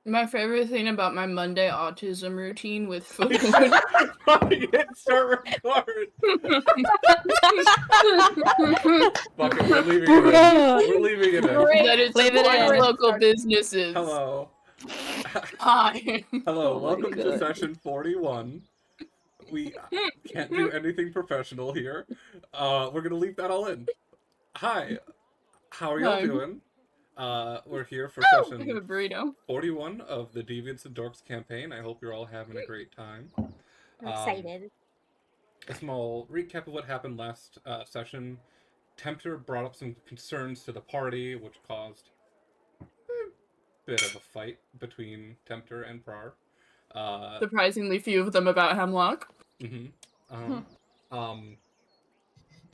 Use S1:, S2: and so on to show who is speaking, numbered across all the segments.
S1: My favorite thing about my Monday autism routine with food.
S2: Hit start record. Fuck it, we're leaving it in. We're leaving it in.
S1: That is
S3: Leave it
S1: support
S3: in.
S1: local businesses.
S2: Hello.
S1: Hi.
S2: Hello,
S3: Oh my
S2: welcome to
S3: God.
S2: session 41. We can't do anything professional here. We're gonna leave that all in. Hi, how are y'all
S1: Hi.
S2: doing? We're here for
S1: I have a
S2: session
S1: burrito.
S2: 41 of the Deviants Dorks campaign. I hope you're all having a great time.
S4: I'm excited.
S2: A small recap of what happened last session. Tempter brought up some concerns to the party, which caused a bit of a fight between Tempter and Prar.
S1: Surprisingly few of them about Hemlock.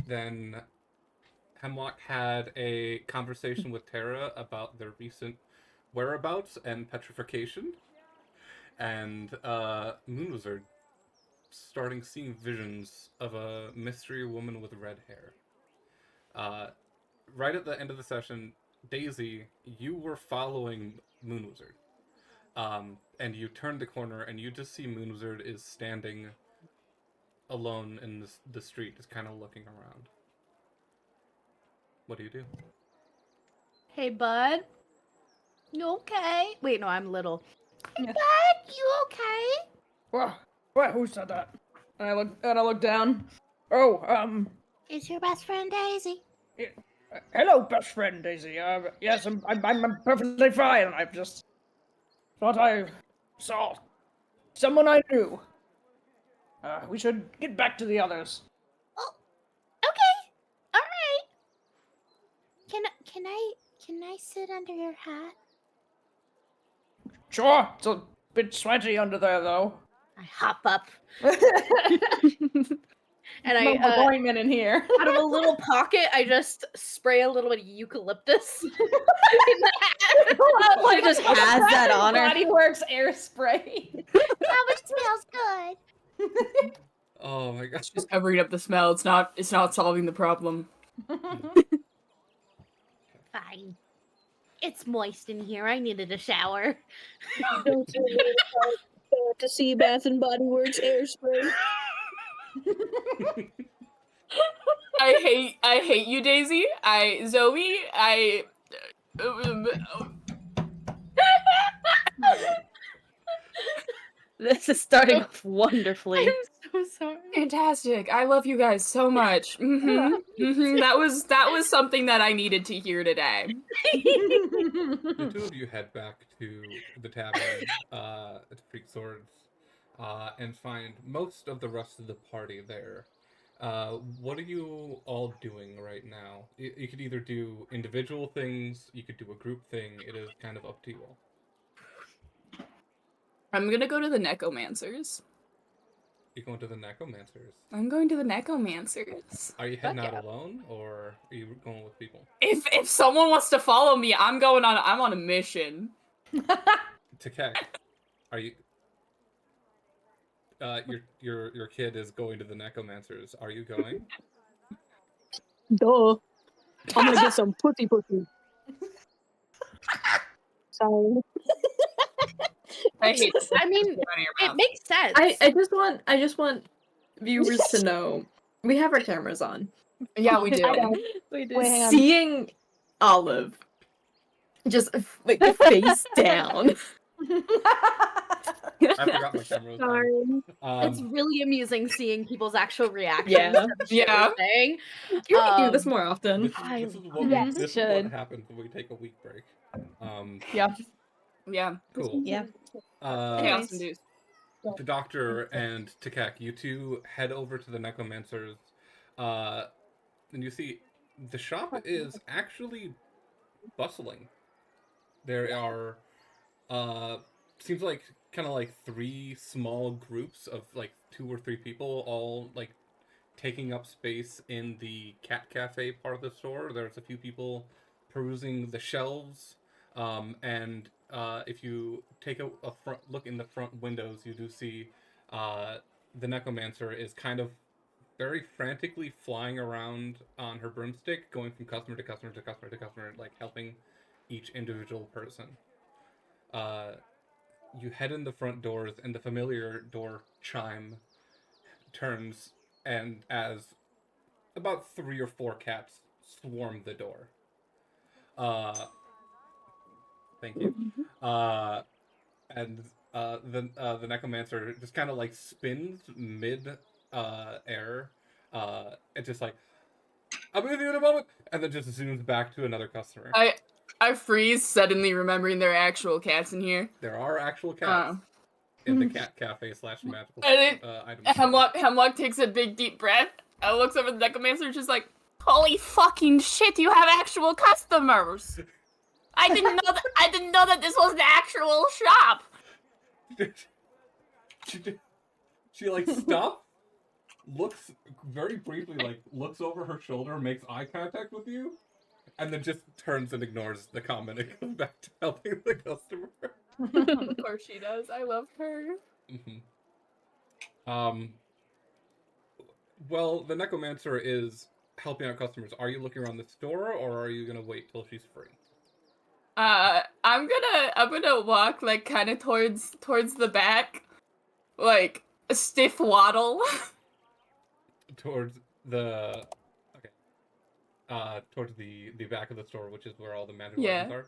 S2: Then Hemlock had a conversation with Terra about their recent whereabouts and petrification. And Moonwizard starting seeing visions of a mystery woman with red hair. Right at the end of the session, Daisy, you were following Moonwizard. And you turned the corner and you just see Moonwizard is standing alone in the street, just kind of looking around. What do you do?
S4: Hey, bud. You okay? Wait, no, I'm little. Hey,
S5: Yeah.
S4: bud, you okay?
S5: What? Who said that? And I look down. Oh,
S4: It's your best friend, Daisy.
S5: hello, best friend Daisy. Yes, I'm perfectly fine. I just thought I saw someone I knew. We should get back to the others.
S4: Oh, okay. All right. Can I sit under your hat?
S5: Sure. It's a bit sweaty under there, though.
S4: I hop up. And
S5: No
S4: I,
S5: appointment in here.
S4: out of a little pocket, I just spray a little bit of eucalyptus in the hat.
S3: She just has that on her.
S5: Body Works air spray.
S4: That one smells good.
S2: Oh my gosh.
S1: Just covering up the smell. It's not solving the problem.
S4: Fine. It's moist in here. I needed a shower.
S3: Don't you need to see Bath and Body Works air spray?
S1: I hate you, Daisy. Zoe.
S3: This is starting off wonderfully.
S4: I'm so sorry.
S1: Fantastic. I love you guys so much. That was something that I needed to hear today.
S2: The two of you head back to the tavern at Freak Swords and find most of the rest of the party there. What are you all doing right now? You could either do individual things, you could do a group thing. It is kind of up to you all.
S1: I'm gonna go to the Necromancers.
S2: You're going to the Necromancers.
S1: I'm going to the Necromancers.
S2: Are you heading
S4: Fuck
S2: out
S4: yeah.
S2: alone, or are you going with people?
S1: If someone wants to follow me, I'm on a mission.
S2: Takek, are you? Your kid is going to the Necromancers. Are you going?
S3: Duh. I'm gonna get some pussy. Sorry.
S1: I hate this.
S4: I mean,
S1: Get out of your
S4: it
S1: mouth.
S4: makes sense.
S6: I just want viewers to know we have our cameras on.
S1: Yeah, we do.
S3: We do.
S4: Wait, hang on.
S6: Seeing Olive just like face down.
S2: I forgot my camera was on.
S4: It's really amusing seeing people's actual reactions.
S6: Yeah.
S4: to the shit
S1: Yeah.
S4: we're saying.
S6: Can we do this more often?
S2: This is what
S3: yes,
S2: this is
S3: should.
S2: what happens when we take a week break.
S1: Yeah.
S2: Cool.
S3: Yeah.
S1: Chaos induced.
S2: The doctor and Takek, you two head over to the Necromancers, and you see the shop is actually bustling. There are seems like kind of like 3 small groups of like 2 or 3 people all like taking up space in the cat cafe part of the store. There's a few people perusing the shelves, and if you take a front look in the front windows, you do see the Necromancer is kind of very frantically flying around on her broomstick, going from customer to customer to customer to customer, like helping each individual person. you head in the front doors, and the familiar door chime turns, and as about 3 or 4 cats swarm the door. Thank you. And the necromancer just kind of like spins mid air, and just like, I'll be with you in a moment, and then just zooms back to another customer.
S1: I freeze, suddenly remembering there are actual cats in here.
S2: There are actual cats in the cat cafe / magical item store.
S1: Hemlock takes a big deep breath and looks over the necromancer, just like, holy fucking shit, you have actual customers. I didn't know that this was the actual shop.
S2: She like stops, looks very briefly, like looks over her shoulder, makes eye contact with you, and then just turns and ignores the comment and goes back to helping the customer.
S1: Of course she does. I love her.
S2: Well, the necromancer is helping out customers. Are you looking around the store, or are you gonna wait till she's free?
S1: I'm gonna walk like kind of towards the back, like a stiff waddle.
S2: Towards the towards the back of the store, which is where all the magical items are.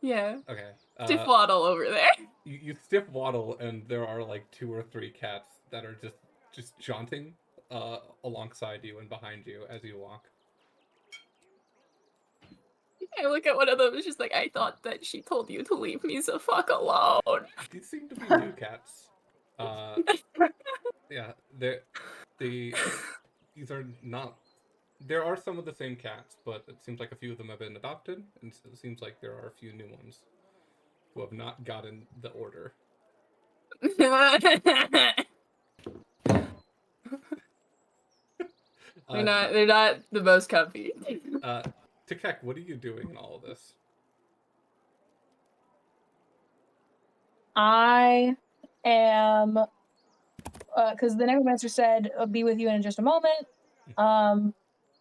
S1: Yeah.
S2: Okay.
S1: Stiff waddle over there.
S2: You stiff waddle, and there are like 2 or 3 cats that are just jaunting alongside you and behind you as you walk.
S1: I look at one of them. It's just like, I thought that she told you to leave me the fuck alone.
S2: These seem to be new cats. Yeah, these are not. There are some of the same cats, but it seems like a few of them have been adopted, and it seems like there are a few new ones who have not gotten the order.
S1: They're not the most comfy.
S2: Tikek, what are you doing in all of this?
S3: I am, because the necromancer said, "I'll be with you in just a moment."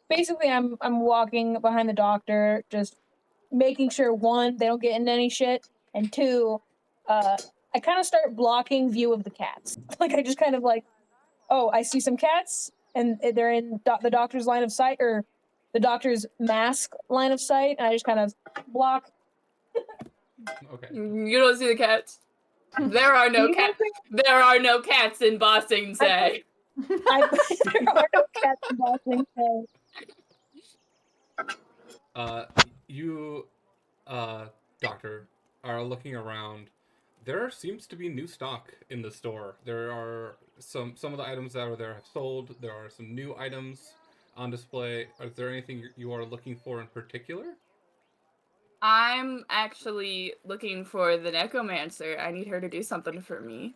S3: Basically, I'm walking behind the doctor, just making sure, 1, they don't get into any shit, and 2, I kind of start blocking view of the cats. Like, I just kind of like, oh, I see some cats, and they're in the doctor's line of sight, or the doctor's mask line of sight, and I just kind of block.
S2: Okay.
S1: You don't see the cats. There are no cats. There are no cats in Bossing Say.
S3: There are no cats in Bossing Say.
S2: You, doctor, are looking around. There seems to be new stock in the store. There are some of the items that are there have sold. There are some new items on display. Is there anything you are looking for in particular?
S1: I'm actually looking for the necromancer. I need her to do something for me.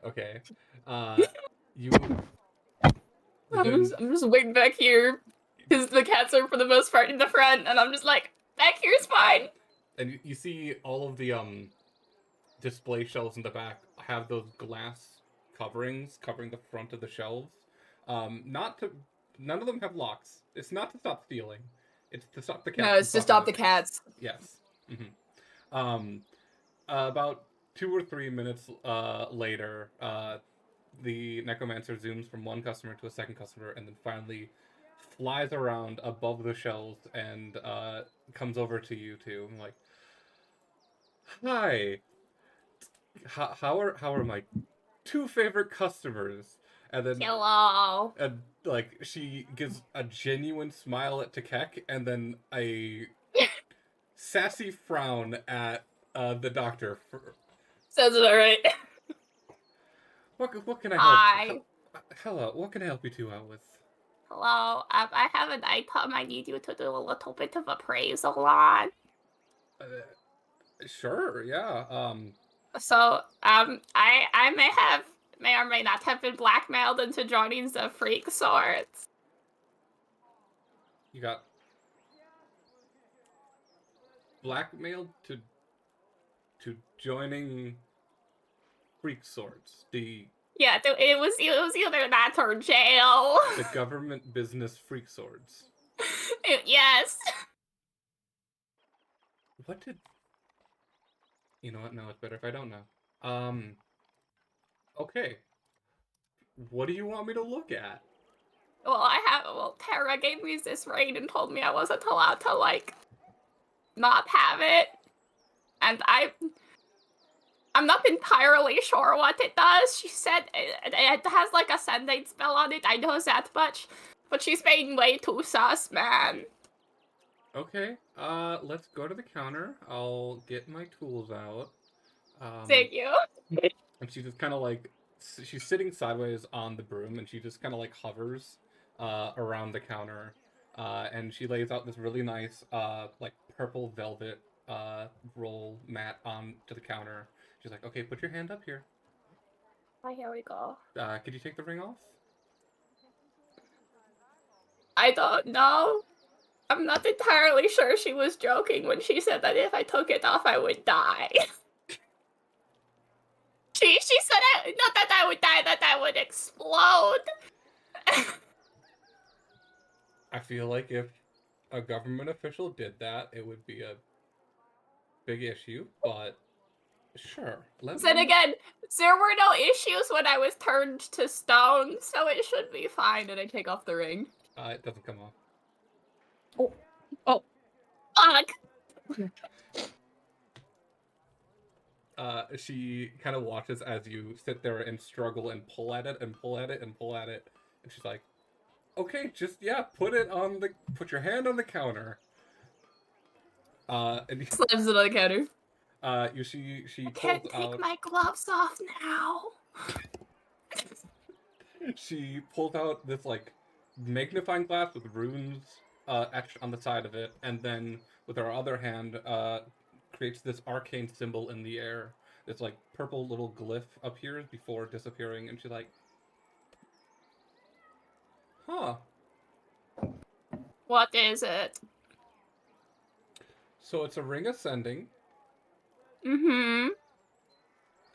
S2: Okay. You.
S1: I'm just waiting back here because the cats are for the most part in the front, and I'm just like, back here's fine.
S2: And you see all of the display shelves in the back have those glass coverings covering the front of the shelves. None of them have locks. It's not to stop stealing. It's to stop the cats.
S1: No, it's to stop the cats.
S2: Yes. About 2 or 3 minutes later, the necromancer zooms from one customer to a second customer, and then finally flies around above the shelves and comes over to you two. I'm like, hi. How are my 2 favorite customers? And then
S1: Hello.
S2: and like she gives a genuine smile at Tikek, and then a sassy frown at the doctor.
S1: Says it alright.
S2: What can I help?
S1: Hi.
S2: Hello. What can I help you two out with?
S1: Hello. I have an item I need you to do a little bit of appraisal on.
S2: Sure. Yeah.
S1: So, I may or may not have been blackmailed into joining the Freak Swords.
S2: You got blackmailed to joining Freak Swords,
S1: Yeah, it was either that or jail.
S2: the government business Freak Swords.
S1: Yes.
S2: What did You know what? No, it's better if I don't know. Okay. What do you want me to look at?
S1: Well, Tara gave me this ring and told me I wasn't allowed to, like, not have it. And I'm not entirely sure what it does. She said it has, like, a sending spell on it. I know that much. But she's being way too sus, man.
S2: Okay. Let's go to the counter. I'll get my tools out.
S1: Thank you.
S2: And she just kind of like she's sitting sideways on the broom, and she just kind of like hovers around the counter, and she lays out this really nice like purple velvet roll mat onto the counter. She's like, "Okay, put your hand up here.
S1: Oh, here we go.
S2: Could you take the ring off?"
S1: I don't know. I'm not entirely sure she was joking when she said that if I took it off, I would die. She said not that I would die, that I would explode.
S2: I feel like if a government official did that, it would be a big issue, but sure.
S1: Then again, there were no issues when I was turned to stone, so it should be fine. And I take off the ring.
S2: It doesn't come off.
S1: Fuck!
S2: She kind of watches as you sit there and struggle and pull at it and pull at it and pull at it, and she's like, "Okay, just put your hand on the counter." And
S1: Slams it on the counter.
S2: she
S1: I can't
S2: pulls
S1: take
S2: out.
S1: my gloves off now.
S2: She pulls out this like magnifying glass with runes etched on the side of it, and then with her other hand creates this arcane symbol in the air. This like purple little glyph appears before disappearing, and she's like, "Huh."
S1: What is it?
S2: So it's a ring ascending,
S1: Mm-hmm.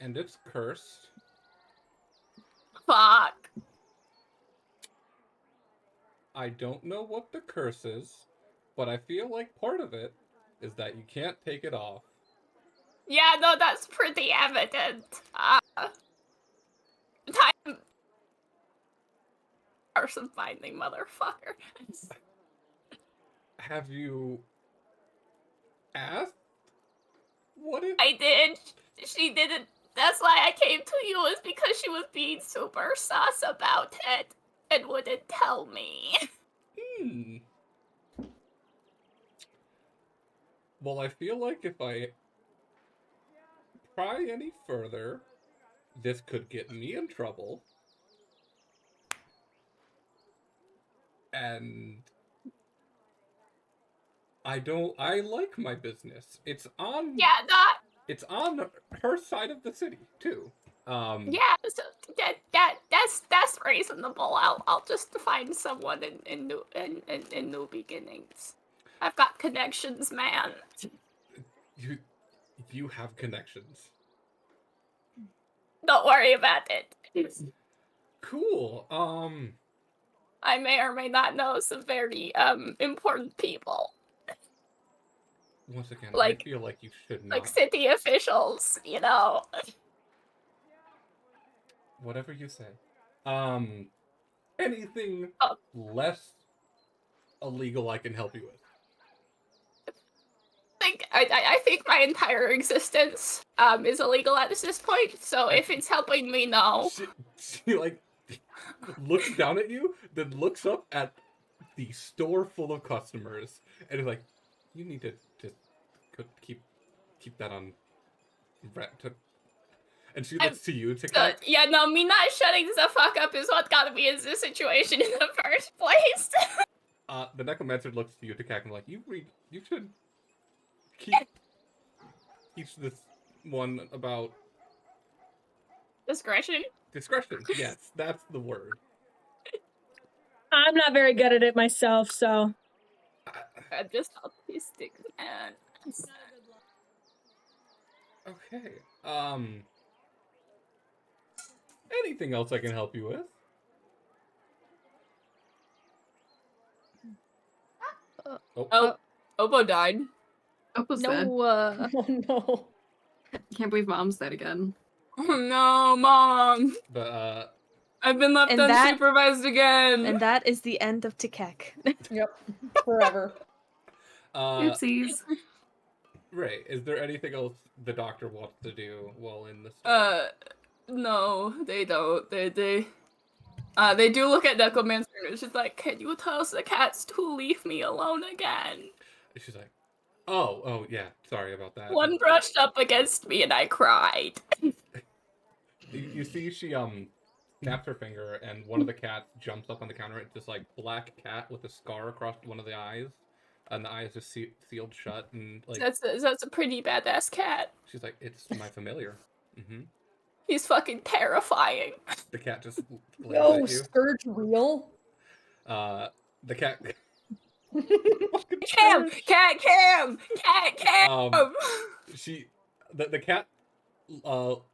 S2: and it's cursed.
S1: Fuck.
S2: I don't know what the curse is, but I feel like part of it is that you can't take it off.
S1: Yeah, no, that's pretty evident. Time. Person finding motherfucker.
S2: Have you asked what it?
S1: I did. She didn't. That's why I came to you, is because she was being super sus about it and wouldn't tell me.
S2: Well, I feel like if I pry any further, this could get me in trouble. And I like my business. It's on her side of the city too.
S1: Yeah, so that's reasonable. I'll just find someone in New Beginnings. I've got connections, man.
S2: You have connections.
S1: Don't worry about it.
S2: Cool.
S1: I may or may not know some very important people.
S2: Once again,
S1: Like,
S2: I feel like you should not.
S1: like city officials, you know.
S2: Whatever you say. Anything less illegal I can help you with.
S1: I think my entire existence is illegal at this point. So if it's helping me, no.
S2: She like looks down at you, then looks up at the store full of customers, and is like, "You need to just keep that on." And she looks to you to
S1: yeah, no, me not shutting the fuck up is what got me in this situation in the first place.
S2: The necromancer looks to you to and like, you should teach this one about
S1: Discretion?
S2: discretion. Yes, that's the word.
S3: I'm not very good at it myself, so.
S1: I'm just autistic, man.
S2: Okay. Anything else I can help you with?
S1: Obo died.
S6: What was that?
S4: No,
S3: Oh no.
S6: Can't believe Mom's dead again.
S1: Oh no, Mom!
S2: But
S1: I've been left
S7: And that-
S1: unsupervised again!
S7: And that is the end of Tekek.
S5: Yep. Forever.
S6: Oopsies.
S2: Ray, is there anything else the doctor wants to do while in this?
S1: No, they don't. They do look at Necromancer and it's just like, can you tell the cats to leave me alone again?
S2: She's like, oh yeah, sorry about that.
S1: One brushed up against me and I cried.
S2: You see, she snaps her finger, and one of the cats jumps up on the counter. It's this like black cat with a scar across one of the eyes, and the eye is just sealed shut. And like
S1: That's a pretty badass cat.
S2: she's like, it's my familiar.
S1: He's fucking terrifying.
S2: The cat just glares
S5: No,
S2: at you.
S5: Scourge real?
S2: The cat.
S1: Cam! Cat Cam! Cat Cam!
S2: The cat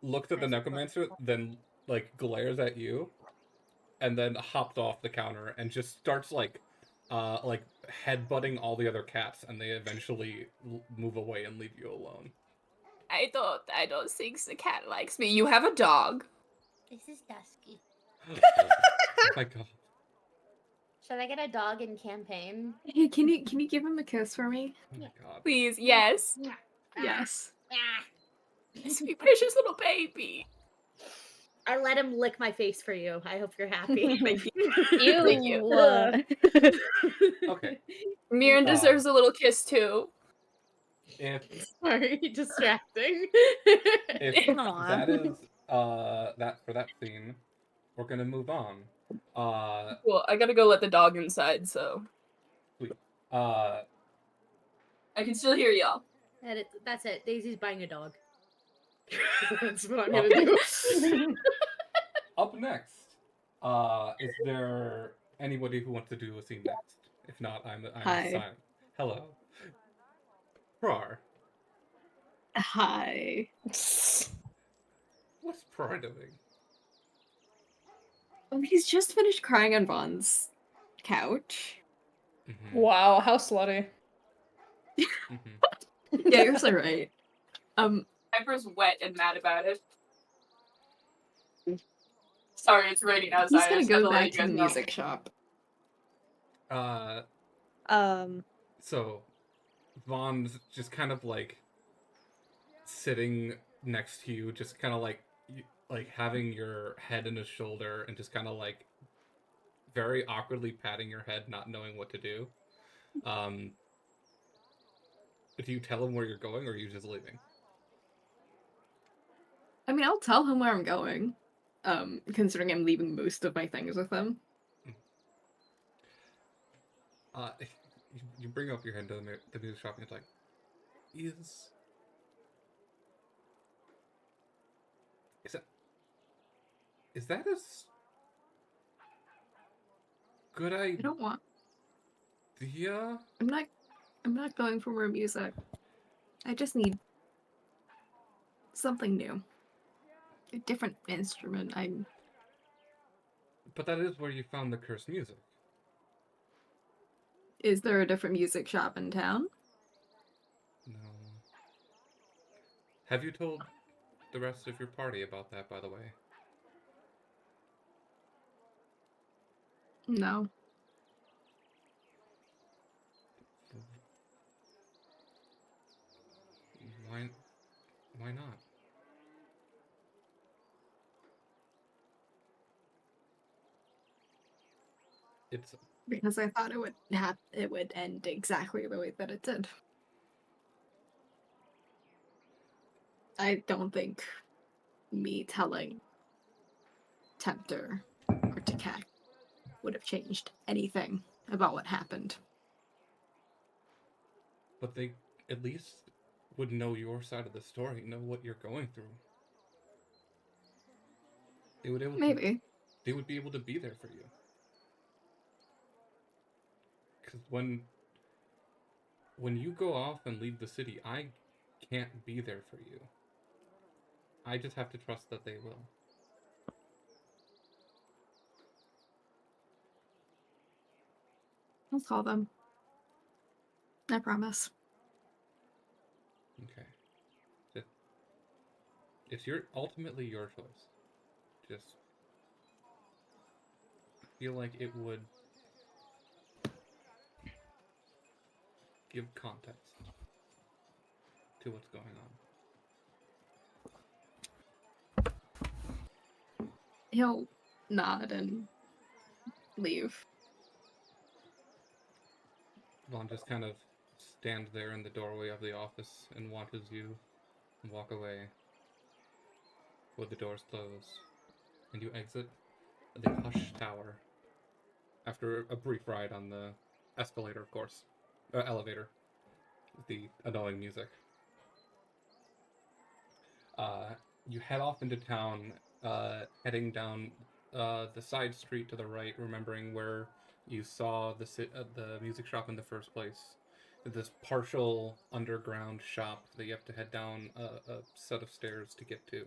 S2: looks at the necromancer, then like glares at you, and then hopped off the counter and just starts like headbutting all the other cats, and they eventually move away and leave you alone.
S1: I don't think the cat likes me. You have a dog.
S8: This is Dusky.
S2: Oh my god.
S8: Should I get a dog in campaign?
S6: Hey, can you give him a kiss for me?
S2: Oh my god.
S1: Please, yes.
S6: Yes.
S1: Sweet precious little baby.
S4: I let him lick my face for you. I hope you're happy.
S6: Thank you.
S7: Ew.
S1: Thank you.
S2: Okay.
S1: Miran deserves a little kiss too.
S2: If
S4: Sorry, distracting.
S2: if
S7: Aw.
S2: that is that for that scene, we're gonna move on.
S1: Well, I gotta go let the dog inside, so
S2: Uh,
S1: I can still hear y'all.
S4: That's it. Daisy's buying a dog. That's what I'm gonna do.
S2: up next, is there anybody who wants to do a scene next? If not, I'm
S6: Hi.
S2: silent. Hello. Prar.
S6: Hi.
S2: What's Prar doing?
S6: Oh, he's just finished crying on Vaughn's couch.
S2: Mhm,
S5: Wow, how slutty.
S2: mhm.
S6: Yeah, you're so right.
S1: Piper's wet and mad about it. Sorry, it's raining outside.
S6: He's
S1: I
S6: gonna
S1: just have
S6: go
S1: to let
S6: back
S1: you
S6: to the
S1: guys know.
S6: music shop.
S2: So, Vaughn's just kind of like sitting next to you, just kind of like having your head in his shoulder, and just kind of like very awkwardly patting your head, not knowing what to do. Do you tell him where you're going, or are you just leaving?
S6: I mean, I'll tell him where I'm going. Considering I'm leaving most of my things with him.
S2: You bring up your head to the music shop, and it's like, is that a good
S6: I
S2: idea?
S6: don't want. I'm not going for more music. I just need something new. A different instrument.
S2: But that is where you found the cursed music.
S6: Is there a different music shop in town?
S2: No. Have you told the rest of your party about that, by the way?
S6: No.
S2: Why not? It's
S6: Because I thought it would end exactly the way that it did. I don't think me telling Tempter or Tekak would have changed anything about what happened.
S2: but they at least would know your side of the story, know what you're going through. They would
S6: Maybe.
S2: they would be able to be there for you. Because when you go off and leave the city, I can't be there for you. I just have to trust that they will.
S6: I'll call them. I promise.
S2: Okay. It's ultimately your choice. Just feel like it would give context to what's going on.
S6: He'll nod and leave.
S2: Vaughn just kind of stands there in the doorway of the office and watches you walk away with the doors closed, and you exit the Hush Tower after a brief ride on the escalator, of course, elevator, with the annoying music. You head off into town, heading down the side street to the right, remembering where you saw the music shop in the first place. This partial underground shop that you have to head down a set of stairs to get to.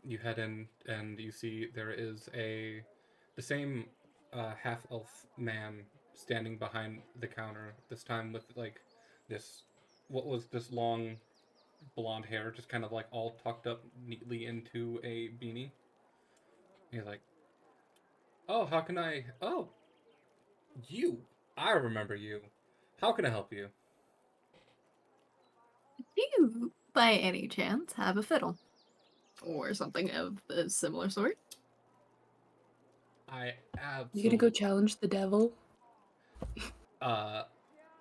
S2: You head in and you see there is the same half-elf man standing behind the counter, this time with like what was this long blonde hair, just kind of like all tucked up neatly into a beanie. He's like, "Oh, how can I? Oh, you! I remember you. How can I help you?"
S6: Do you, by any chance, have a fiddle? Or something of a similar sort?
S2: I
S7: You gonna go
S2: absolutely,
S7: challenge the devil?
S2: I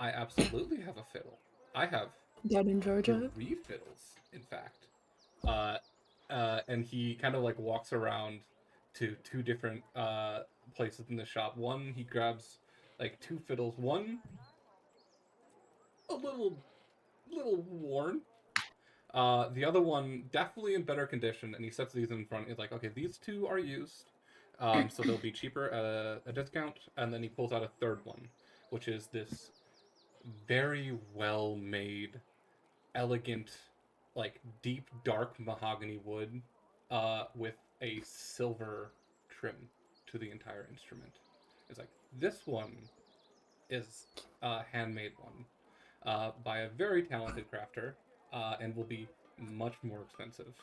S2: absolutely have a fiddle. I have
S7: Down in Georgia?
S2: 3 fiddles, in fact. And he kind of like walks around to 2 different places in the shop. One, he grabs like 2 fiddles. One, a little worn. The other one, definitely in better condition, and he sets these in front. He's like, okay, these 2 are used, so they'll be cheaper at a discount. And then he pulls out a third one, which is this very well made, elegant, like deep dark mahogany wood, with a silver trim to the entire instrument. It's like, this one is a handmade one, by a very talented crafter, and will be much more expensive.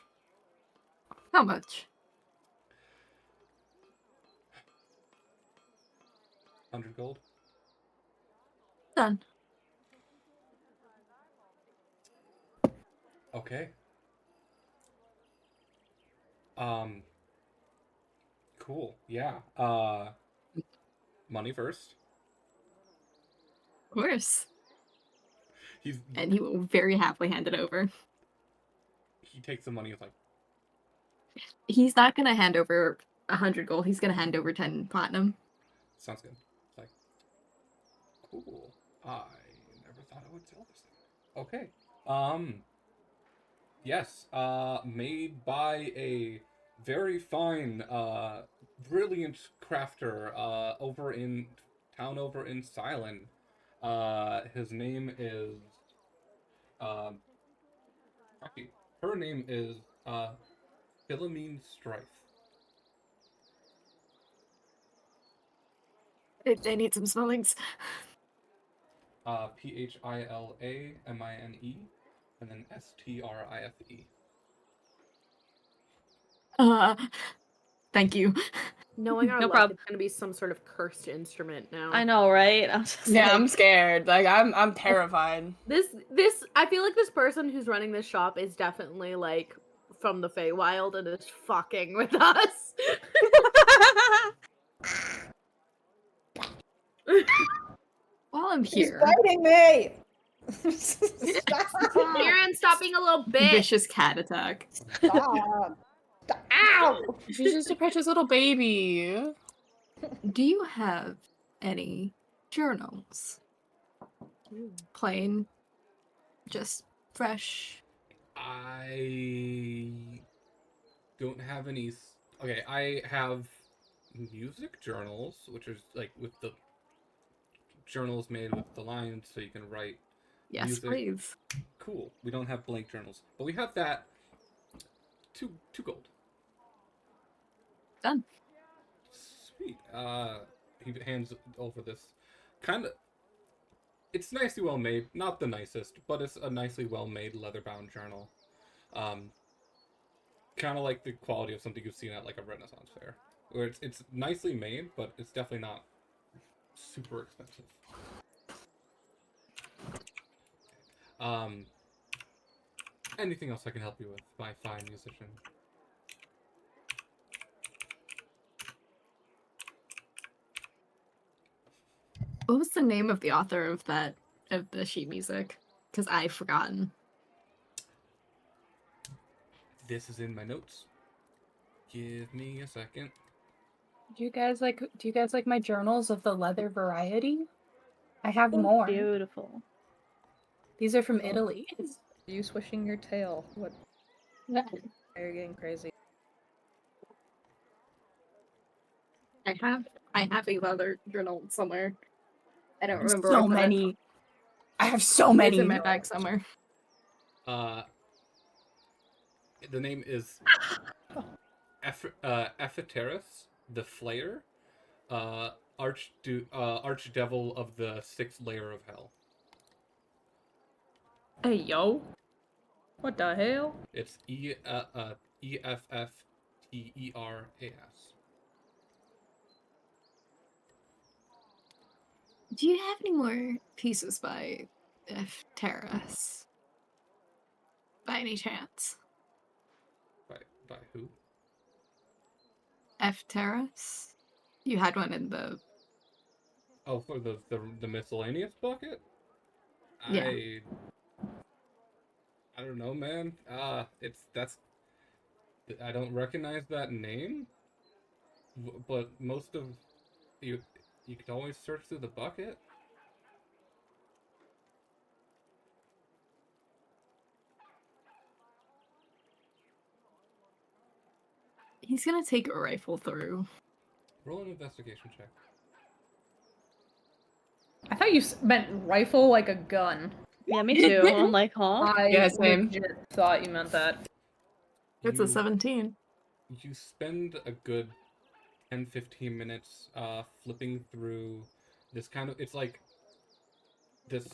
S6: How much?
S2: 100 gold.
S6: Done.
S2: Okay. Cool. Yeah. Money first.
S6: Of course.
S2: He's
S6: And he will very happily hand it over.
S2: he takes the money. He's like,
S6: He's not gonna hand over 100 gold, he's gonna hand over 10 platinum.
S2: sounds good. It's like, cool. I never thought I would sell this thing. Okay. Yes. Made by a very fine, brilliant crafter, over in town, over in Silent. His name is, actually, her name is, Philomene Strife.
S6: I need some spellings.
S2: Philamine, and then Strife.
S6: Thank you.
S4: Knowing our
S6: No
S4: luck,
S6: problem.
S4: it's gonna be some sort of cursed instrument now.
S7: I know, right? I'm just
S1: Yeah,
S7: like,
S1: I'm scared. Like I'm terrified.
S4: This I feel like this person who's running this shop is definitely like from the Feywild and is fucking with us.
S6: While I'm
S5: He's
S6: here,
S5: biting me! Stop!
S4: Aaron, stop being a little bitch.
S6: vicious cat attack.
S5: Stop! Ow!
S1: She's just a precious little baby.
S6: Do you have any journals? Plain, just fresh.
S2: I don't have any. Okay, I have music journals, which is like with the journals made with the lines, so you can write
S6: Yes,
S2: music.
S6: please.
S2: Cool. We don't have blank journals, but we have that. Two gold.
S6: Done.
S2: Sweet. He hands over this kind of. It's nicely well made. Not the nicest, but it's a nicely well made leather bound journal. Kind of like the quality of something you've seen at like a Renaissance fair, where it's nicely made, but it's definitely not super expensive. Anything else I can help you with, my fine musician?
S6: What was the name of the author of the sheet music? Because I've forgotten.
S2: This is in my notes. Give me a second.
S9: Do you guys like my journals of the leather variety? I have more.
S7: Beautiful.
S9: These are from Italy.
S5: You swishing your tail. What?
S9: Yeah.
S5: You're getting crazy.
S6: I have a leather journal somewhere. I don't remember
S9: So
S6: where I put it.
S9: many. I have so many.
S6: It's in my bag somewhere.
S2: The name is Epheteris the Flayer, archdevil of the sixth layer of hell.
S5: Hey, yo. What the hell?
S2: It's EFFTERAS.
S6: Do you have any more pieces by F. Terrace? By any chance?
S2: By who?
S6: F. Terrace? You had one in the...
S2: Oh, for the miscellaneous bucket?
S6: Yeah.
S2: I don't know, man. I don't recognize that name. But most of you could always search through the bucket.
S6: He's gonna take a rifle through.
S2: Roll an investigation check.
S5: I thought you meant rifle like a gun.
S7: Yeah, me too. I'm like, huh?
S5: I
S6: Yeah, same.
S5: legit thought you meant that.
S6: It's a 17.
S2: You spend a good 10-15 minutes flipping through this kind of, it's like this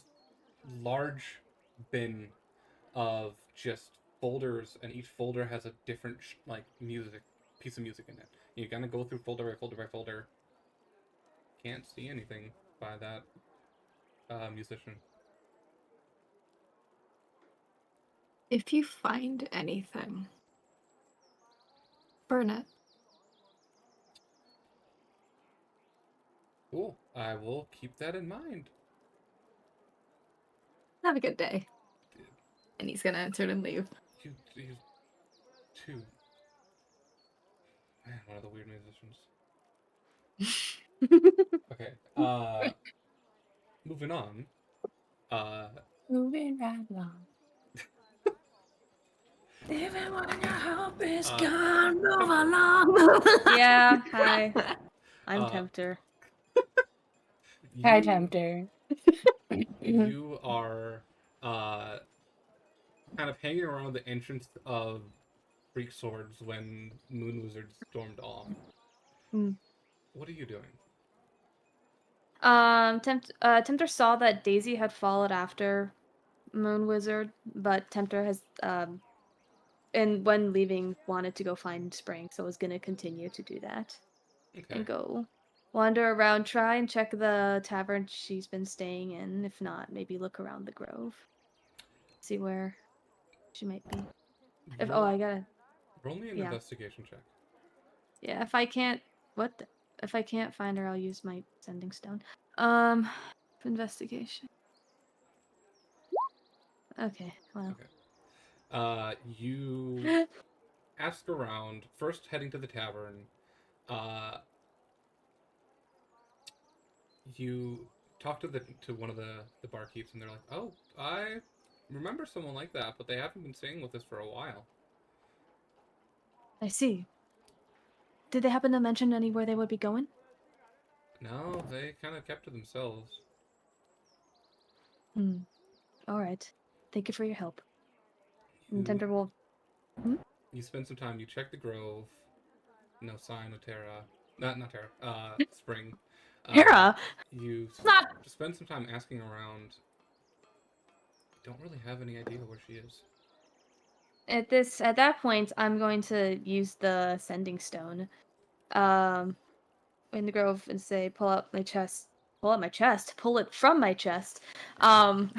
S2: large bin of just folders, and each folder has a different like piece of music in it. You kind of go through folder by folder by folder. Can't see anything by that musician.
S6: If you find anything, burn it.
S2: Cool. I will keep that in mind.
S6: Have a good day. And he's gonna turn and leave.
S2: You too. Man, one of the weird musicians. Okay. Moving on.
S9: Moving right along. Even when your hope is gone, move along.
S7: Yeah, hi. I'm
S2: Uh,
S7: Tempter.
S9: Hi,
S2: You-
S9: Tempter.
S2: You are kind of hanging around the entrance of Freak Swords when Moon Wizard stormed off.
S7: Hmm.
S2: What are you doing?
S7: Tempter saw that Daisy had followed after Moon Wizard, but Tempter has, and when leaving, wanted to go find Spring, so was gonna continue to do that.
S2: Okay.
S7: And go wander around, try and check the tavern she's been staying in. If not, maybe look around the grove. See where she might be.
S2: Roll,
S7: I gotta.
S2: roll me an
S7: yeah.
S2: investigation check.
S7: Yeah, if I can't if I can't find her, I'll use my sending stone. Investigation. Okay, well.
S2: Okay. You ask around, first heading to the tavern. You talk to one of the barkeeps, and they're like, "Oh, I remember someone like that, but they haven't been staying with us for a while."
S7: I see. Did they happen to mention anywhere they would be going?
S2: No, they kind of kept to themselves.
S7: Alright. Thank you for your help.
S2: You,
S7: And Tempter will.
S2: you spend some time. You check the grove. No sign of Terra. Not Terra. Spring.
S7: Hera!
S2: You spend some time asking around. Don't really have any idea where she is.
S7: At that point, I'm going to use the sending stone, in the grove and say, pull out my chest, pull it from my chest, and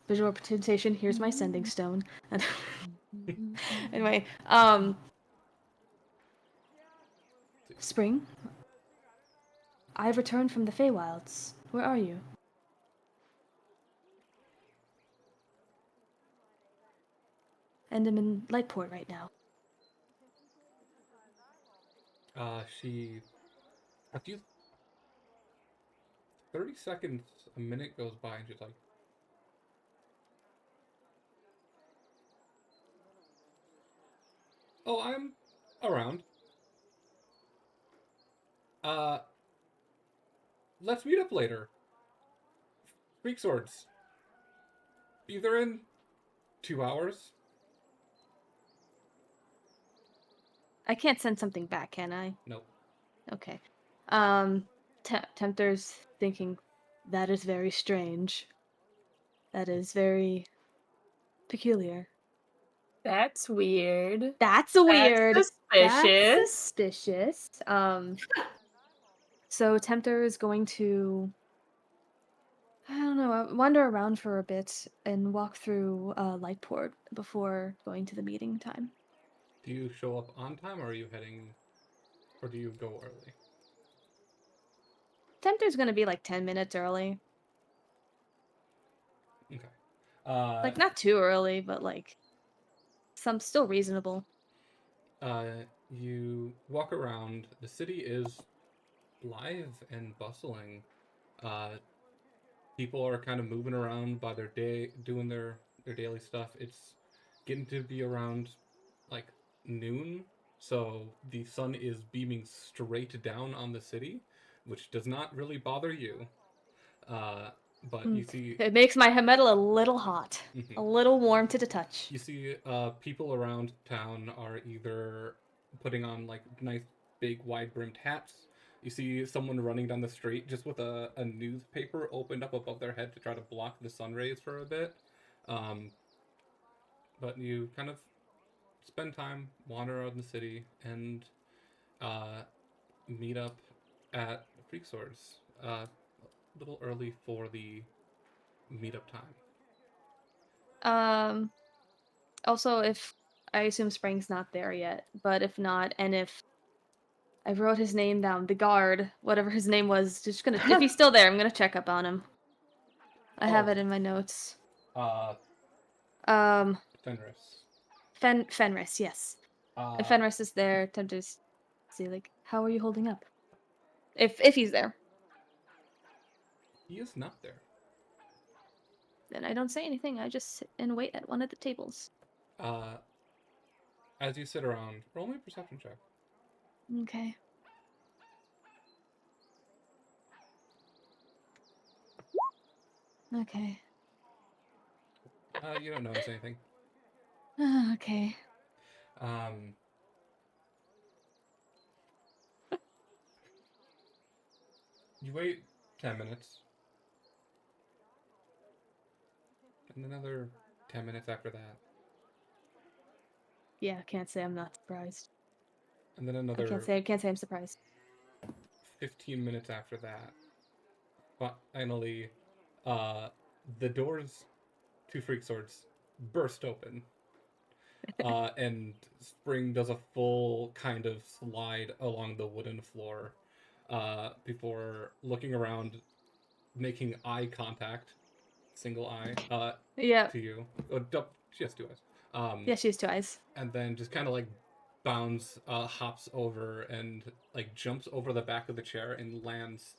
S7: visual representation. Here's my sending stone. And anyway, Spring, I've returned from the Feywilds. Where are you? And I'm in Lightport right now.
S2: She, a few 30 seconds, a minute goes by, and she's like, "Oh, I'm around. Uh, let's meet up later. Freak swords. Be there in 2 hours."
S7: I can't send something back, can I?
S2: Nope.
S7: Okay. Tempter's thinking, that is very strange. That is very peculiar.
S9: That's weird.
S7: That's weird.
S9: That's
S7: That's
S9: suspicious.
S7: suspicious. So Tempter is going to, I don't know, wander around for a bit and walk through Lightport before going to the meeting time.
S2: Do you show up on time, or are you heading, or do you go early?
S7: Tempter's gonna be like 10 minutes early.
S2: Okay.
S7: Like, not too early, but like, some still reasonable.
S2: You walk around. The city is live and bustling. People are kind of moving around by their day, doing their daily stuff. It's getting to be around like noon, so the sun is beaming straight down on the city, which does not really bother you. But you see,
S7: It makes my metal a little hot, a little warm to the touch.
S2: you see, people around town are either putting on like nice big wide brimmed hats. You see someone running down the street just with a newspaper opened up above their head to try to block the sun rays for a bit. But you kind of spend time, wander around the city, and meet up at Freak Swords. A little early for the meetup time.
S7: Also, if I assume Spring's not there yet, but if not, and if I wrote his name down, the guard, whatever his name was, just gonna if he's still there, I'm gonna check up on him. I have it in my notes.
S2: Fenris.
S7: Fenris, yes. If Fenris is there, time to see, like, how are you holding up? If he's there.
S2: He is not there.
S7: Then I don't say anything, I just sit and wait at one of the tables.
S2: As you sit around, roll me a perception check.
S7: Okay. Okay.
S2: You don't notice anything.
S7: Okay.
S2: You wait 10 minutes. And another 10 minutes after that.
S7: Yeah, can't say I'm not surprised.
S2: And then another
S7: I can't say I'm surprised.
S2: 15 minutes after that. Finally, the doors to Freak Swords burst open. And Spring does a full kind of slide along the wooden floor before looking around, making eye contact, single eye,
S7: Yeah.
S2: to you. She has 2 eyes.
S7: Yeah, she has 2 eyes.
S2: And then just kind of like bounds, hops over and like jumps over the back of the chair and lands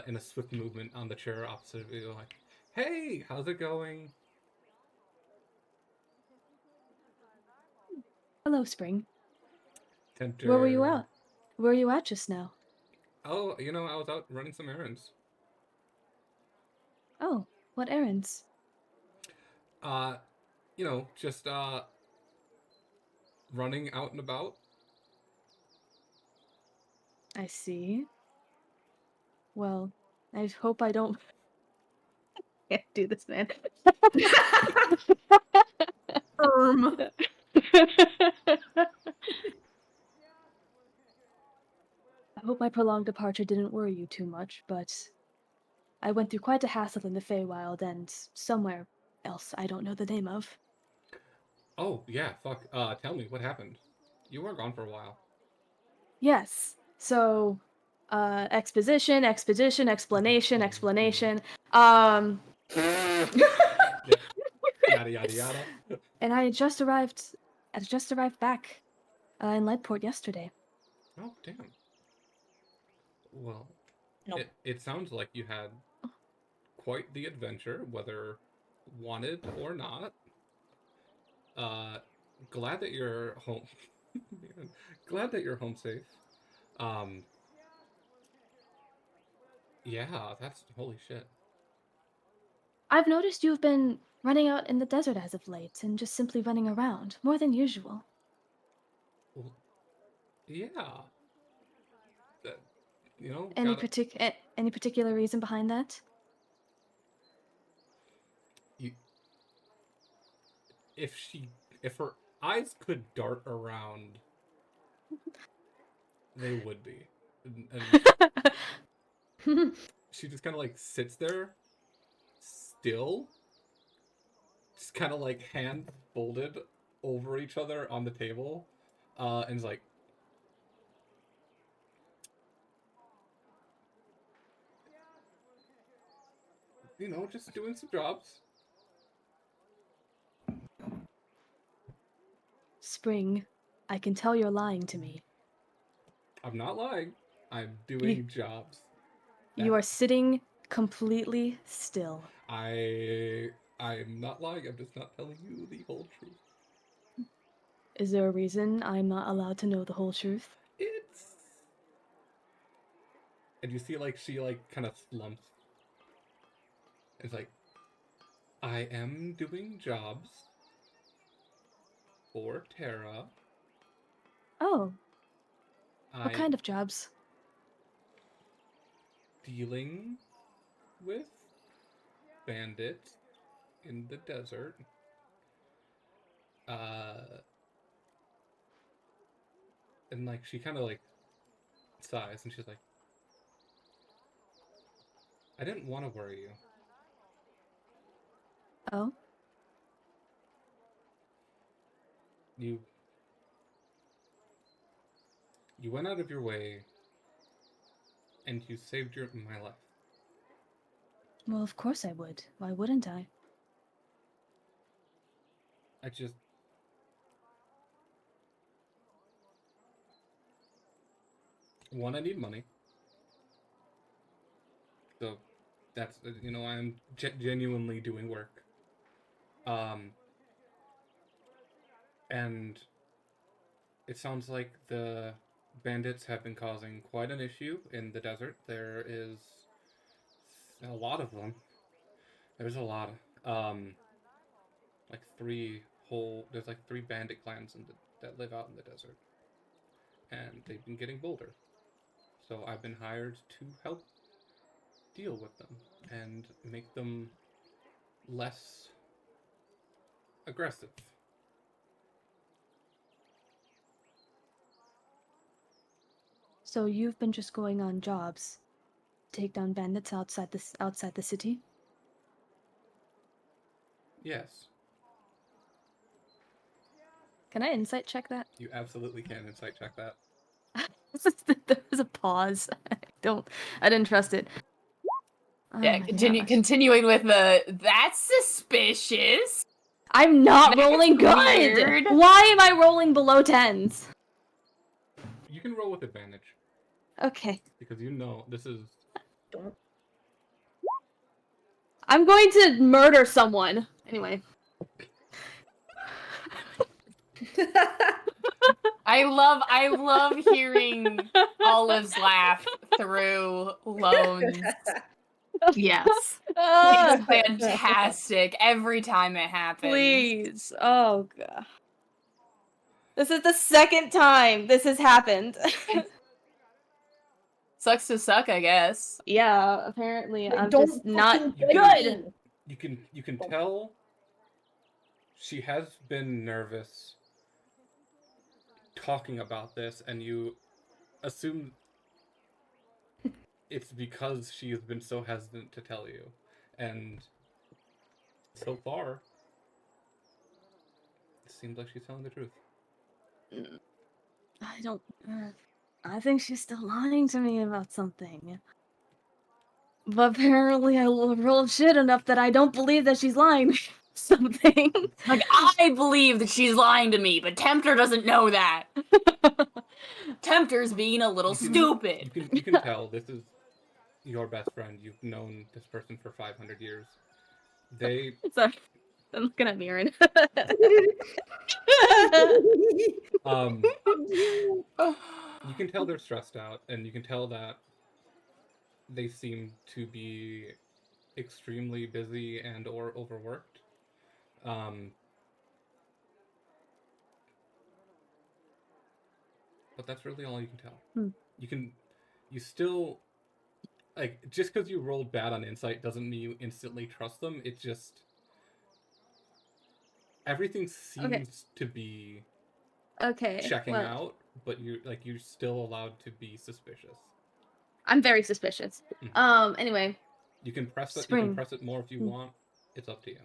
S2: in a swift movement on the chair opposite of you. Like, hey, how's it going?
S7: Hello, Spring.
S2: Tempter.
S7: Where were you at? Where were you at just now?
S2: Oh, I was out running some errands.
S7: Oh, what errands?
S2: Just running out and about.
S7: I see. Well, I hope I don't can't do this, man. I hope my prolonged departure didn't worry you too much, but I went through quite a hassle in the Feywild and somewhere else I don't know the name of.
S2: Oh, yeah, fuck. Tell me, what happened? You were gone for a while.
S7: Yes. So, exposition, explanation.
S2: Yada, yada, yada.
S7: And I just arrived back in Leadport yesterday.
S2: Oh, damn. Well,
S5: Nope.
S2: it sounds like you had quite the adventure, whether wanted or not. Glad that you're home. Man, glad that you're home safe. Yeah, that's holy shit.
S7: I've noticed you've been running out in the desert as of late and just simply running around, more than usual.
S2: Well, yeah. That, you know,
S7: Any
S2: gotta-
S7: any particular reason behind that?
S2: you, if her eyes could dart around, they would be. And she just kind of like sits there, still, just kind of like hands folded over each other on the table, and is like, you know, just doing some jobs.
S7: Spring, I can tell you're lying to me.
S2: I'm not lying. I'm doing jobs.
S7: You are sitting completely still.
S2: I'm not lying. I'm just not telling you the whole truth.
S7: Is there a reason I'm not allowed to know the whole truth?
S2: It's... And you see, like, she, like, kind of slumps. It's like, I am doing jobs for Tara.
S7: Oh. What kind of jobs?
S2: Dealing with bandits in the desert. And, like, she kind of, like, sighs, and she's like, I didn't want to worry you.
S7: Oh?
S2: You went out of your way, and you saved my life.
S7: Well, of course I would. Why wouldn't I?
S2: I just... One, I need money. So, that's, you know, I'm genuinely doing work. And it sounds like the bandits have been causing quite an issue in the desert. There is a lot of them. There's a lot. Like there's like 3 bandit clans that live out in the desert. And they've been getting bolder. So I've been hired to help deal with them and make them less aggressive.
S7: So you've been just going on jobs, take down bandits outside the city?
S2: Yes.
S7: Can I insight check that?
S2: You absolutely can insight check that.
S7: There was a pause. I didn't trust it. Oh
S1: Yeah,
S7: my gosh.
S1: continuing with that's suspicious.
S7: I'm not
S1: That's
S7: rolling good!
S1: weird.
S7: Why am I rolling below 10s?
S2: You can roll with advantage.
S7: Okay.
S2: Because you know this is...
S7: I'm going to murder someone. Anyway.
S1: I love hearing Olive's laugh through Lone's.
S9: Yes.
S1: It's fantastic every time it happens.
S7: Please. Oh, God. This is the second time this has happened.
S1: Sucks to suck, I guess.
S7: Yeah, apparently I'm
S5: Don't
S7: just not
S5: fucking blame
S7: good.
S5: me.
S2: You can tell she has been nervous talking about this, and you assume it's because she has been so hesitant to tell you. And so far, it seems like she's telling the truth.
S7: I don't. I think she's still lying to me about something. But apparently, I rolled shit enough that I don't believe that she's lying about something.
S1: Like, I believe that she's lying to me, but Tempter doesn't know that. Tempter's being a little stupid.
S2: You can tell this is your best friend. You've known this person for 500 years. They
S7: Sorry, I'm looking at Mirren.
S2: you can tell they're stressed out, and you can tell that they seem to be extremely busy and or overworked. But that's really all you can tell. You still, like, just because you rolled bad on insight doesn't mean you instantly trust them. It's just everything seems to be checking out, but you're still allowed to be suspicious.
S7: I'm very suspicious. Anyway.
S2: You can press it.
S7: Spring.
S2: You can press it more if you want. It's up to you.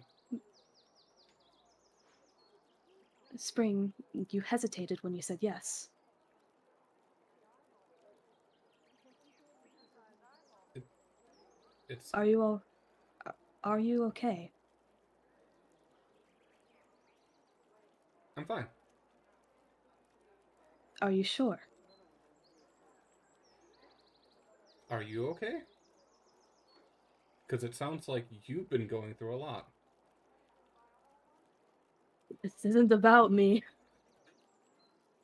S7: Spring, you hesitated when you said yes. Are you okay?
S2: I'm fine.
S7: Are you sure?
S2: Are you okay? Because it sounds like you've been going through a lot.
S7: This isn't about me.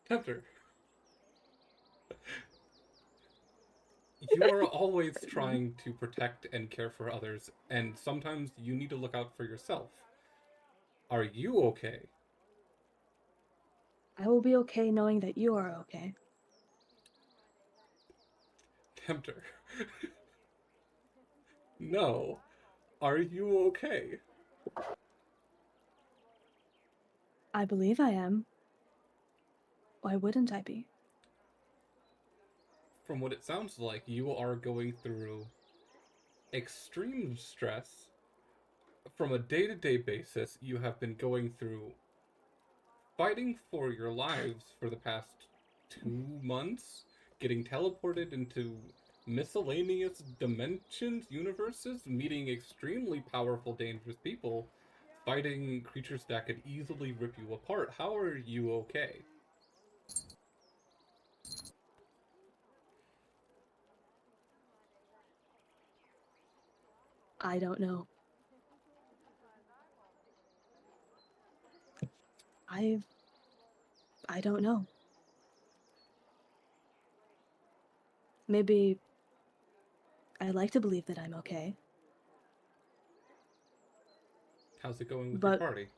S2: Tempter. You are always trying to protect and care for others, and sometimes you need to look out for yourself. Are you okay?
S7: I will be okay knowing that you are okay.
S2: Tempter. No. Are you okay?
S7: I believe I am. Why wouldn't I be?
S2: From what it sounds like, you are going through extreme stress. From a day-to-day basis, you have been going through fighting for your lives for the past 2 months, getting teleported into miscellaneous dimensions, universes, meeting extremely powerful, dangerous people, fighting creatures that could easily rip you apart. How are you okay?
S7: I don't know. I don't know. Maybe I like to believe that I'm okay.
S2: How's it going with your party?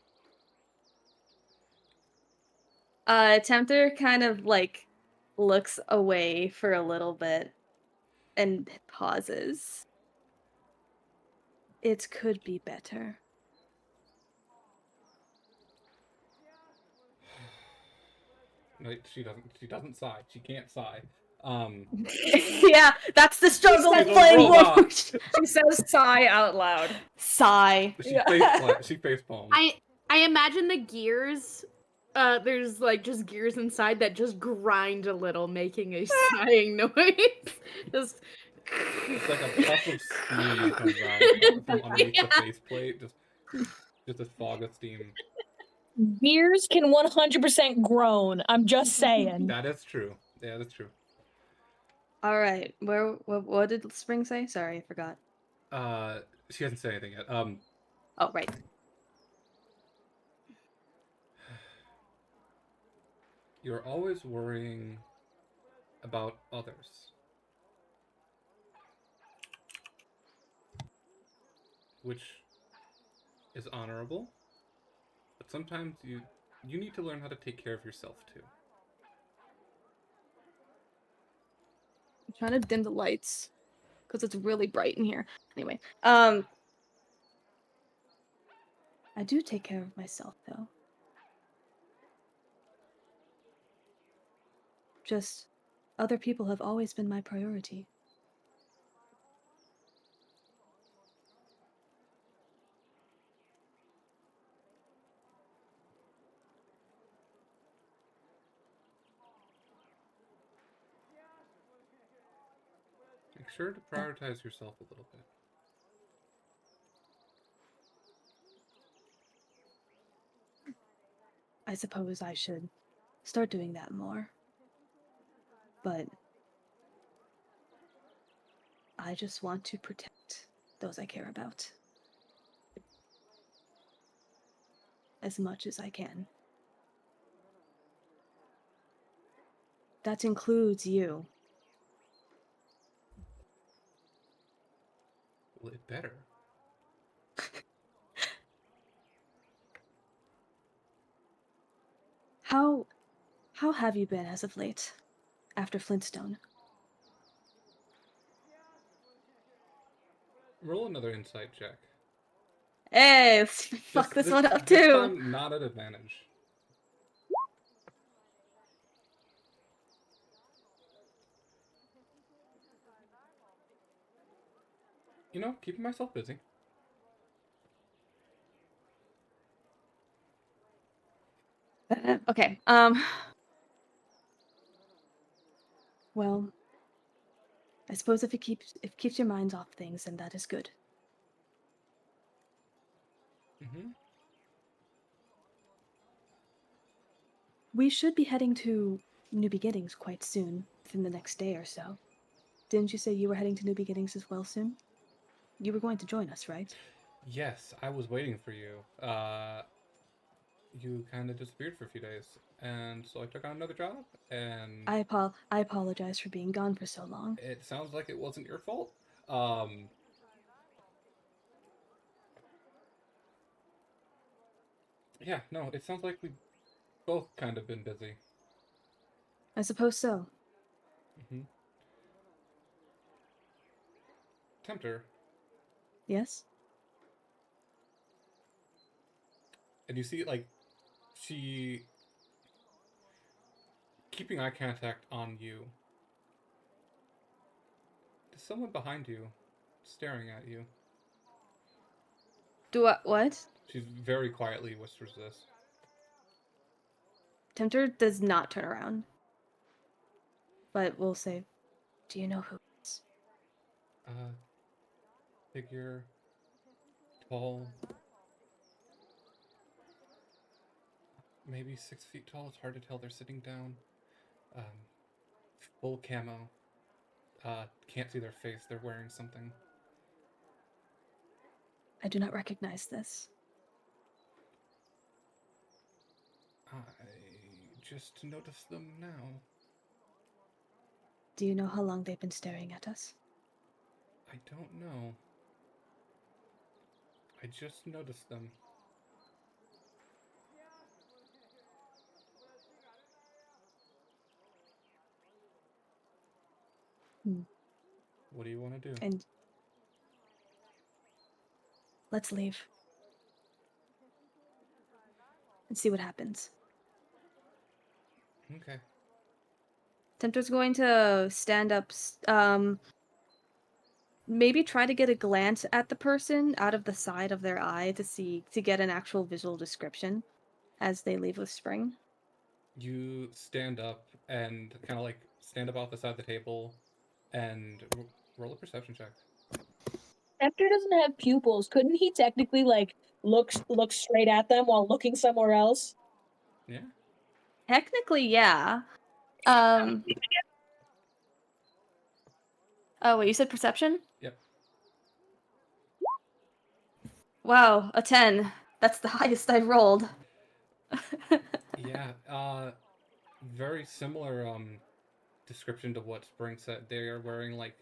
S7: Tempter kind of like looks away for a little bit and pauses. It could be better.
S2: No, she doesn't sigh. She can't sigh.
S7: Yeah, that's the struggle of
S2: She's a
S7: playing
S2: robot.
S7: Warforged.
S5: She says sigh out loud.
S7: Sigh.
S2: She face palms.
S4: I imagine the gears. There's like just gears inside that just grind a little, making a sighing noise. Just.
S2: It's like a puff of steam comes out from underneath the faceplate. Just a fog of steam.
S3: Gears can 100% groan. I'm just saying.
S2: That is true. Yeah, that's true.
S7: All right. What did Spring say? Sorry, I forgot.
S2: She hasn't said anything yet.
S7: Oh, right.
S2: You're always worrying about others, which is honorable, but sometimes you need to learn how to take care of yourself too.
S7: I'm trying to dim the lights because it's really bright in here. Anyway, I do take care of myself, though. Just, other people have always been my priority.
S2: Make sure to prioritize yourself a little bit.
S7: I suppose I should start doing that more. But I just want to protect those I care about as much as I can. That includes you.
S2: Well, it better.
S7: How have you been as of late, after Flintstone?
S2: Roll another insight check.
S7: Hey, let's fuck this one up too.
S2: This time, not at advantage. You know, keeping myself busy.
S7: Okay. Well, I suppose if it keeps your minds off things, then that is good.
S2: Mm-hmm.
S7: We should be heading to New Beginnings quite soon, within the next day or so. Didn't you say you were heading to New Beginnings as well soon? You were going to join us, right?
S2: Yes, I was waiting for you. You kind of disappeared for a few days, and so I took on another job, and
S7: I apologize for being gone for so long.
S2: it sounds like it wasn't your fault. Yeah, no, it sounds like we've both kind of been busy.
S7: I suppose so.
S2: Mm-hmm. Tempter,
S7: Yes?
S2: and you see, like, she keeping eye contact on you. There's someone behind you, staring at you.
S7: What?
S2: She very quietly whispers this.
S7: Tempter does not turn around. But we'll say, do you know who it is?
S2: Figure, tall, maybe 6 feet tall. It's hard to tell. They're sitting down. Full camo. Can't see their face. They're wearing something.
S7: I do not recognize this.
S2: I just noticed them now.
S7: Do you know how long they've been staring at us?
S2: I don't know. I just noticed them. What do you want to do?
S7: And let's leave. And see what happens.
S2: Okay.
S7: Tempter's going to stand up, maybe try to get a glance at the person out of the side of their eye to get an actual visual description as they leave with Spring.
S2: You stand up and kind of like stand up off the side of the table and roll a perception check.
S3: Hector doesn't have pupils. Couldn't he technically like look straight at them while looking somewhere else?
S2: Yeah.
S7: Technically, yeah. Oh, wait, you said perception?
S2: Yep.
S7: Wow, a 10. That's the highest I've rolled.
S2: Yeah. Very similar description to what Spring said. They are wearing like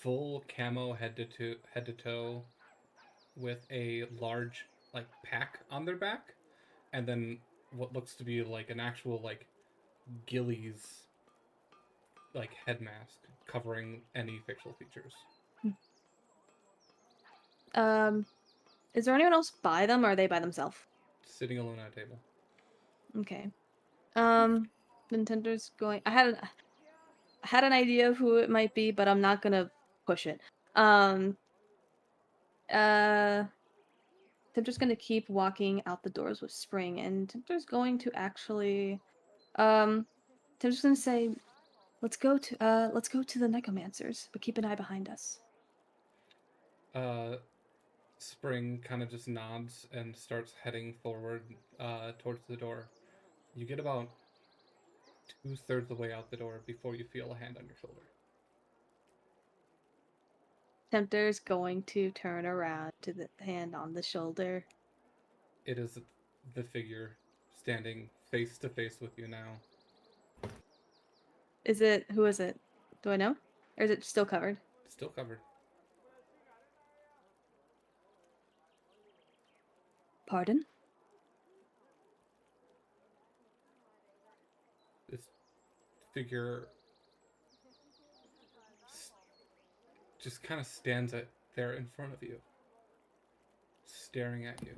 S2: full camo head to toe with a large like pack on their back, and then what looks to be like an actual like ghillies like head mask covering any facial features.
S7: Is there anyone else by them, or are they by themselves?
S2: Sitting alone at a table.
S7: Okay. Nintendo's going. I had an idea of who it might be, but I'm not gonna push it. Tinter's gonna keep walking out the doors with Spring, and Tinter's going to actually, Tinter's gonna say, let's go to the necromancers, but keep an eye behind us.
S2: Spring kind of just nods and starts heading forward towards the door. You get about 2/3 of the way out the door before you feel a hand on your shoulder.
S7: Tempter's going to turn around to the hand on the shoulder.
S2: It is the figure standing face to face with you now.
S7: Who is it? Do I know? Or is it still covered?
S2: Still covered.
S7: Pardon?
S2: This figure just kind of stands there in front of you, staring at you.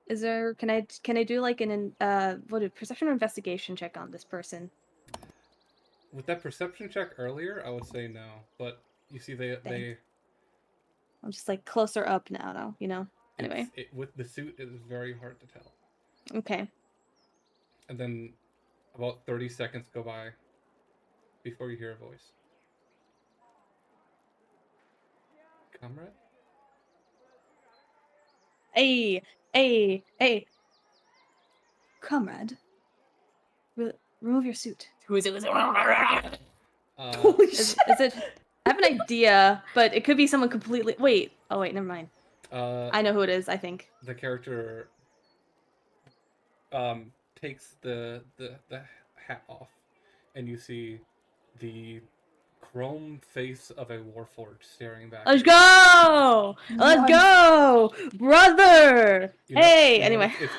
S7: Is there? Can I do like perception or investigation check on this person?
S2: With that perception check earlier, I would say no, but you see they
S7: I'm just like closer up now, though. You know. Anyway.
S2: With the suit, it is very hard to tell.
S7: Okay.
S2: And then about 30 seconds go by before you hear a voice. Comrade?
S7: Hey! Comrade. Remove your suit.
S1: Who is it?
S5: Holy
S7: Is
S5: shit!
S7: it? I have an idea, but it could be someone completely. Wait. Oh wait, never mind. I know who it is. I think
S2: the character takes the hat off, and you see the chrome face of a warforged staring back.
S7: Let's go! Let's go, brother! Hey. Anyway,
S2: it's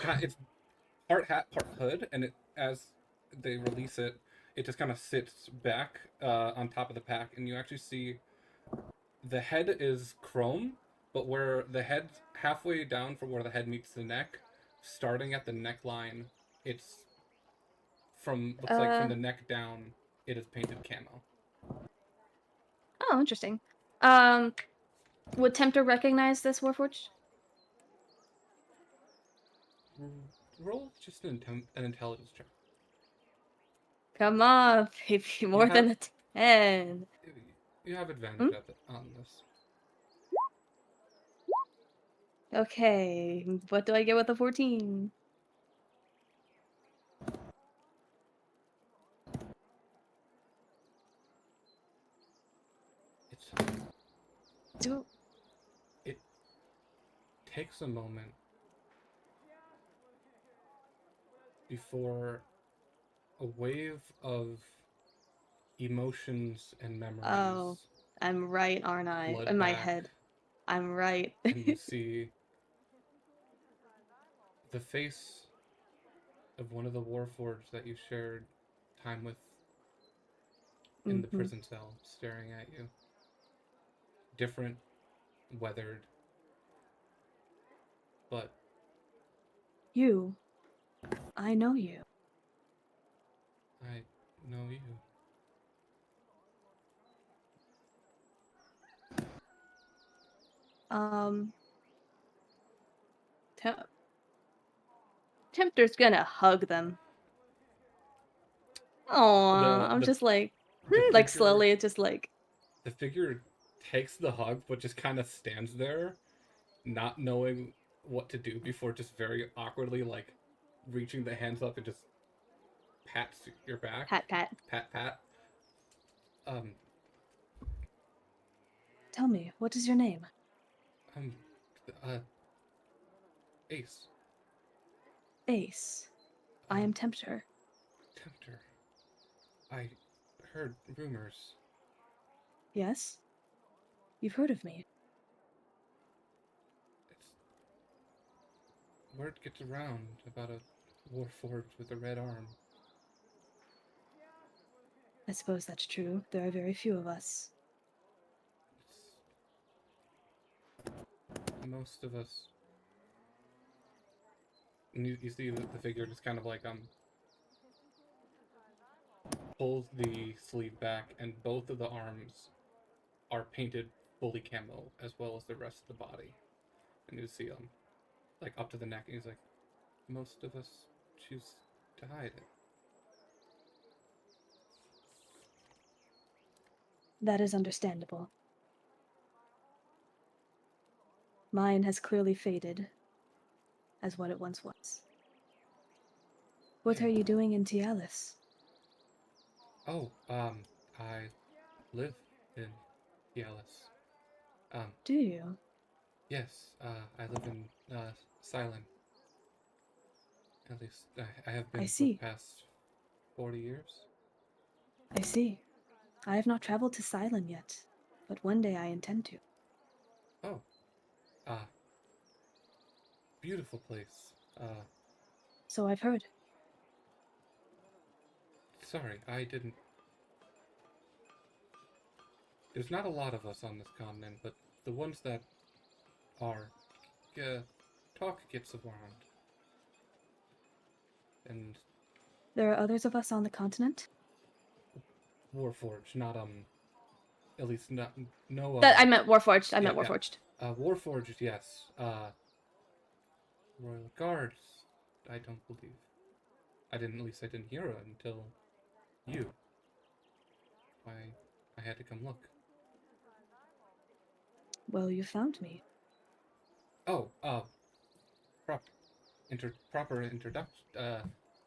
S2: part hat, part hood, and as they release it, it just kind of sits back on top of the pack, and you actually see the head is chrome, but where the head's halfway down from where the head meets the neck, starting at the neckline, it's looks like from the neck down, it is painted camo.
S7: Oh, interesting. Would Tempter recognize this Warforged?
S2: Roll just an intelligence check.
S7: Come on, baby, more than a 10.
S2: You have advantage on this.
S7: Okay, what do I get with a 14?
S2: It takes a moment before a wave of emotions and memories.
S7: Oh, I'm right, aren't I?
S2: flood
S7: In my
S2: back,
S7: head. I'm right.
S2: and you see the face of one of the warforged that you shared time with in the prison cell staring at you. Different, weathered, but
S7: You. I know you.
S2: I know you.
S7: Tempter's gonna hug them. Oh, I'm just like
S2: figure,
S7: slowly, it's just like.
S2: The figure takes the hug, but just kind of stands there, not knowing what to do before just very awkwardly, like, reaching the hands up and just pats your back.
S7: Pat.
S2: Pat.
S7: Tell me, what is your name?
S2: Ace.
S7: Ace. I am Tempter.
S2: Tempter. I heard rumors.
S7: Yes? You've heard of me.
S2: Word gets around about a warforged with a red arm.
S7: I suppose that's true. There are very few of us.
S2: most of us. And you see the figure just kind of like pulls the sleeve back, and both of the arms are painted fully camo, as well as the rest of the body. And you see like up to the neck, and he's like, most of us choose to hide it.
S7: That is understandable. Mine has clearly faded as what it once was. What
S2: Yeah.
S7: are you doing in Tialis?
S2: Oh, I live in Cialis.
S7: Do you?
S2: Yes, I live in, Silent. At least, I have been
S7: I
S2: for
S7: see.
S2: the past 40 years.
S7: I see. I have not traveled to Cylon yet, but one day I intend to.
S2: Oh, ah, beautiful place.
S7: So I've heard.
S2: Sorry, I didn't... There's not a lot of us on this continent, but the ones that are, talk gets around. And
S7: There are others of us on the continent?
S2: Warforged, not, at least not, no,
S7: That I meant Warforged. I
S2: yeah,
S7: meant
S2: yeah.
S7: Warforged.
S2: Warforged, yes. Royal Guards, I don't believe. At least I didn't hear it until you. I had to come look.
S7: Well, you found me.
S2: Oh, proper introduction.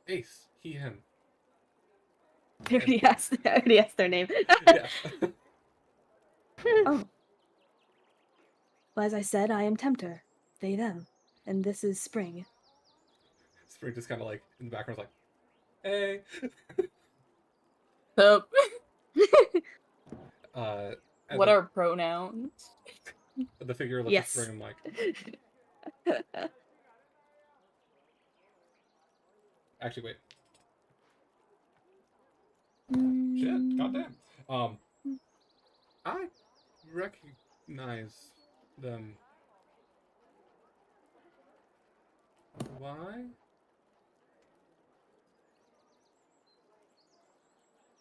S2: Ace, he, him.
S7: I already asked their name.
S2: Yeah.
S7: Oh. Well, as I said, I am Tempter. They, them. And this is Spring.
S2: Spring just kind of like, in the background, like, hey.
S1: So,
S2: And
S1: what are pronouns?
S2: the figure looks
S7: Yes.
S2: at Spring and like, actually, wait. Shit, goddamn. I recognize them. Why?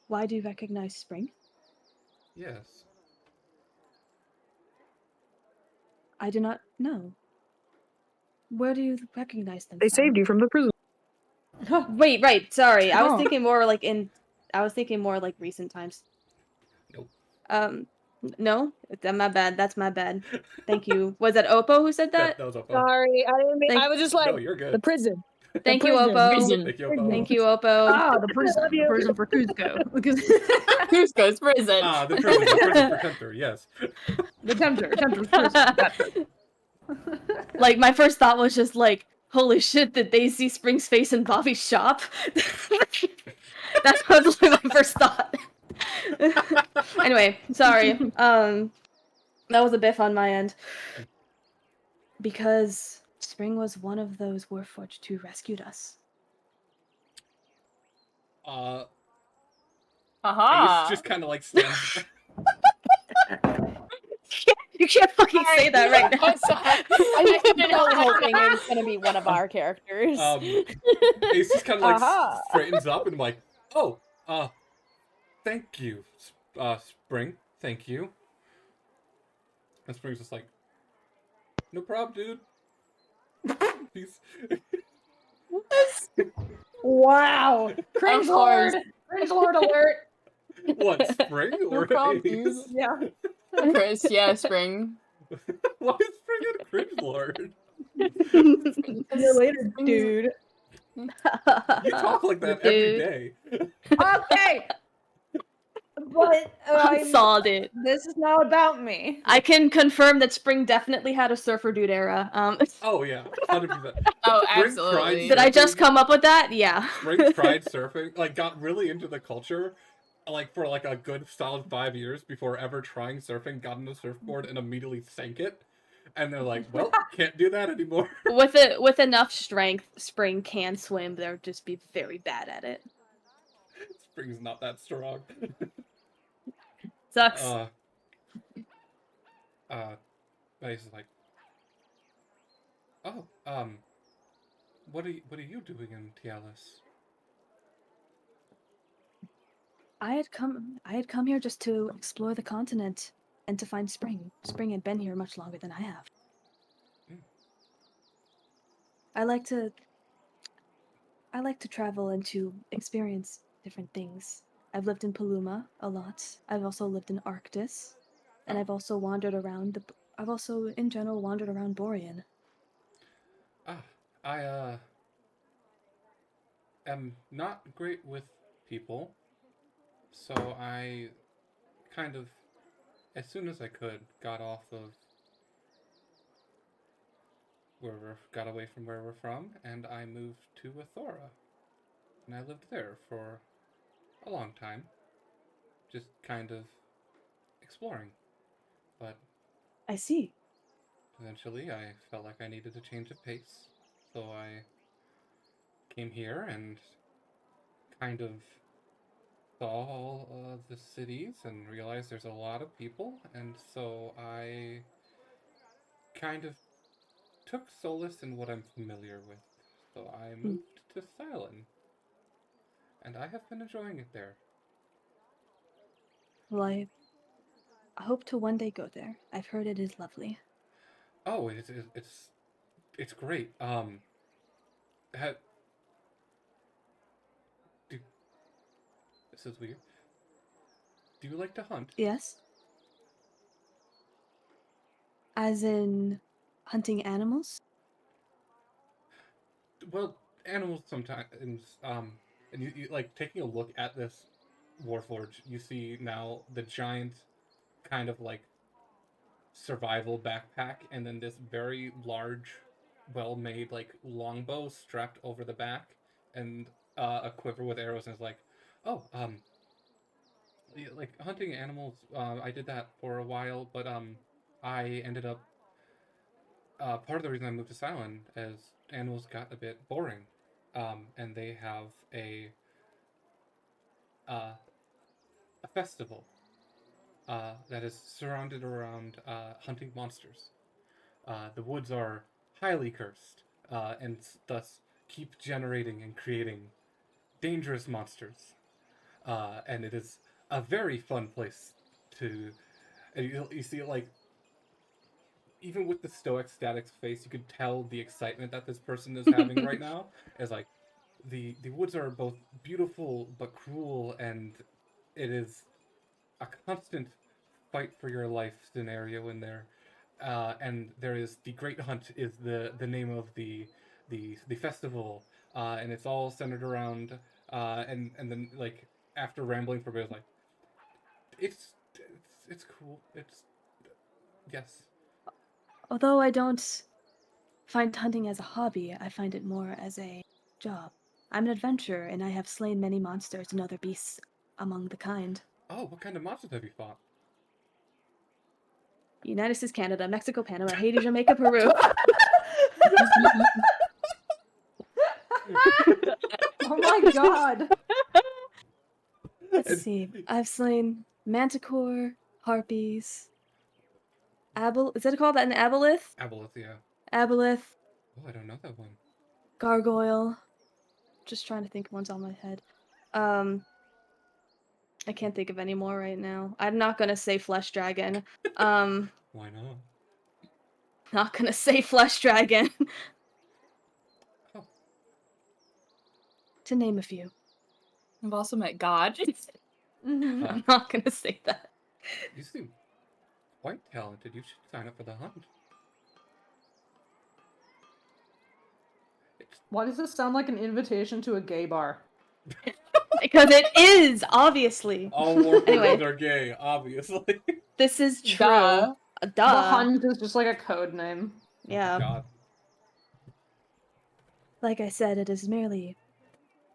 S7: Why do you recognize Spring?
S2: Yes.
S7: I do not know. Where do you recognize them
S5: They
S7: from?
S5: saved you from the prison.
S7: Wait, right, sorry. I was
S5: Oh.
S7: thinking more like recent times.
S2: Nope.
S7: No? My bad. That's my bad. Thank you. Was that Oppo who said that?
S2: That was Oppo.
S3: Sorry, I didn't mean.
S7: Thank-
S3: I was just like
S2: No, you're good.
S3: the prison.
S7: Thank you,
S3: prison.
S7: Oppo.
S1: Prison.
S2: Thank you, Oppo.
S7: Thank you, Oppo.
S5: Ah, the prison.
S3: Love you.
S4: Prison for Cusco.
S1: Cusco's prison.
S2: Ah, the prison for Tempter, yes.
S4: The Tempter's prison.
S7: Like, my first thought was just like, holy shit, did they see Spring's face in Bobby's shop? That's was my first thought. Anyway, sorry. That was a biff on my end. Because Spring was one of those Warforged who rescued us.
S1: Aha.
S2: Ace just kind of like stands.
S7: You can't fucking say that right now.
S1: I'm sorry.
S8: I was really hoping it was gonna be one of our characters.
S2: Ace just kind of like
S3: Aha.
S2: straightens up and like, oh, thank you, Spring, thank you. And Spring's just like, no problem, dude. Peace.
S5: Wow. Cringe lord. Cringe lord alert.
S2: What, Spring or
S1: problem,
S2: Ace?
S5: Yeah.
S1: Chris, yeah, Spring.
S2: Why is Spring a cringe lord?
S5: See you later, dude.
S2: You talk like that every day.
S5: Okay. But
S7: I saw it.
S5: this is not about me.
S7: I can confirm that Spring definitely had a surfer dude era.
S2: Oh yeah, 100%.
S1: Oh,
S2: Spring
S1: absolutely.
S7: Did I just
S2: surfing.
S7: come up with that? Yeah.
S2: Spring tried surfing, like got really into the culture, like for like a good solid 5 years before ever trying surfing, got on the surfboard and immediately sank it. And they're like, well, can't do that anymore.
S7: With enough strength, Spring can swim. They'll just be very bad at it.
S2: Spring's not that strong.
S7: Sucks.
S2: Ace is like, Oh, what are you doing in Tialis?
S7: I had come here just to explore the continent and to find Spring. Spring had been here much longer than I have.
S2: Mm.
S7: I like to travel and to experience different things. I've lived in Paluma a lot. I've also lived in Arctis, and
S2: Oh.
S7: I've also wandered around I've also in general wandered around Borean.
S2: I am not great with people, so I kind of, as soon as I could, got away from where we're from, and I moved to Athora. And I lived there for a long time, just kind of exploring. But
S7: I see.
S2: eventually I felt like I needed a change of pace, so I came here and kind of saw all the cities and realized there's a lot of people, and so I kind of took solace in what I'm familiar with. So I moved to Cylon, and I have been enjoying it there.
S7: Well, I hope to one day go there. I've heard it is lovely.
S2: Oh, it's great. Ha- do, this is weird. Do you like to hunt?
S7: Yes? As in hunting animals?
S2: Well, animals sometimes, and you like taking a look at this Warforge, you see now the giant kind of like survival backpack, and then this very large, well-made like longbow strapped over the back, and a quiver with arrows, and it's like, oh, yeah, like hunting animals. I did that for a while, but I ended up. Part of the reason I moved to Cylon is animals got a bit boring, and they have uh, a festival that is surrounded around hunting monsters. The woods are highly cursed, and thus keep generating and creating dangerous monsters. And it is a very fun place to. And you see, like, even with the stoic static face, you could tell the excitement that this person is having right now. Is like, the woods are both beautiful but cruel, and it is a constant fight for your life scenario in there. And there is the Great Hunt is the name of the festival, and it's all centered around and then like after rambling for a bit, like it's cool. It's yes.
S7: Although I don't find hunting as a hobby, I find it more as a job. I'm an adventurer, and I have slain many monsters and other beasts among the kind.
S2: Oh, what kind of monsters have you fought?
S7: United States, Canada, Mexico, Panama, Haiti, Jamaica, Peru.
S4: Oh my god.
S7: Let's see. I've slain manticore, harpies, is that called an aboleth?
S2: Aboleth, yeah.
S7: Aboleth,
S2: Oh, I don't know that one.
S7: gargoyle. Just trying to think of ones on my head. I can't think of any more right now. I'm not gonna say flesh dragon.
S2: Why not?
S7: Not gonna say flesh dragon.
S2: Oh.
S7: To name a few.
S9: I've also met God.
S7: I'm not gonna say that.
S2: You seem quite talented. You should sign up for the hunt.
S4: Why does this sound like an invitation to a gay bar?
S7: Because it is, obviously.
S2: All Warforges
S7: Anyway.
S2: are gay, obviously.
S7: This is true.
S9: Duh.
S7: Duh.
S4: The Hunt is just like a code name.
S7: Yeah.
S2: Oh, God.
S7: Like I said, it is merely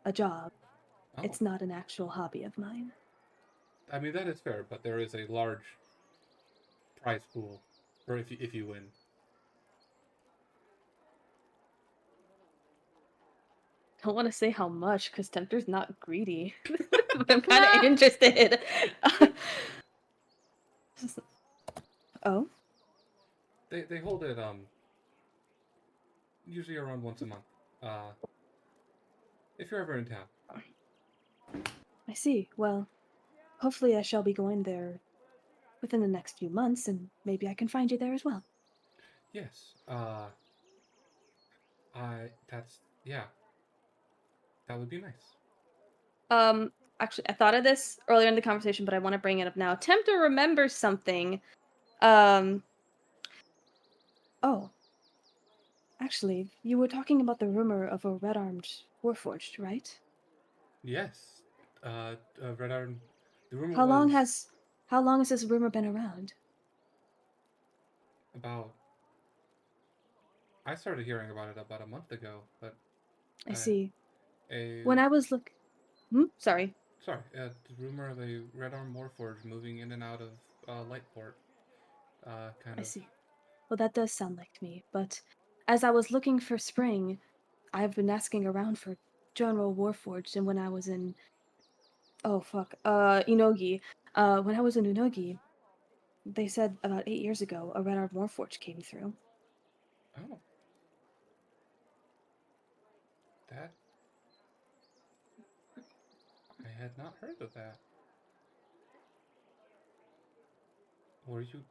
S7: a job.
S2: Oh.
S7: It's not an actual hobby of mine.
S2: I mean, that is fair, but there is a large prize pool for if you win.
S7: Don't want to say how much, because Tempter's not greedy. But I'm kind of interested. Oh?
S2: They hold it usually around once a month. If you're ever in town.
S7: I see. Well, hopefully I shall be going there within the next few months, and maybe I can find you there as well.
S2: Yes. Yeah. That would be nice.
S7: Actually, I thought of this earlier in the conversation, but I want to bring it up now. Tempter remembers something. Oh. Actually, you were talking about the rumor of a red-armed warforged, right?
S2: Yes. Red Iron. The rumor
S7: How long
S2: was
S7: has this rumor been around?
S2: about. I started hearing about it about a month ago, but
S7: I see.
S2: a
S7: When I was sorry.
S2: sorry, the rumor of a Red Arm Warforged moving in and out of Lightport. Kind
S7: I
S2: of.
S7: see. Well, that does sound like me, but as I was looking for spring, I've been asking around for General Warforged, and when I was in Inogi, when I was in Inogi, they said about 8 years ago a red-armed warforged came through.
S2: Oh. That. I had not heard of that. Were you?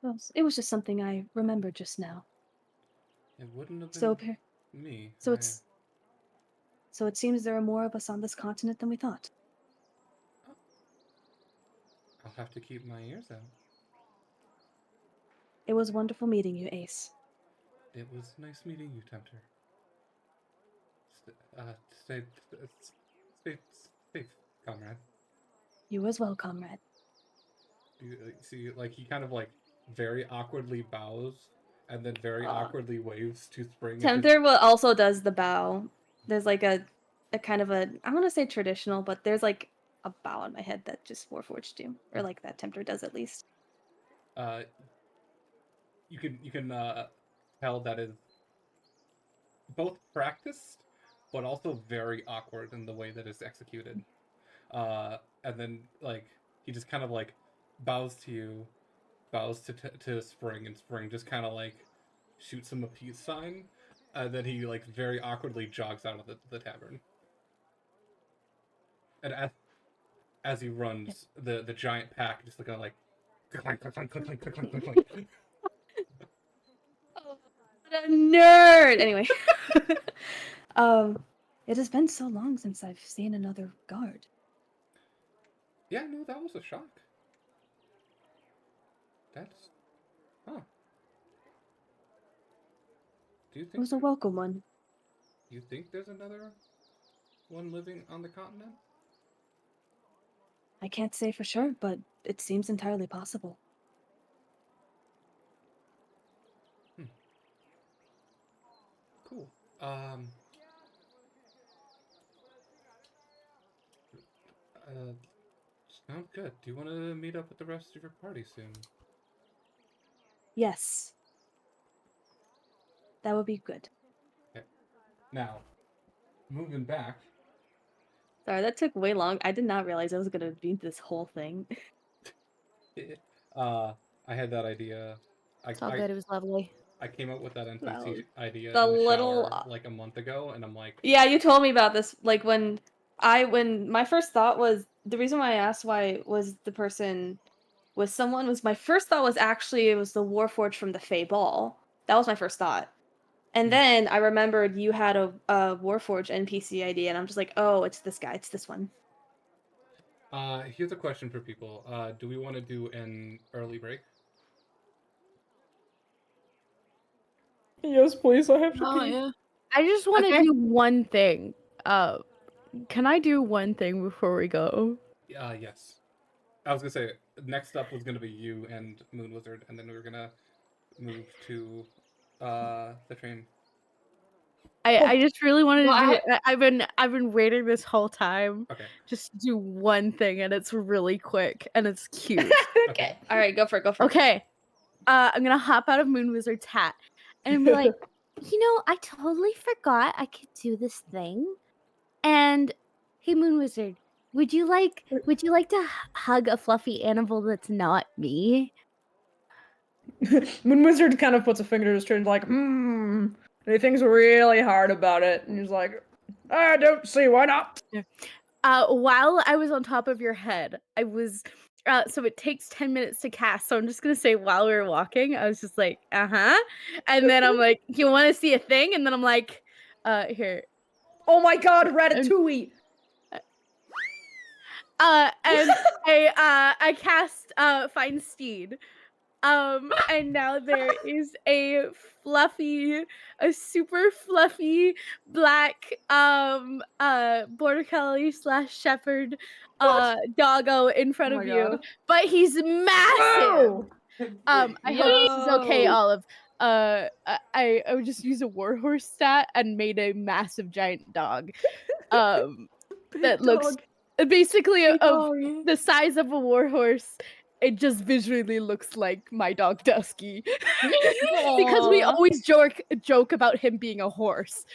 S7: Well, it was just something I remembered just now.
S2: It wouldn't have been
S7: So,
S2: me.
S7: so it seems there are more of us on this continent than we thought.
S2: I'll have to keep my ears out.
S7: It was wonderful meeting you, Ace.
S2: It was nice meeting you, Tempter. Stay safe, comrade.
S7: You as well, comrade.
S2: You see, like he kind of like very awkwardly bows and then very awkwardly waves to Spring.
S7: Tempter also does the bow. There's like a kind of a, I want to say traditional, but there's like a bow in my head that just Warforged do, or like that Tempter does at least.
S2: You can tell that is both practiced, but also very awkward in the way that it's executed. And then like he just kind of like bows to you, bows to Spring, and Spring just kind of like shoots him a peace sign, and then he like very awkwardly jogs out of the tavern. And as he runs, the giant pack just kind of like.
S7: Oh, what a nerd! Anyway. It has been so long since I've seen another guard.
S2: Yeah, no, that was a shock. That's... Huh. Do you think...
S7: It was a welcome one.
S2: You think there's another one living on the continent?
S7: I can't say for sure, but it seems entirely possible.
S2: Cool. Sounds good. Do you want to meet up with the rest of your party soon?
S7: Yes. That would be good.
S2: Okay. Now, moving back.
S7: Sorry, that took way long. I did not realize I was gonna be this whole thing.
S2: I had that idea.
S8: It's all good. It was lovely.
S2: I came up with that NPC
S7: Well,
S2: idea
S7: the
S2: in the
S7: little-
S2: shower like a month ago, and I'm like,
S7: Yeah, you told me about this. Like when my first thought was, the reason why I asked why was the person was someone was my first thought was actually it was the Warforged from the Fey Ball. That was my first thought. And then I remembered you had a Warforged NPC idea, and I'm just like, oh, it's this guy, it's this one.
S2: Here's a question for people. Do we want to do an early break?
S5: Yes, please. I have to
S6: Oh,
S5: pee.
S6: yeah.
S8: I just want to
S1: Okay.
S8: do one thing. Can I do one thing before we go?
S2: Yes. I was gonna say next up was gonna be you and Moon Wizard, and then we were gonna move to the train.
S8: I just really wanted
S1: Well,
S8: to do. I've been waiting this whole time.
S2: Okay.
S8: Just to do one thing, and it's really quick and it's cute.
S7: Okay. All right, go for it.
S8: Okay. I'm gonna hop out of Moon Wizard's hat and be like, I totally forgot I could do this thing. And hey, Moon Wizard, would you like to hug a fluffy animal that's not me?
S5: Moon Wizard kind of puts a finger to his chin, like, And he thinks really hard about it, and he's like, I don't see why not.
S8: While I was on top of your head, I was so it takes 10 minutes to cast. So I'm just gonna say while we were walking, I was just like, uh-huh. And then I'm like, you wanna see a thing? And then I'm like, here.
S5: Oh my god, Ratatouille!
S8: And I cast Find Steed. And now there is a super fluffy black border collie / shepherd doggo in front
S5: Oh
S8: of
S5: my
S8: you,
S5: God.
S8: but he's massive.
S5: Whoa!
S8: I hope this is okay,
S5: Whoa.
S8: Olive. I would just use a warhorse stat and made a massive giant dog. That looks basically of the size of a warhorse. It just visually looks like my dog Dusky. Because we always joke about him being a horse.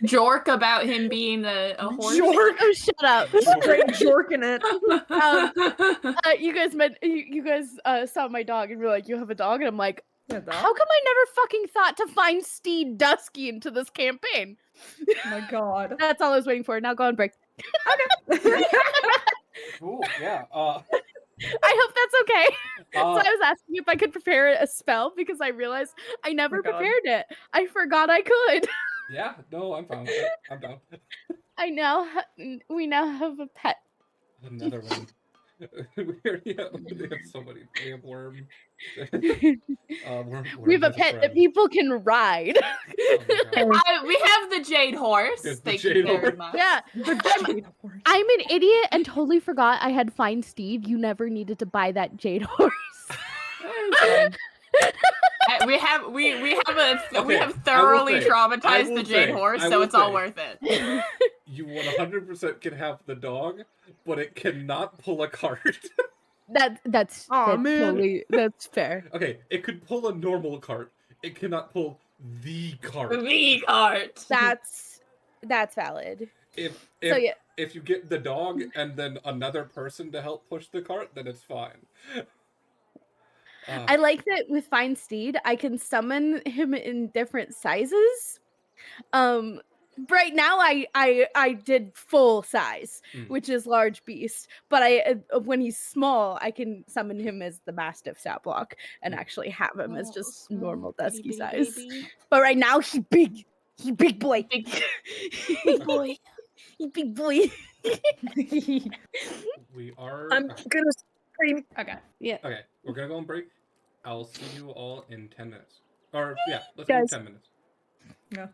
S1: Jork about him being a horse.
S5: Jork!
S8: Oh, shut up.
S5: Straight jorking it.
S8: You guys saw my dog and were like, you have a dog? And I'm like,
S5: Yeah, dog.
S8: how come I never fucking thought to find Steed Dusky into this campaign?
S5: Oh my god.
S8: That's all I was waiting for. Now go on break.
S2: Cool. Yeah.
S8: I hope that's okay. So
S2: Uh,
S8: I was asking if I could prepare a spell because I realized I never
S5: God.
S8: prepared it. I forgot I could.
S2: yeah. No, I'm fine. I'm down.
S8: We now have a pet.
S2: Another one. We already have so many. We have worm.
S8: We have a pet that people can ride.
S2: Oh my God.
S1: We have the jade horse.
S2: Yes, the
S1: Thank
S2: jade
S1: you very
S2: horse.
S1: much.
S8: Yeah. I'm an idiot and totally forgot I had Find Steve. You never needed to buy that jade horse.
S1: We have
S2: Okay,
S1: thoroughly
S2: I will
S1: traumatized the
S2: say,
S1: jade horse,
S2: I
S1: so
S2: will
S1: it's all
S2: say.
S1: worth it.
S2: You 100% can have the dog, but it cannot pull a cart.
S8: That's fair.
S2: Okay, it could pull a normal cart. It cannot pull the cart.
S1: The cart.
S8: That's valid.
S2: If
S8: So yeah.
S2: if you get the dog and then another person to help push the cart, then it's fine.
S8: I like that with Find Steed, I can summon him in different sizes. Right now I did full size, which is large beast. But when he's small, I can summon him as the Mastiff stat block and actually have him as just normal dusky size.
S1: Baby.
S8: But right now he big boy.
S1: Big boy.
S8: He big boy.
S2: We are.
S5: I'm gonna scream. Okay.
S8: Yeah.
S2: Okay, we're gonna go on break. I'll see you all in 10 minutes. Or yeah, let's
S5: Guys.
S2: do 10 minutes.
S5: Yeah.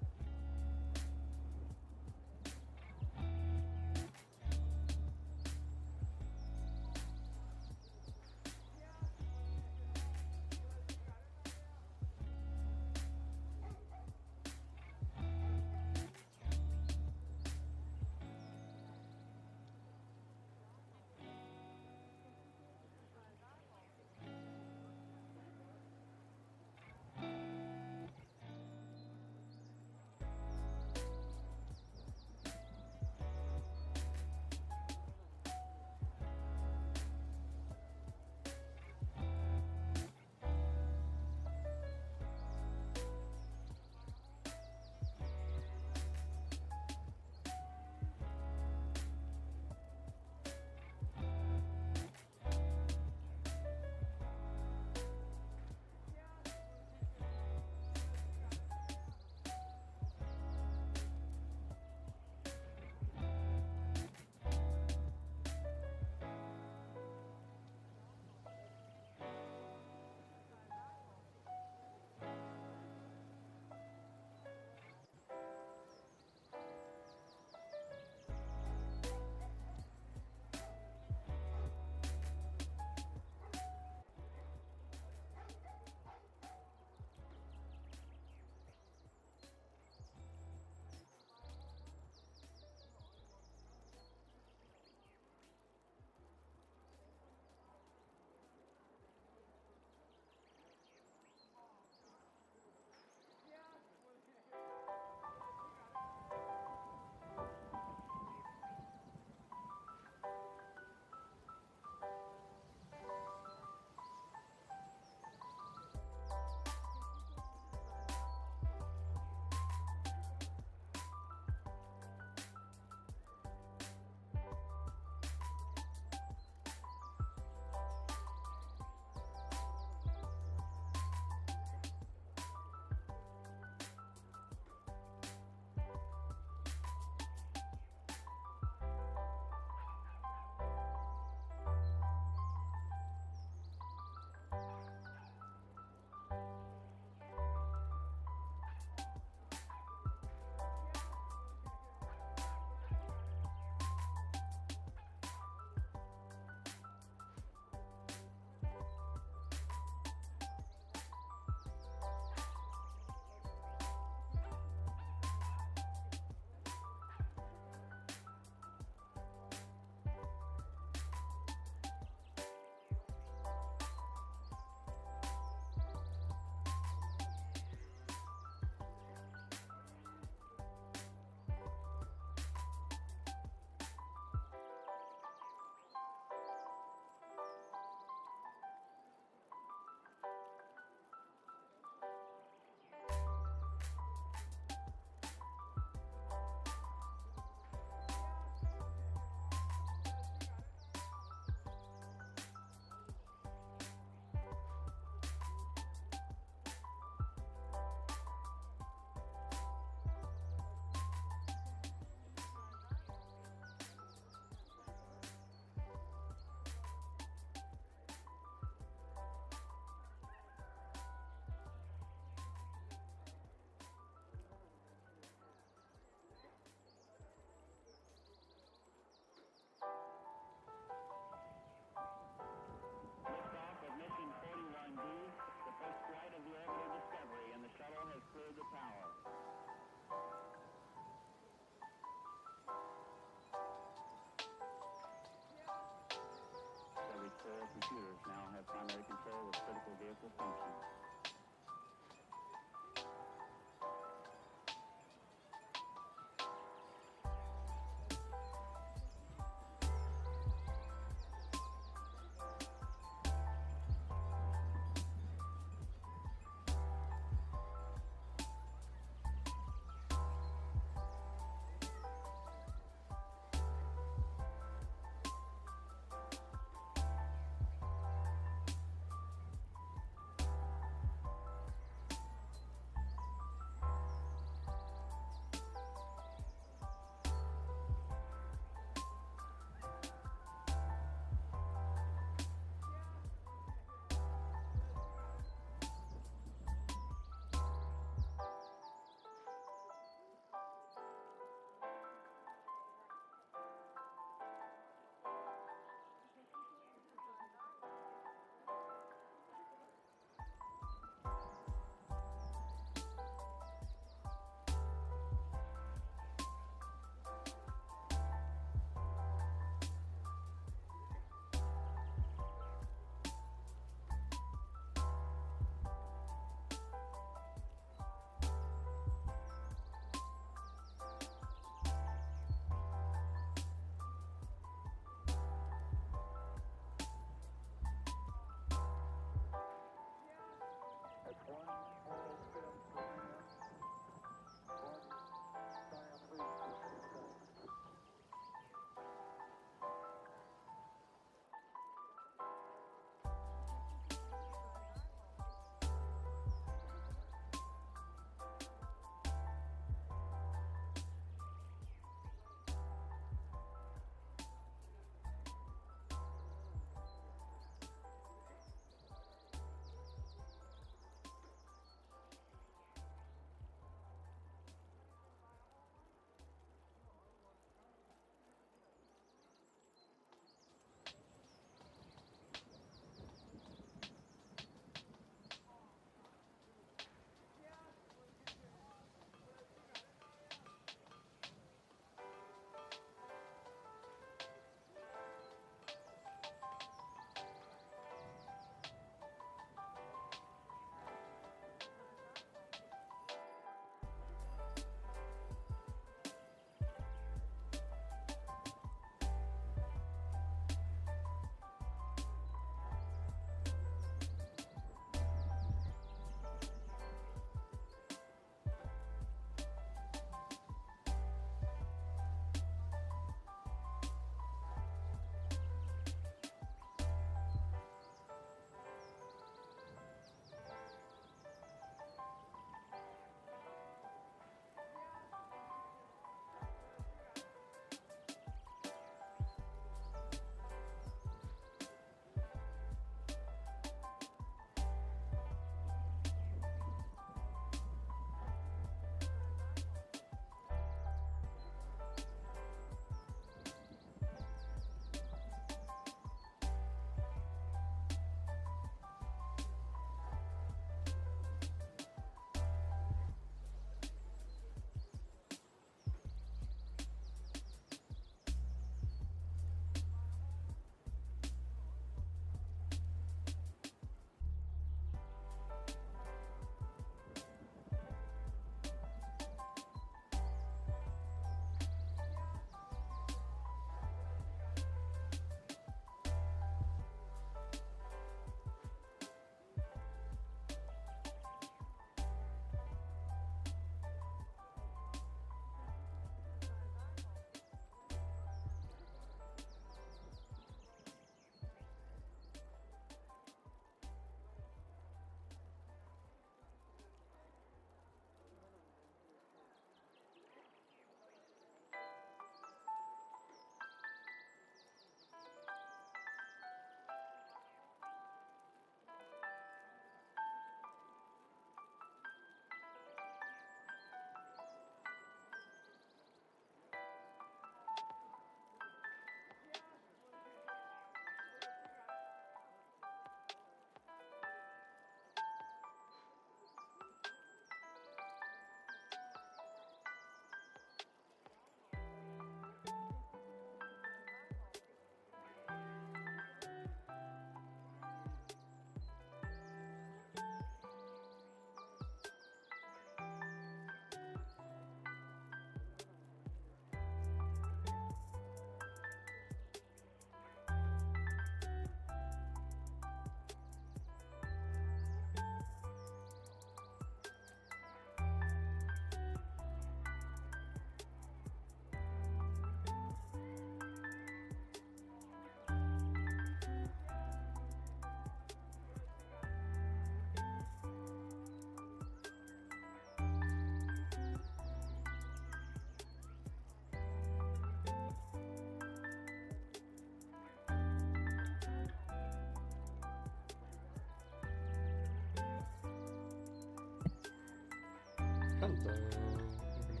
S2: Hello. We're gonna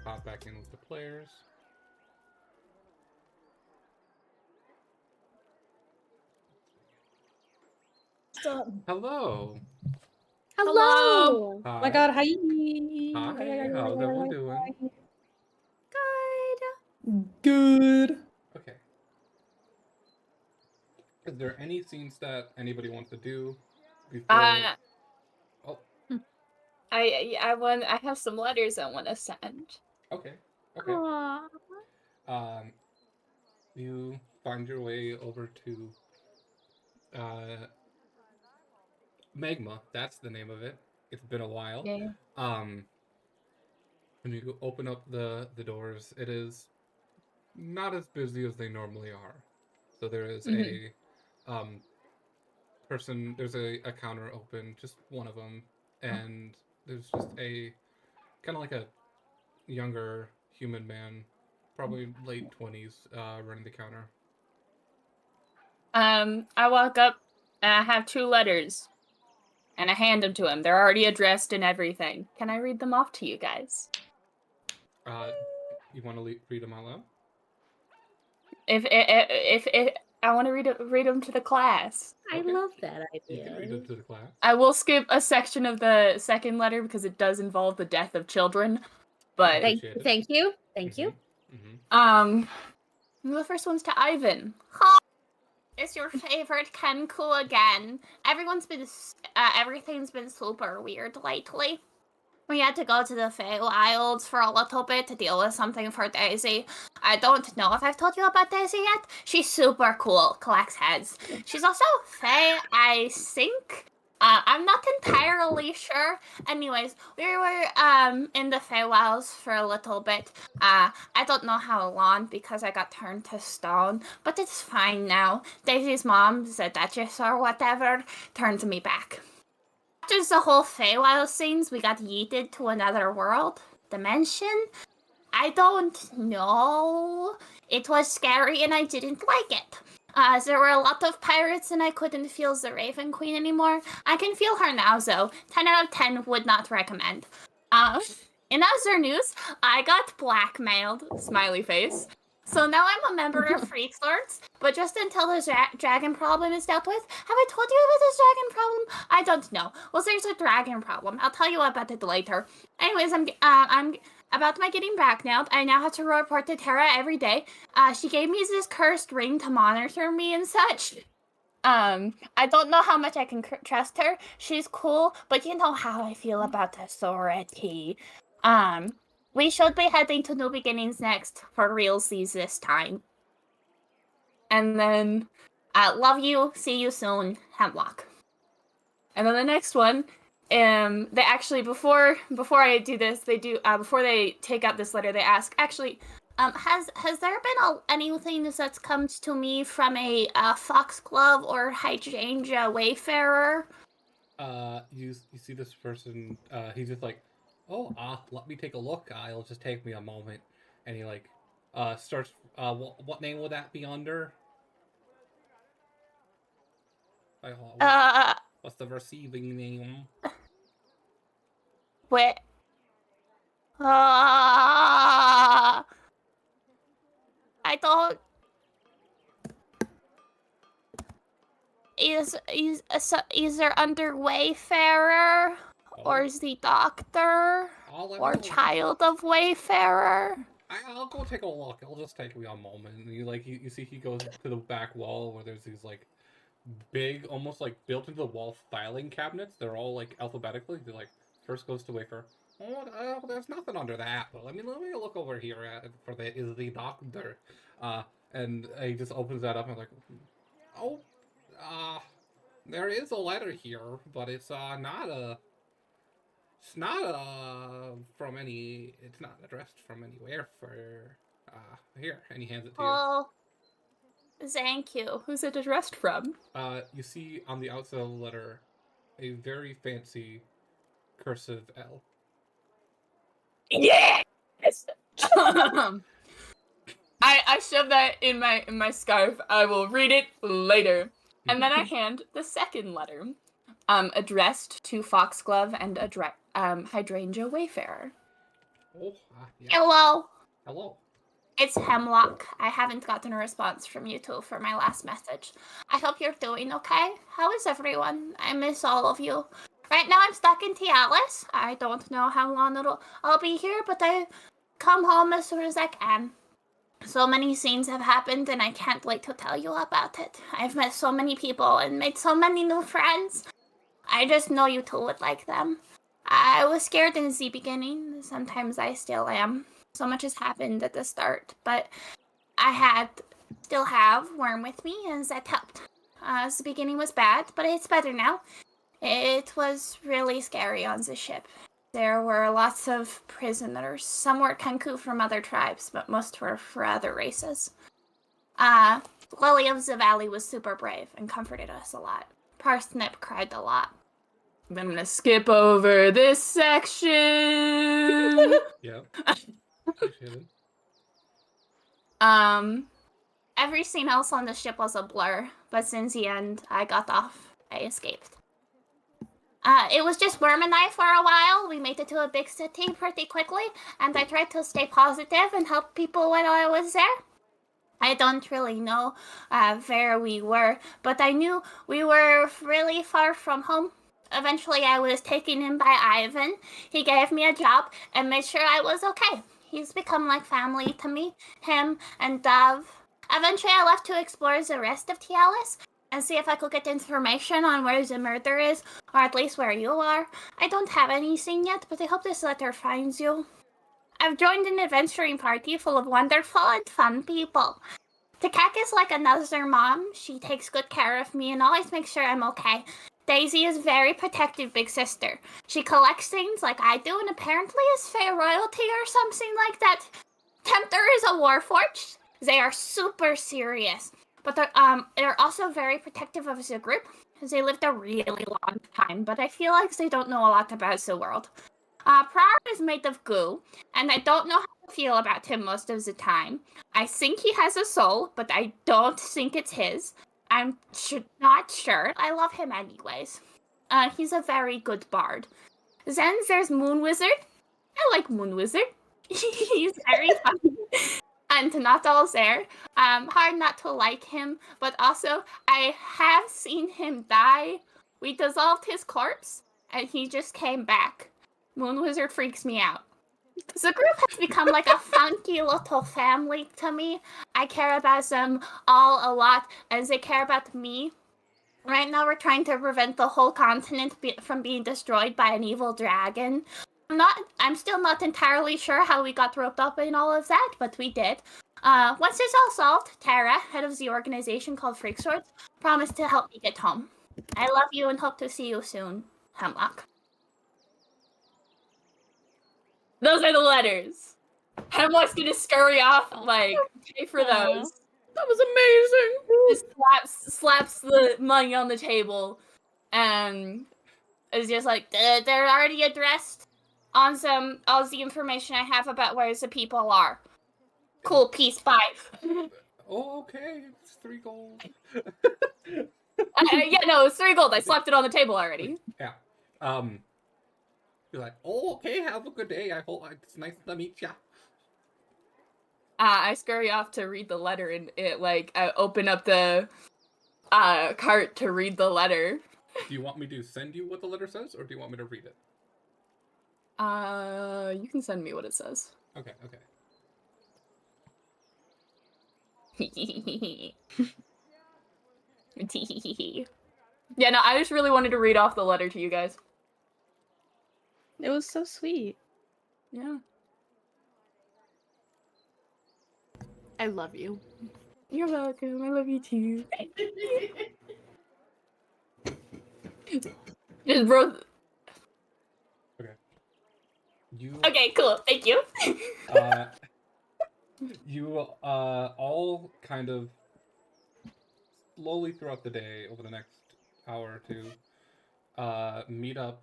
S2: pop back in with the players. Hello.
S8: Hello.
S2: Hi.
S5: Oh my god, hi.
S2: Hi. How's everyone doing?
S5: Good.
S2: Okay. Is there any scenes that anybody wants to do before? Oh,
S1: I have some letters I want to send.
S2: okay. Okay.
S8: Aw.
S2: You find your way over to Magma. That's the name of it. It's been a while.
S9: Yeah.
S2: When you open up the doors, it is not as busy as they normally are. So there is a person. There's a counter open, just one of them, and there's just a kind of like a younger human man, probably late 20s, running the counter.
S1: I walk up and I have 2 letters. And I hand them to him. They're already addressed and everything. Can I read them off to you guys?
S2: You want to read them out loud?
S1: If I want to read them to the class.
S8: I
S2: Okay.
S8: love that
S2: You can read
S8: idea.
S2: it to the class.
S1: I will skip a section of the second letter because it does involve the death of children. But
S8: Thank
S2: Appreciate it.
S8: you. Thank you.
S1: the first one's to Ivan. Hi, it's your favorite Kenku again. Everything's been super weird lately. We had to go to the Feywilds for a little bit to deal with something for Daisy. I don't know if I've told you about Daisy yet. She's super cool, collects heads. She's also Fey, I think. I'm not entirely sure. Anyways, we were in the Feywilds for a little bit. I don't know how long because I got turned to stone, but it's fine now. Daisy's mom, the Duchess or whatever, turned me back. After the whole Feywild scenes, we got yeeted to another world, dimension. I don't know. It was scary and I didn't like it. There were a lot of pirates and I couldn't feel the Raven Queen anymore. I can feel her now though. 10 out of 10 would not recommend. In other news, I got blackmailed, smiley face. So now I'm a member of Freak Lords, but just until the dragon problem is dealt with. Have I told you about this dragon problem? I don't know. Well, there's a dragon problem. I'll tell you about it later. Anyways, I'm about my getting back now. I now have to report to Tara every day. She gave me this cursed ring to monitor me and such. I don't know how much I can trust her. She's cool, but you know how I feel about authority. We should be heading to New Beginnings next for realsies this time. And then, love you, see you soon, Hemlock. And then the next one, they actually, before I do this, they do, before they take out this letter, they ask, actually, has there been anything that's come to me from a foxglove or hydrangea wayfarer?
S2: You see this person, he's just like, oh, let me take a look. It'll just take me a moment. And he like, starts, what name will that be under? What's the receiving name?
S1: Wait. I don't. Is there under Wayfarer, or is the doctor, or child of Wayfarer?
S2: I'll go take a look. It'll just take me a moment. And you see he goes to the back wall where there's these like big, almost like built into the wall filing cabinets. They're all like alphabetically. They're like first goes to Wayfarer. Oh, there's nothing under that. But let me look over here for the doctor. And he just opens that up and like, oh, there is a letter here, but it's not addressed from anywhere for here. And he hands it to you.
S1: Oh, thank you. Who's it addressed from?
S2: You see on the outside of the letter a very fancy cursive L.
S1: Yes. I shove that in my scarf. I will read it later. And then I hand the second letter, addressed to Foxglove and Hydrangea Wayfarer.
S2: Oh, yeah.
S1: Hello.
S2: Hello.
S1: It's Hemlock. I haven't gotten a response from you two for my last message. I hope you're doing okay. How is everyone? I miss all of you. Right now I'm stuck in Tialis. I don't know how long I'll be here, but I come home as soon as I can. So many scenes have happened and I can't wait to tell you about it. I've met so many people and made so many new friends. I just know you two would like them. I was scared in the beginning. Sometimes I still am. So much has happened at the start, but I still have Worm with me and that helped. The beginning was bad, but it's better now. It was really scary on the ship. There were lots of prisoners. Some were Kenku from other tribes, but most were for other races. Lily of the Valley was super brave and comforted us a lot. Parsnip cried a lot. I'm gonna skip over this section.
S2: Yeah. Appreciate it.
S1: Everything else on the ship was a blur, but since the end, I got off. I escaped. It was just Worm and I for a while. We made it to a big city pretty quickly, and I tried to stay positive and help people when I was there. I don't really know where we were, but I knew we were really far from home. Eventually, I was taken in by Ivan. He gave me a job and made sure I was okay. He's become like family to me, him and Dove. Eventually, I left to explore the rest of Tialis and see if I could get information on where the murder is, or at least where you are. I don't have anything yet, but I hope this letter finds you. I've joined an adventuring party full of wonderful and fun people. Takak is like another mom. She takes good care of me and always makes sure I'm okay. Daisy is very protective big sister. She collects things like I do and apparently is fair royalty or something like that. Tempter is a warforged. They are super serious, but they're also very protective of the group. They lived a really long time, but I feel like they don't know a lot about the world. Prar is made of goo, and I don't know how to feel about him most of the time. I think he has a soul, but I don't think it's his. I'm not sure. I love him anyways. He's a very good bard. Then there's Moon Wizard. I like Moon Wizard. He's very funny. And not all there. Hard not to like him, but also I have seen him die. We dissolved his corpse, and he just came back. Moon Wizard freaks me out. The group has become like a funky little family to me. I care about them all a lot, and they care about me. Right now we're trying to prevent the whole continent from being destroyed by an evil dragon. I'm still not entirely sure how we got roped up in all of that, but we did. Once it's all solved, Tara, head of the organization called Freak Swords, promised to help me get home. I love you and hope to see you soon, Hemlock. Those are the letters. Hemlock's gonna scurry off, like, pay for those.
S4: That was amazing.
S1: Just slaps the money on the table, and is just like, they're already addressed on all the information I have about where the people are. Cool, peace, bye.
S2: Oh, okay. It's 3 gold.
S1: Yeah, no, it's 3 gold. I slapped it on the table already.
S2: Yeah. You're like, oh, okay, have a good day. I hope it's nice to meet ya.
S1: I scurry off to read the letter, and I open up the cart to read the letter.
S2: Do you want me to send you what the letter says, or do you want me to read it?
S1: You can send me what it says.
S2: Okay.
S1: Yeah, no, I just really wanted to read off the letter to you guys.
S7: It was so sweet.
S1: Yeah.
S4: I love you.
S1: You're welcome. I love you too. Just bro. Okay, cool. Thank you.
S2: You all kind of slowly throughout the day, over the next hour or two, meet up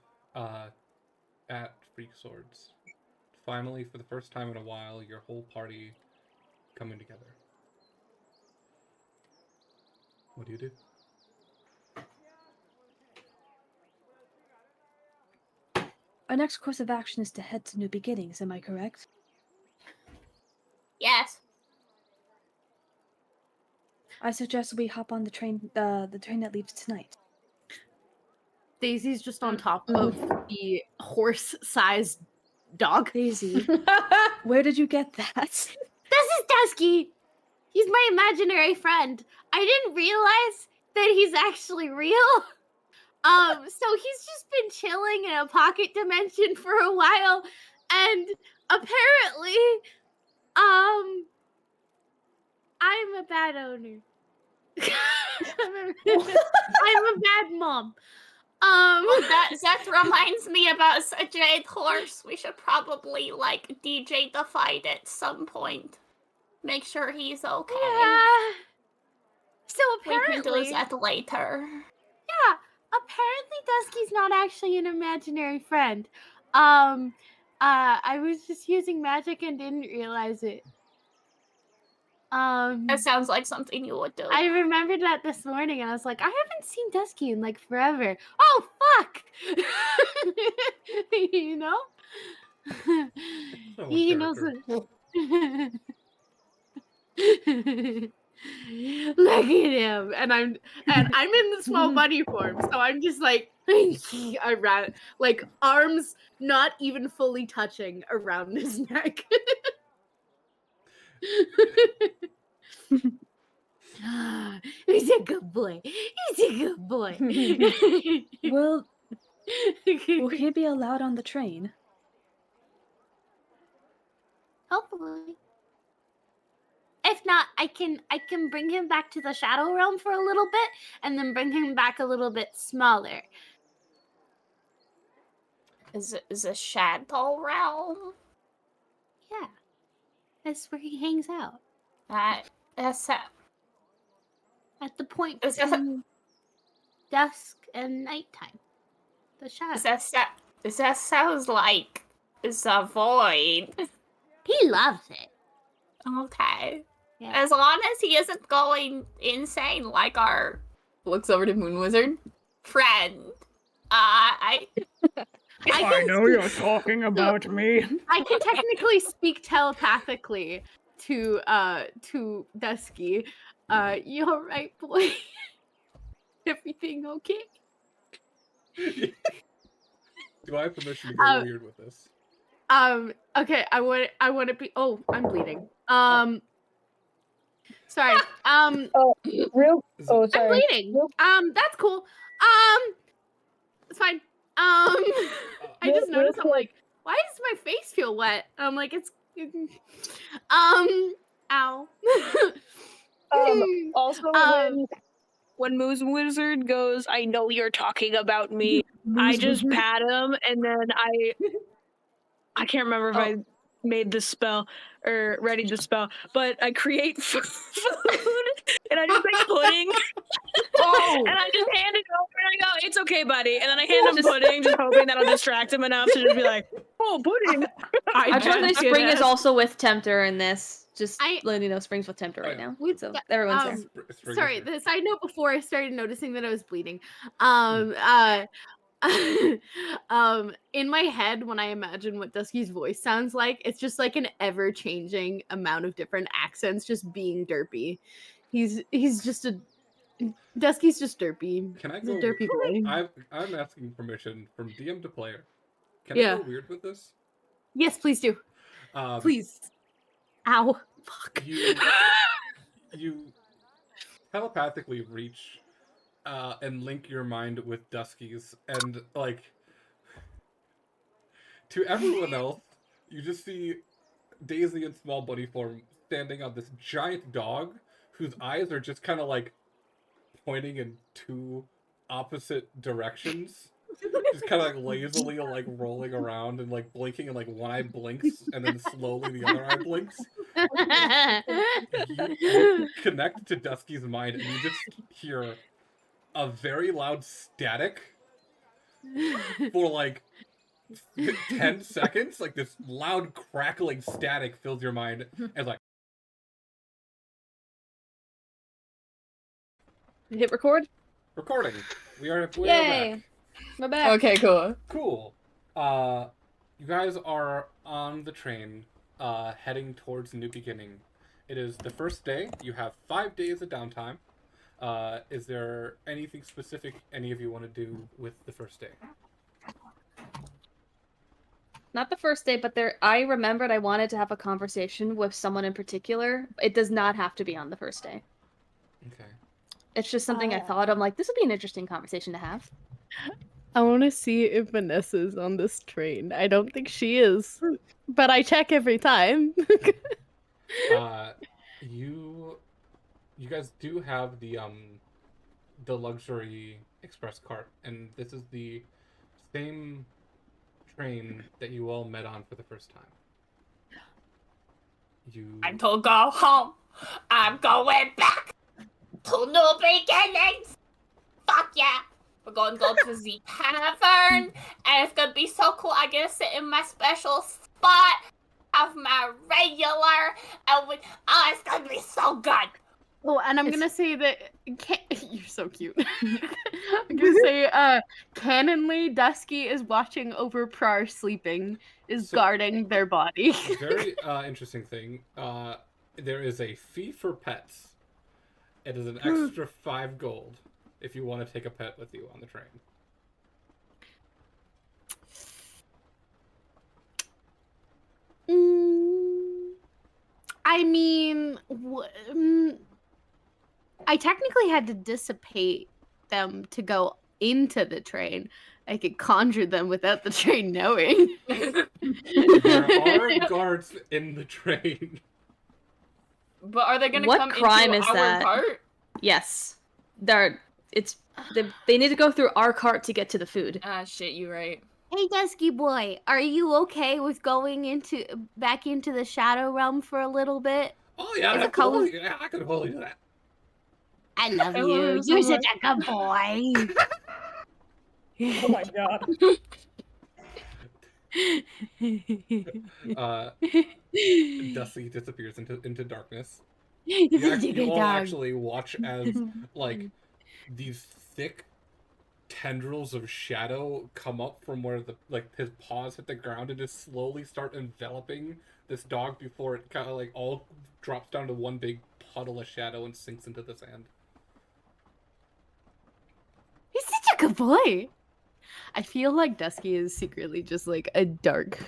S2: at Freak Swords. Finally, for the first time in a while, your whole party coming together. What do you do?
S7: Our next course of action is to head to New Beginnings, am I correct?
S1: Yes.
S7: I suggest we hop on the train that leaves tonight.
S4: Daisy's just on top of the horse-sized dog.
S7: Daisy, where did you get that?
S8: This is Dusky. He's my imaginary friend. I didn't realize that he's actually real. So he's just been chilling in a pocket dimension for a while, and apparently, I'm a bad owner. I'm a bad mom.
S1: That reminds me about a jade horse. We should probably like DJ the fight at some point. Make sure he's okay.
S8: Yeah. So
S1: We can
S8: apparently,
S1: do that later.
S8: yeah, apparently Dusky's not actually an imaginary friend. I was just using magic and didn't realize it.
S1: That sounds like something you would do.
S8: I remembered that this morning and I was like, I haven't seen Dusky in like forever. Oh fuck! You know?
S2: So
S8: He knows
S2: character.
S8: it. Look at him, and I'm in the small bunny form, so I'm just like I ran like arms not even fully touching around his neck. He's a good boy. He's a good boy.
S7: Will he be allowed on the train?
S8: Hopefully. If not, I can bring him back to the Shadow Realm for a little bit, and then bring him back a little bit smaller.
S1: Is a Shadow Realm?
S8: Yeah, that's where he hangs out.
S1: That's
S8: At the point
S1: Is that-
S8: between dusk and nighttime. The shadow.
S1: that sounds like it's a void.
S8: He loves it.
S1: Okay.
S8: Yeah.
S1: As long as he isn't going insane like our looks over to Moon Wizard friend. I
S5: know you're talking about me.
S8: I can technically speak telepathically to Dusky. You're right, boy. Everything okay?
S2: Do I have permission to go weird with this?
S8: Okay, I want to be. Oh, I'm bleeding. Sorry.
S3: Oh, sorry.
S8: I'm bleeding. That's cool. It's fine. I just noticed. I'm like, why does my face feel wet? I'm like, it's. Ow.
S3: Also, when Moose Wizard goes, I know you're talking about me. I just pat him, and then I can't remember if I made this spell or readied the spell, but I create food, and I just make pudding. And I just hand it over, and I go, "It's okay, buddy." And then I hand him pudding, just hoping that'll distract him enough to just be like, "Oh, pudding."
S7: I totally
S8: just
S7: Spring
S8: get
S7: is
S8: it.
S7: also with Tempter in this. Just
S8: I-
S7: letting you know, Spring's with Tempter right
S2: Oh,
S7: now. So everyone's there.
S2: Spring
S8: Sorry,
S2: is here.
S8: the side note before I started noticing that I was bleeding. In my head, when I imagine what Dusky's voice sounds like, it's just like an ever-changing amount of different accents just being derpy. He's just a Dusky's just derpy.
S2: Can I
S8: He's
S2: go?
S8: a derpy boy.
S2: I'm asking permission from DM to player. Can
S8: Yeah.
S2: I go weird with this?
S8: Yes, please do. Please. Ow. Fuck.
S2: You telepathically reach and link your mind with Dusky's, and like to everyone else, you just see Daisy in small buddy form standing on this giant dog whose eyes are just kind of like pointing in two opposite directions. Just kind of like lazily like rolling around and like blinking, and like one eye blinks and then slowly the other eye blinks. You connect to Dusky's mind and you just hear a very loud static for like 10 seconds. Like this loud crackling static fills your mind and like
S7: Hit record.
S2: recording. We are
S7: Yay!
S2: back.
S7: We're back.
S1: Okay, cool.
S2: Cool. You guys are on the train, heading towards New Beginning. It is the first day. You have 5 days of downtime. Is there anything specific any of you want to do with the first day?
S7: Not the first day, but I remembered I wanted to have a conversation with someone in particular. It does not have to be on the first day.
S2: Okay.
S7: It's just something I thought. I'm like, this would be an interesting conversation to have.
S4: I want to see if Vanessa's on this train. I don't think she is, but I check every time.
S2: You guys do have the luxury express cart, and this is the same train that you all met on for the first time.
S1: I'm to go home. I'm going back to new beginnings. Fuck yeah. We're going to go to the tavern, and it's gonna be so cool. I get to sit in my special spot, have my regular, and it's gonna be so good.
S4: Oh, and I'm gonna say that you're so cute. I'm gonna say, canonly, Dusky is watching over Prar sleeping, is
S2: So-
S4: guarding their body.
S2: Very interesting thing. There is a fee for pets. It is an extra 5 gold if you want to take a pet with you on the train.
S4: I mean, I technically had to dissipate them to go into the train. I could conjure them without the train knowing.
S2: There are guards in the train.
S1: But are they gonna
S7: What
S1: come
S7: crime
S1: into
S7: is
S1: our
S7: that?
S1: cart?
S7: Yes. They need to go through our cart to get to the food.
S1: Ah, shit, you right.
S8: Hey, Dusky boy, are you okay with going back into the shadow realm for a little bit?
S2: Oh yeah,
S8: Is it
S2: absolutely. Yeah, I could totally do that.
S8: I love
S1: I
S8: you.
S1: love you so
S8: You're
S1: much.
S8: such a good boy.
S5: Oh my god.
S2: Dusty disappears into darkness.
S8: You're
S2: You,
S8: such a
S2: you
S8: good
S2: all
S8: dog.
S2: actually watch as like these thick tendrils of shadow come up from where his paws hit the ground and just slowly start enveloping this dog before it kind of like all drops down to one big puddle of shadow and sinks into the sand.
S8: He's such a good boy.
S4: I feel like Dusky is secretly just like a dark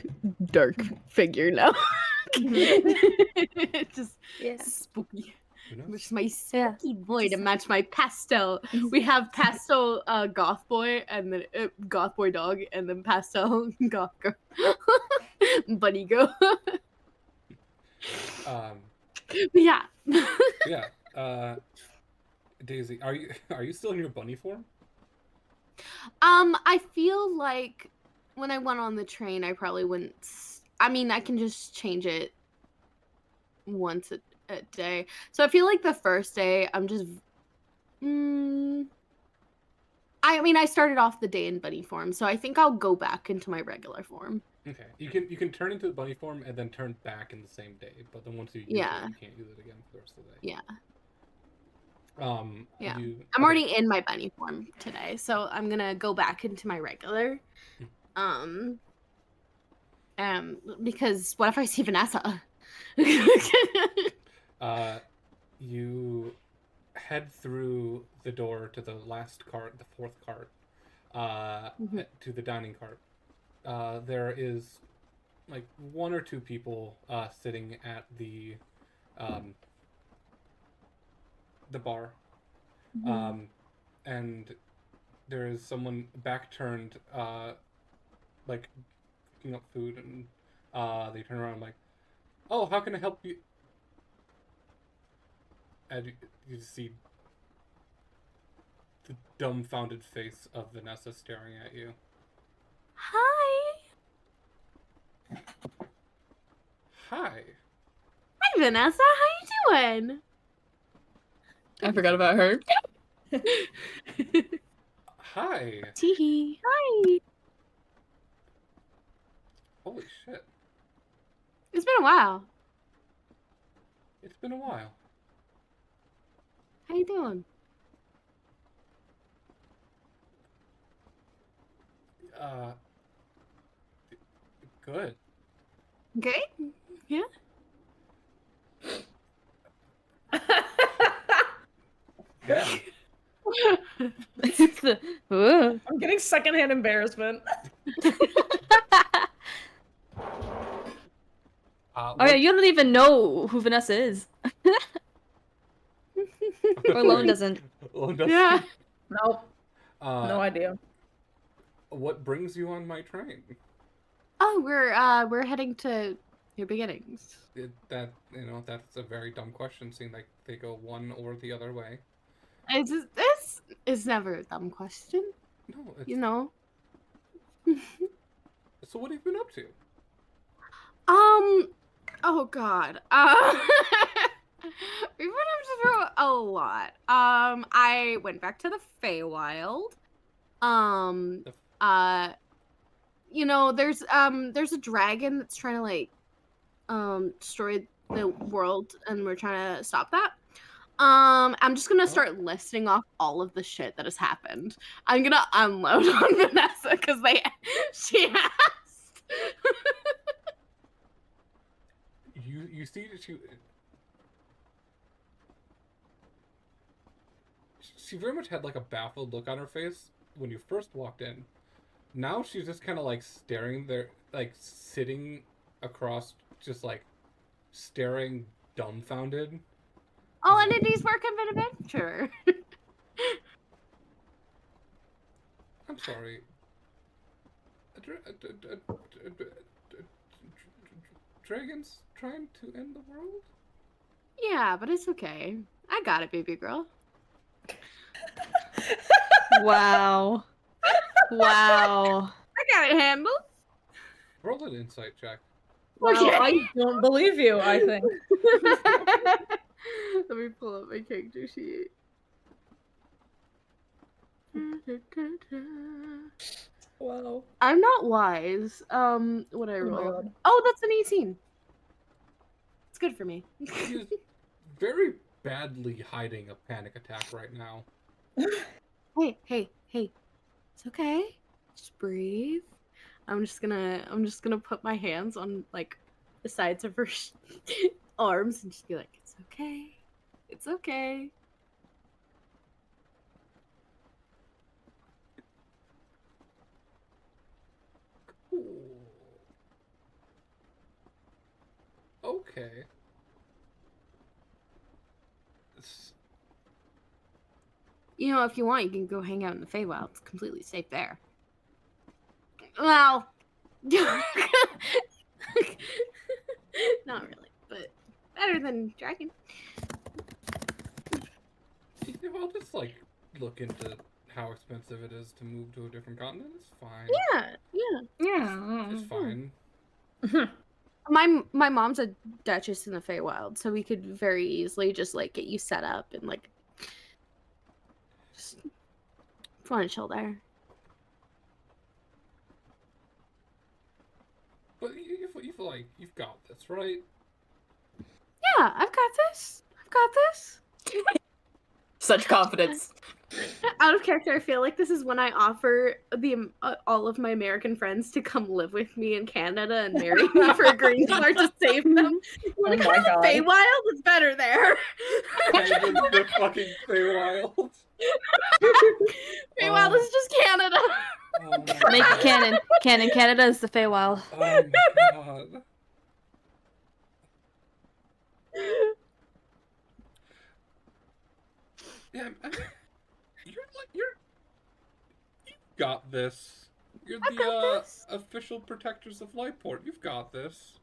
S4: figure now. Just spooky.
S2: Who knows?
S4: Where's my spooky boy to match my pastel? We have pastel goth boy and then goth boy dog and then pastel goth girl. Bunny girl. Yeah.
S2: Yeah. Daisy, are you still in your bunny form?
S4: I feel like when I went on the train, I probably wouldn't. I mean, I can just change it once a day. So I feel like the first day, I'm just. I mean, I started off the day in bunny form, so I think I'll go back into my regular form.
S2: Okay, you can turn into the bunny form and then turn back in the same day, but then once you use it, you can't use it again for the rest of the day.
S4: Yeah.
S2: Yeah.
S4: I'm already in my bunny form today, so I'm gonna go back into my regular. Because what if I see Vanessa?
S2: You head through the door to the last cart, the 4th cart, to the dining cart. There is like 1 or 2 people sitting at the bar. And there is someone back turned, like cooking up food, and they turn around like, "Oh, how can I help you?" And you see the dumbfounded face of Vanessa staring at you.
S8: Hi.
S2: Hi.
S8: Hi, Vanessa. How you doing?
S1: I forgot about her.
S2: Hi.
S8: Teehee. Hi.
S2: Holy shit.
S4: It's been a while.
S2: It's been a while.
S4: How you doing?
S2: Good.
S4: Good? Yeah.
S2: Yeah.
S5: I'm getting secondhand embarrassment.
S7: Oh yeah, you don't even know who Vanessa is. Or Lone doesn't.
S2: Lone doesn't.
S4: Yeah.
S5: Nope. No idea.
S2: What brings you on my train?
S4: Oh, we're heading to New Beginnings.
S2: That's a very dumb question, seeing like they go one or the other way.
S4: This is never a dumb question,
S2: No, it's...
S4: you know.
S2: So what have you been up to?
S4: Oh God. We've been up to a lot. I went back to the Feywild. You know, there's a dragon that's trying to like destroy the world, and we're trying to stop that. I'm just gonna start listing off all of the shit that has happened. I'm gonna unload on Vanessa because she asked.
S2: You see that she very much had like a baffled look on her face when you first walked in. Now she's just kind of like staring there, like sitting across, just like staring dumbfounded.
S4: All entities work of an adventure.
S2: I'm sorry. Dragons trying to end the world?
S4: Yeah, but it's okay. I got it, baby girl.
S7: Wow. Wow.
S4: I got it handled.
S2: Roll an insight check.
S9: Wow,
S4: Okay.
S9: I don't believe you, I think.
S4: Let me pull up my character sheet.
S9: Wow.
S4: I'm not wise. What I
S9: Oh my
S4: roll?
S9: God.
S4: Oh, that's an 18. It's good for me.
S2: She is very badly hiding a panic attack right now.
S4: Hey. It's okay. Just breathe. I'm just gonna put my hands on like the sides of her arms and just be like, it's okay. It's okay.
S2: Cool. Okay.
S4: You know, if you want, you can go hang out in the Feywild. It's completely safe there. Well, not really, but better than dragon.
S2: I'll just like look into how expensive it is to move to a different continent. It's fine.
S4: Yeah.
S2: It's fine.
S4: My mom's a duchess in the Feywild, so we could very easily just like get you set up and like just want to chill there.
S2: But you feel like you've got this, right?
S4: Yeah, I've got this.
S1: Such confidence.
S4: Out of character, I feel like this is when I offer the all of my American friends to come live with me in Canada and marry me for a green card to save them. When it
S9: Oh
S4: comes
S9: my
S4: to
S9: God.
S4: Feywild, it's better there.
S2: The fucking Feywild.
S4: Feywild is just Canada.
S2: Oh my
S7: Make
S2: God.
S7: it canon. Canon. Canada is the Feywild.
S2: Oh my God. Yeah, you've got this. You're
S4: I've got this.
S2: Official protectors of Lightport. You've got this.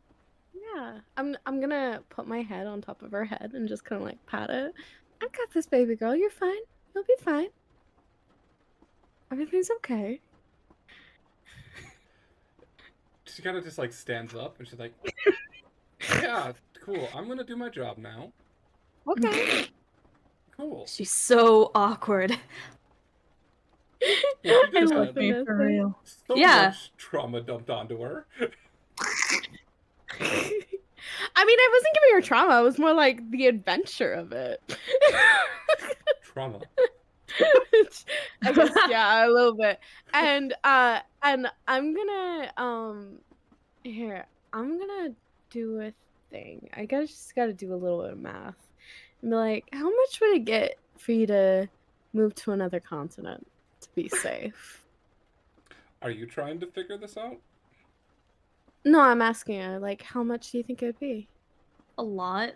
S4: Yeah, I'm gonna put my head on top of her head and just kind of like pat it. I got this, baby girl. You're fine. You'll be fine. Everything's okay.
S2: She kind of just like stands up and she's like, "Yeah, cool. I'm gonna do my job now.
S4: Okay.
S2: Cool."
S7: She's so awkward.
S2: Well, she
S4: I
S2: just
S4: love
S2: had
S9: Me for
S4: Vanessa.
S9: real.
S2: so
S7: Yeah.
S2: much trauma dumped onto her.
S4: I mean, I wasn't giving her trauma. It was more like the adventure of it.
S2: Trauma.
S4: I guess, yeah, a little bit. And I'm gonna here, I'm gonna do a thing. I just gotta do a little bit of math. And be like, how much would it get for you to move to another continent to be safe?
S2: Are you trying to figure this out?
S4: No, I'm asking her, like, how much do you think it would be?
S7: A lot.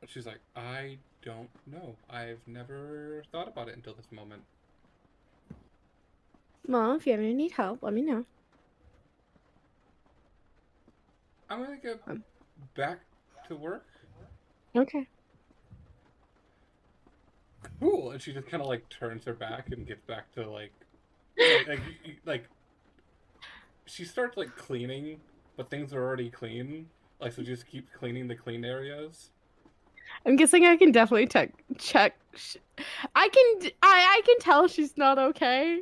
S2: She's like, I don't know. I've never thought about it until this moment.
S4: Well, if you ever need help, let me know.
S2: I'm gonna get back to work.
S4: Okay.
S2: cool. And she just kind of like turns her back and gets back to like she starts like cleaning, but things are already clean. Like, so just keeps cleaning the clean areas.
S4: I'm guessing I can definitely check. I can tell she's not okay.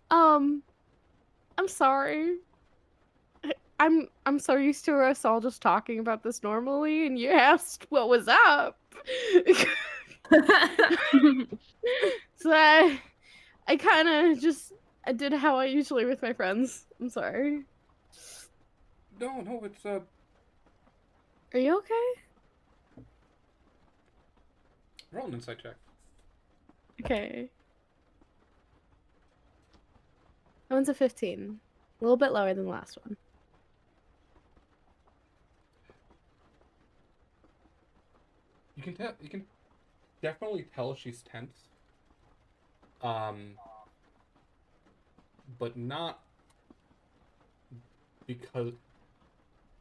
S4: I'm sorry. I'm so used to us all just talking about this normally, and you asked what was up. So I kind of just I did how I usually with my friends. I'm sorry.
S2: No, it's
S4: Are you okay?
S2: roll an insight check.
S4: Okay. That one's a 15. A little bit lower than the last one.
S2: You can definitely tell she's tense. But not because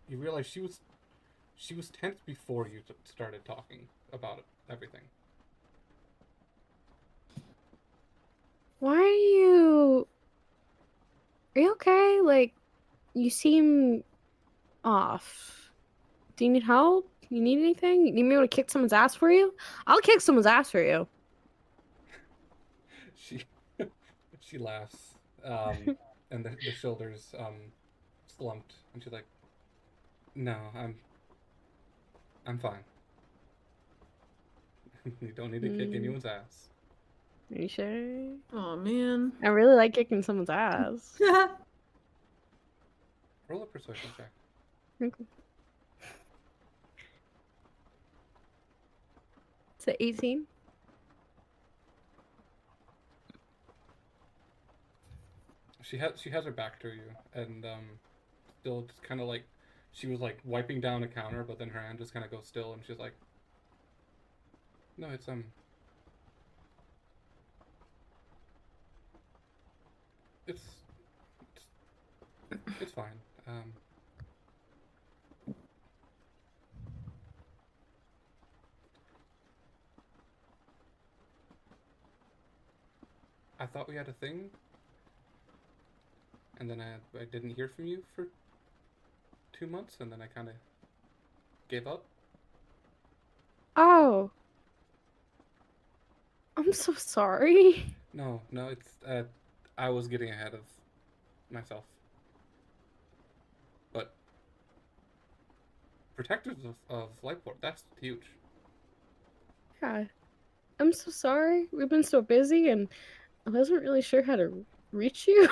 S2: you realize she was tense before you started talking about everything.
S4: Why are you okay? Like, you seem off. Do you need help? You need anything? You need me to kick someone's ass for you? I'll kick someone's ass for you.
S2: She she laughs, and the shoulders slumped, and she's like, "No, I'm fine. You don't need to kick anyone's ass."
S4: Are you sure?
S6: Oh man.
S4: I really like kicking someone's ass.
S2: Roll a persuasion check.
S4: Okay. It's an 18.
S2: She has her back to you, and still just kind of like she was like wiping down a counter, but then her hand just kind of goes still, and she's like, "No, it's it's fine. I thought we had a thing, and then I didn't hear from you for 2 months, and then I kind of gave up."
S4: Oh. I'm so sorry.
S2: No, it's I was getting ahead of myself. But protectors of Lightport, that's huge.
S4: Yeah. I'm so sorry. We've been so busy and I wasn't really sure how to reach you.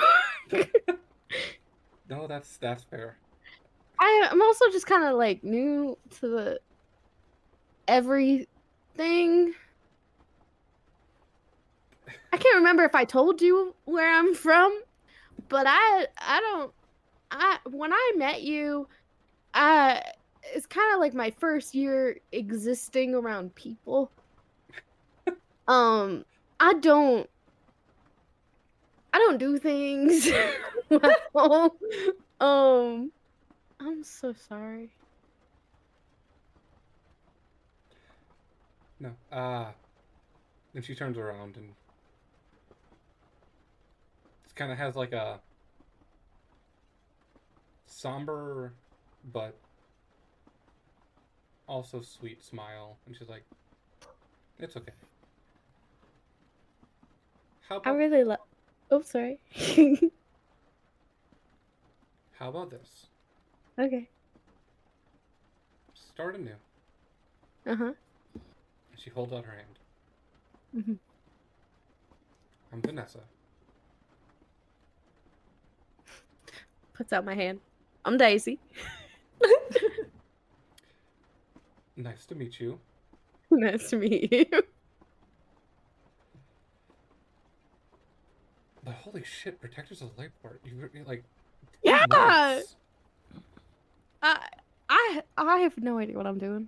S2: No, that's fair.
S4: I'm also just kind of like new to the everything. I can't remember if I told you where I'm from, but when I met you, it's kind of like my first year existing around people. I don't do things. Well, I'm so sorry.
S2: No. And she turns around and it kind of has like a somber but also sweet smile, and she's like, "It's okay. How
S4: I
S2: about
S4: really love. Oh, sorry.
S2: how about this?
S4: Okay.
S2: Start anew."
S4: Uh-huh.
S2: And she holds out her hand.
S4: Mhm.
S2: "I'm Vanessa."
S4: Puts out my hand. I'm Daisy.
S2: "Nice to meet you."
S4: Nice to meet you.
S2: But holy shit, Protectors of Lightport. You're like,
S4: Yeah.
S2: months.
S4: I have no idea what I'm doing.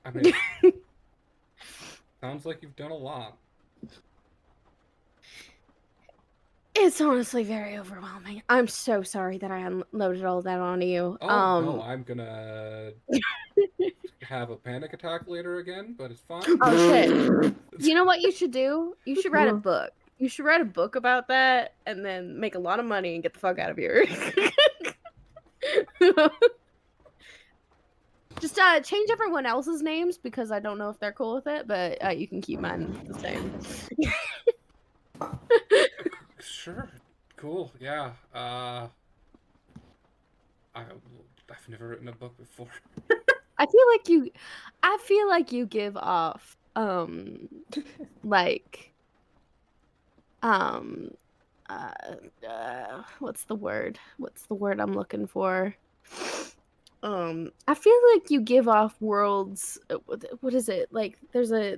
S2: I mean, sounds like you've done a lot.
S4: It's honestly very overwhelming. I'm so sorry that I unloaded all that on you.
S2: Oh no, I'm gonna have a panic attack later again, but it's fine.
S4: Oh shit. You know what you should do? You should write a book. You should write a book about that and then make a lot of money and get the fuck out of here. Just change everyone else's names because I don't know if they're cool with it, but you can keep mine the same.
S2: Sure, cool, yeah. I've never written a book before.
S4: I feel like you give off like what's the word I'm looking for? I feel like you give off worlds. What is it? Like there's a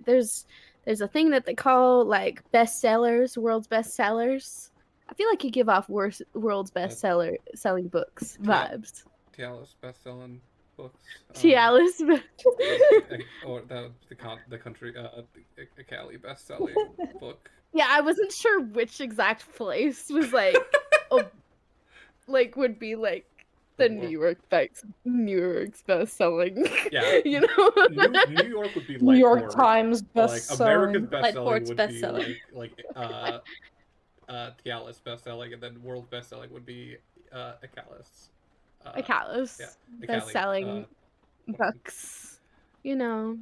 S4: thing that they call like bestsellers, world's bestsellers. I feel like you give off world's selling books vibes.
S2: Tialis best-selling books.
S4: Tialis.
S2: Or the country the Cali best-selling book.
S4: Yeah, I wasn't sure which exact place was like, like would be like the New York's best-selling.
S2: Yeah,
S4: you know,
S2: New York would be like
S9: New York
S2: Portland.
S9: Times
S2: Like
S9: best-selling.
S2: America's best-selling
S7: Port's
S2: would
S7: best-selling.
S2: be like Tialis best-selling, and then world's best-selling would be Acalis.
S4: Acalis.
S2: Yeah,
S4: Best-selling books. You know.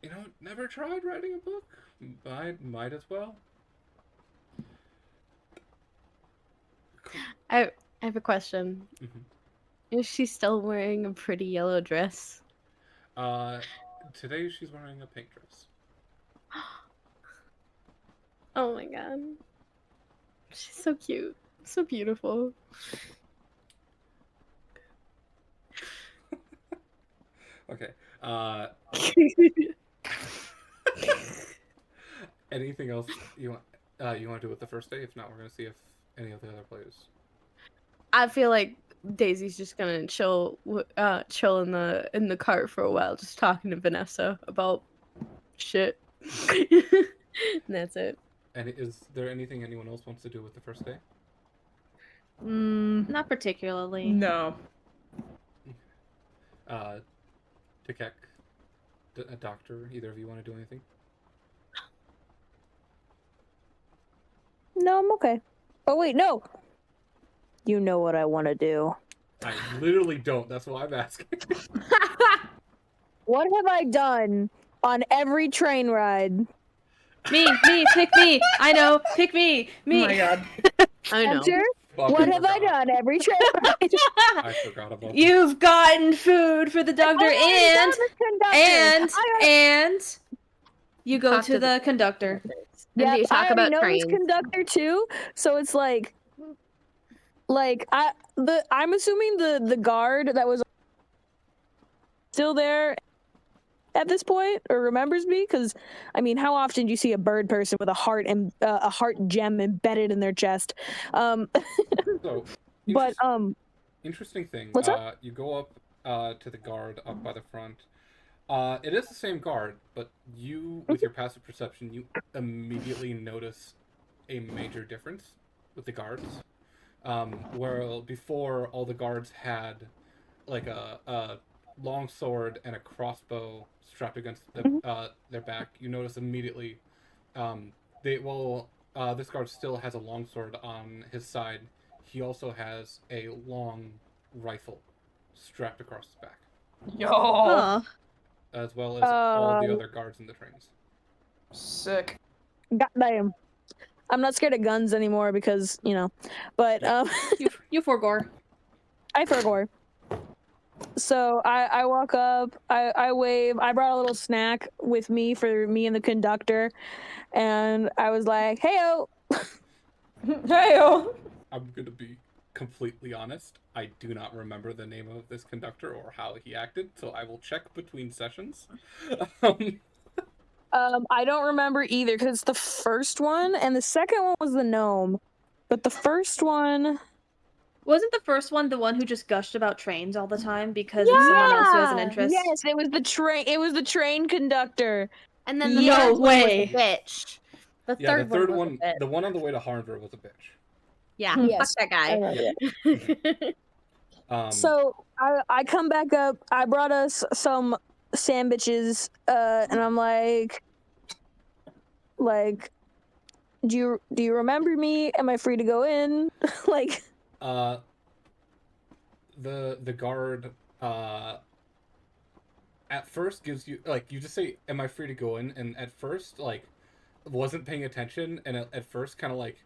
S2: You know, never tried writing a book. Might as well.
S4: I have a question.
S2: Mhm.
S4: Is she still wearing a pretty yellow dress?
S2: Today she's wearing a pink dress.
S4: Oh my god. She's so cute. So beautiful.
S2: Okay. Anything else you want to do with the first day? If not, we're gonna see if any of the other players.
S4: I feel like Daisy's just gonna chill in the cart for a while, just talking to Vanessa about shit. And that's it.
S2: And is there anything anyone else wants to do with the first day?
S7: Not particularly.
S5: No.
S2: Tikek, a doctor, either of you want to do anything?
S3: No, I'm okay. Oh wait, no. You know what I want to do.
S2: I literally don't. That's why I'm asking.
S3: What have I done on every train ride?
S7: Me, pick me. I know, pick me. Me.
S5: Oh my god.
S4: I know.
S3: Enter?
S2: Fucking
S3: What have I
S2: forgot.
S3: done every train ride?
S2: I forgot about
S7: You've gotten food for the doctor and you go
S4: Talk
S7: to
S4: to
S7: the conductor.
S4: And
S3: Yep,
S4: you talk
S3: I already
S4: about
S3: know
S4: trains.
S3: this conductor too, so it's like I'm assuming the guard that was still there at this point or remembers me, because I mean, how often do you see a bird person with a heart and a heart gem embedded in their chest?
S2: So,
S3: But
S2: interesting thing.
S3: What's up?
S2: You go up to the guard up by the front. It is the same guard, but you, with your passive perception, you immediately notice a major difference with the guards. Where before all the guards had like a long sword and a crossbow strapped against their back, you notice immediately this guard still has a long sword on his side. He also has a long rifle strapped across his back,
S5: Yo.
S7: Oh.
S2: as well as all the other guards in the trains.
S5: Sick.
S3: goddamn, I'm not scared of guns anymore because but
S7: You forgore.
S3: I forgot. So I walk up, I wave. I brought a little snack with me for me and the conductor, and I was like, "Heyo."
S5: Heyo.
S2: I'm gonna be completely honest. I do not remember the name of this conductor or how he acted, so I will check between sessions.
S3: I don't remember either because it's the first one, and the second one was the gnome, but the first one.
S7: Wasn't the first one the one who just gushed about trains all the time because of someone else who has an interest?
S3: Yes, it was the train. It was the train conductor.
S4: And then the
S7: No
S4: third one was
S7: way.
S4: a bitch. The
S2: Yeah,
S4: third
S2: the third
S4: one was
S2: one,
S4: a bitch.
S2: the one on the way to Harvard was a bitch.
S4: Yeah,
S3: Yes,
S4: fuck that
S3: I
S4: guy.
S3: remember that. So I come back up. I brought us some sandwiches, and I'm like, do you remember me? Am I free to go in? Like,
S2: The guard at first gives you like you just say, "Am I free to go in?" And at first like wasn't paying attention, and at first kind of like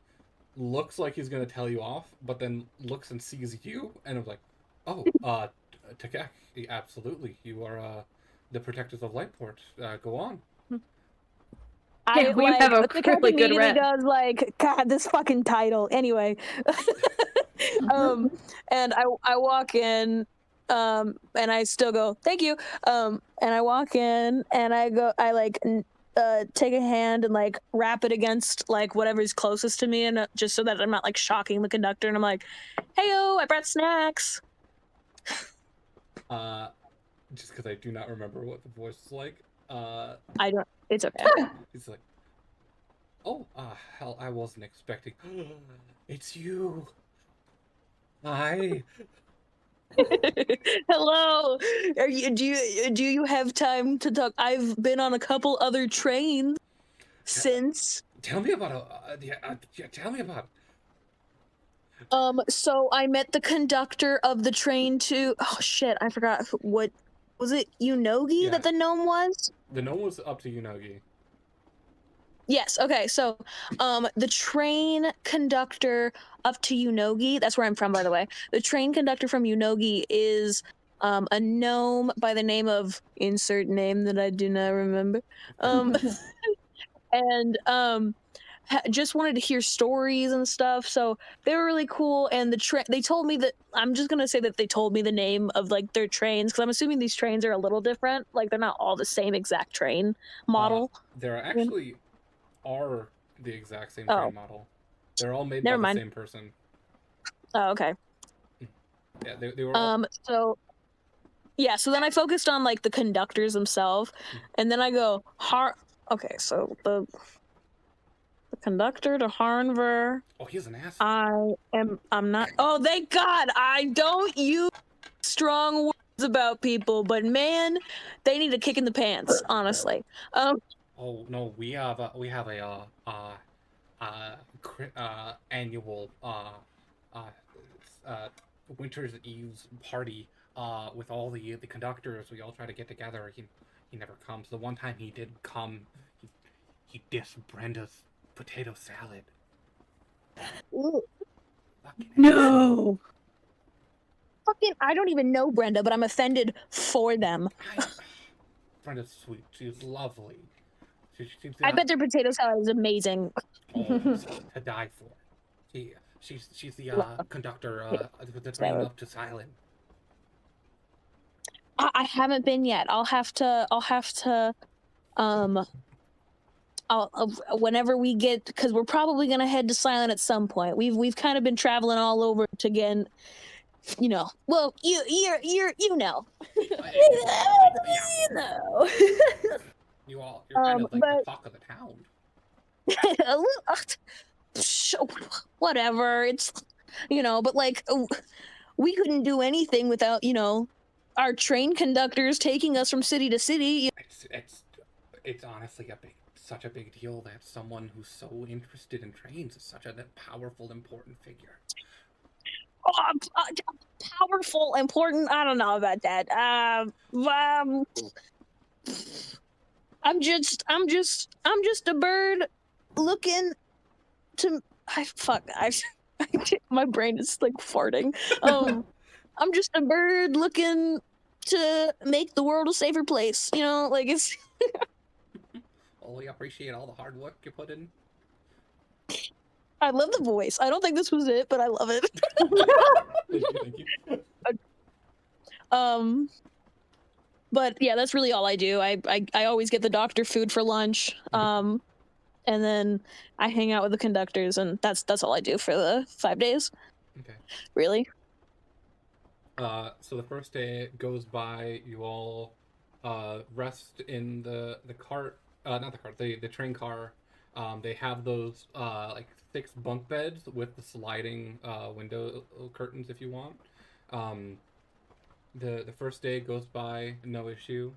S2: looks like he's gonna tell you off, but then looks and sees you, and was like, "Oh, Takaki, absolutely, you are the protectors of Lightport. Go on."
S3: I
S4: we
S3: like
S4: have a
S3: the
S4: really good
S3: immediately
S4: rep.
S3: does like, God, this fucking title. Anyway, and I walk in, and I still go, thank you. And I walk in and I like take a hand and like wrap it against like whatever's closest to me, and just so that I'm not like shocking the conductor. And I'm like, hey, I brought snacks.
S2: Just because I do not remember what the voice is like.
S3: I don't. It's okay.
S2: He's like, "Oh, hell, I wasn't expecting. It's you. Hi."
S3: Hello. Do you have time to talk? I've been on a couple other trains since.
S2: Tell me about tell me about.
S3: So I met the conductor of the train to. Oh shit, I forgot what was it. Unogi
S2: Yeah.
S3: that the gnome was.
S2: The gnome was up to Unogi.
S3: Yes. Okay. So, the train conductor up to Unogi. That's where I'm from, by the way. The train conductor from Unogi is a gnome by the name of insert name that I do not remember. And just wanted to hear stories and stuff, so they were really cool. And they told me that, I'm just gonna say that they told me the name of like their trains, because I'm assuming these trains are a little different, like they're not all the same exact train model.
S2: There actually are the exact same
S3: Oh,
S2: train model. They're all made by
S3: never
S2: the
S3: mind.
S2: same person.
S3: Oh, okay.
S2: Yeah, they were all...
S3: So yeah, so then I focused on like the conductors themselves, and then I go okay, so the conductor to Harnver.
S2: Oh, he's an ass.
S3: I'm not. Oh, thank God! I don't use strong words about people, but man, they need a kick in the pants, honestly.
S2: Oh no, we have a annual uh, Winter's Eve's party with all the conductors. We all try to get together. He never comes. The one time he did come, he dissed Brenda's potato salad.
S6: No.
S3: Fucking, I don't even know Brenda, but I'm offended for them.
S2: Brenda's sweet. She's lovely.
S3: I bet their potato salad is amazing.
S2: To die for. She's the conductor the train up to Silent.
S3: I haven't been yet. I'll have to whenever we get, because we're probably gonna head to Silent at some point. We've kind of been traveling all over to again, you know. Well, you know.
S2: You
S8: know.
S2: You're kind of like the talk of the town.
S3: A little, whatever. It's, you know, but like we couldn't do anything without, you know, our train conductors taking us from city to city.
S2: It's honestly such a big deal that someone who's so interested in trains is such a powerful, important figure.
S3: Powerful, important. I don't know about that. I'm just a bird looking to. My brain is like farting. I'm just a bird looking to make the world a safer place. You know, like it's.
S2: Well, we appreciate all the hard work you put in.
S3: I love the voice. I don't think this was it, but I love it.
S2: Thank you.
S3: But yeah, that's really all I do. I always get the doctor food for lunch. And then I hang out with the conductors, and that's all I do for the 5 days.
S2: Okay.
S3: Really?
S2: So the first day goes by. You all rest in the cart. Not the cart. The train car. They have those like 6 bunk beds with the sliding window curtains if you want. The first day goes by, no issue.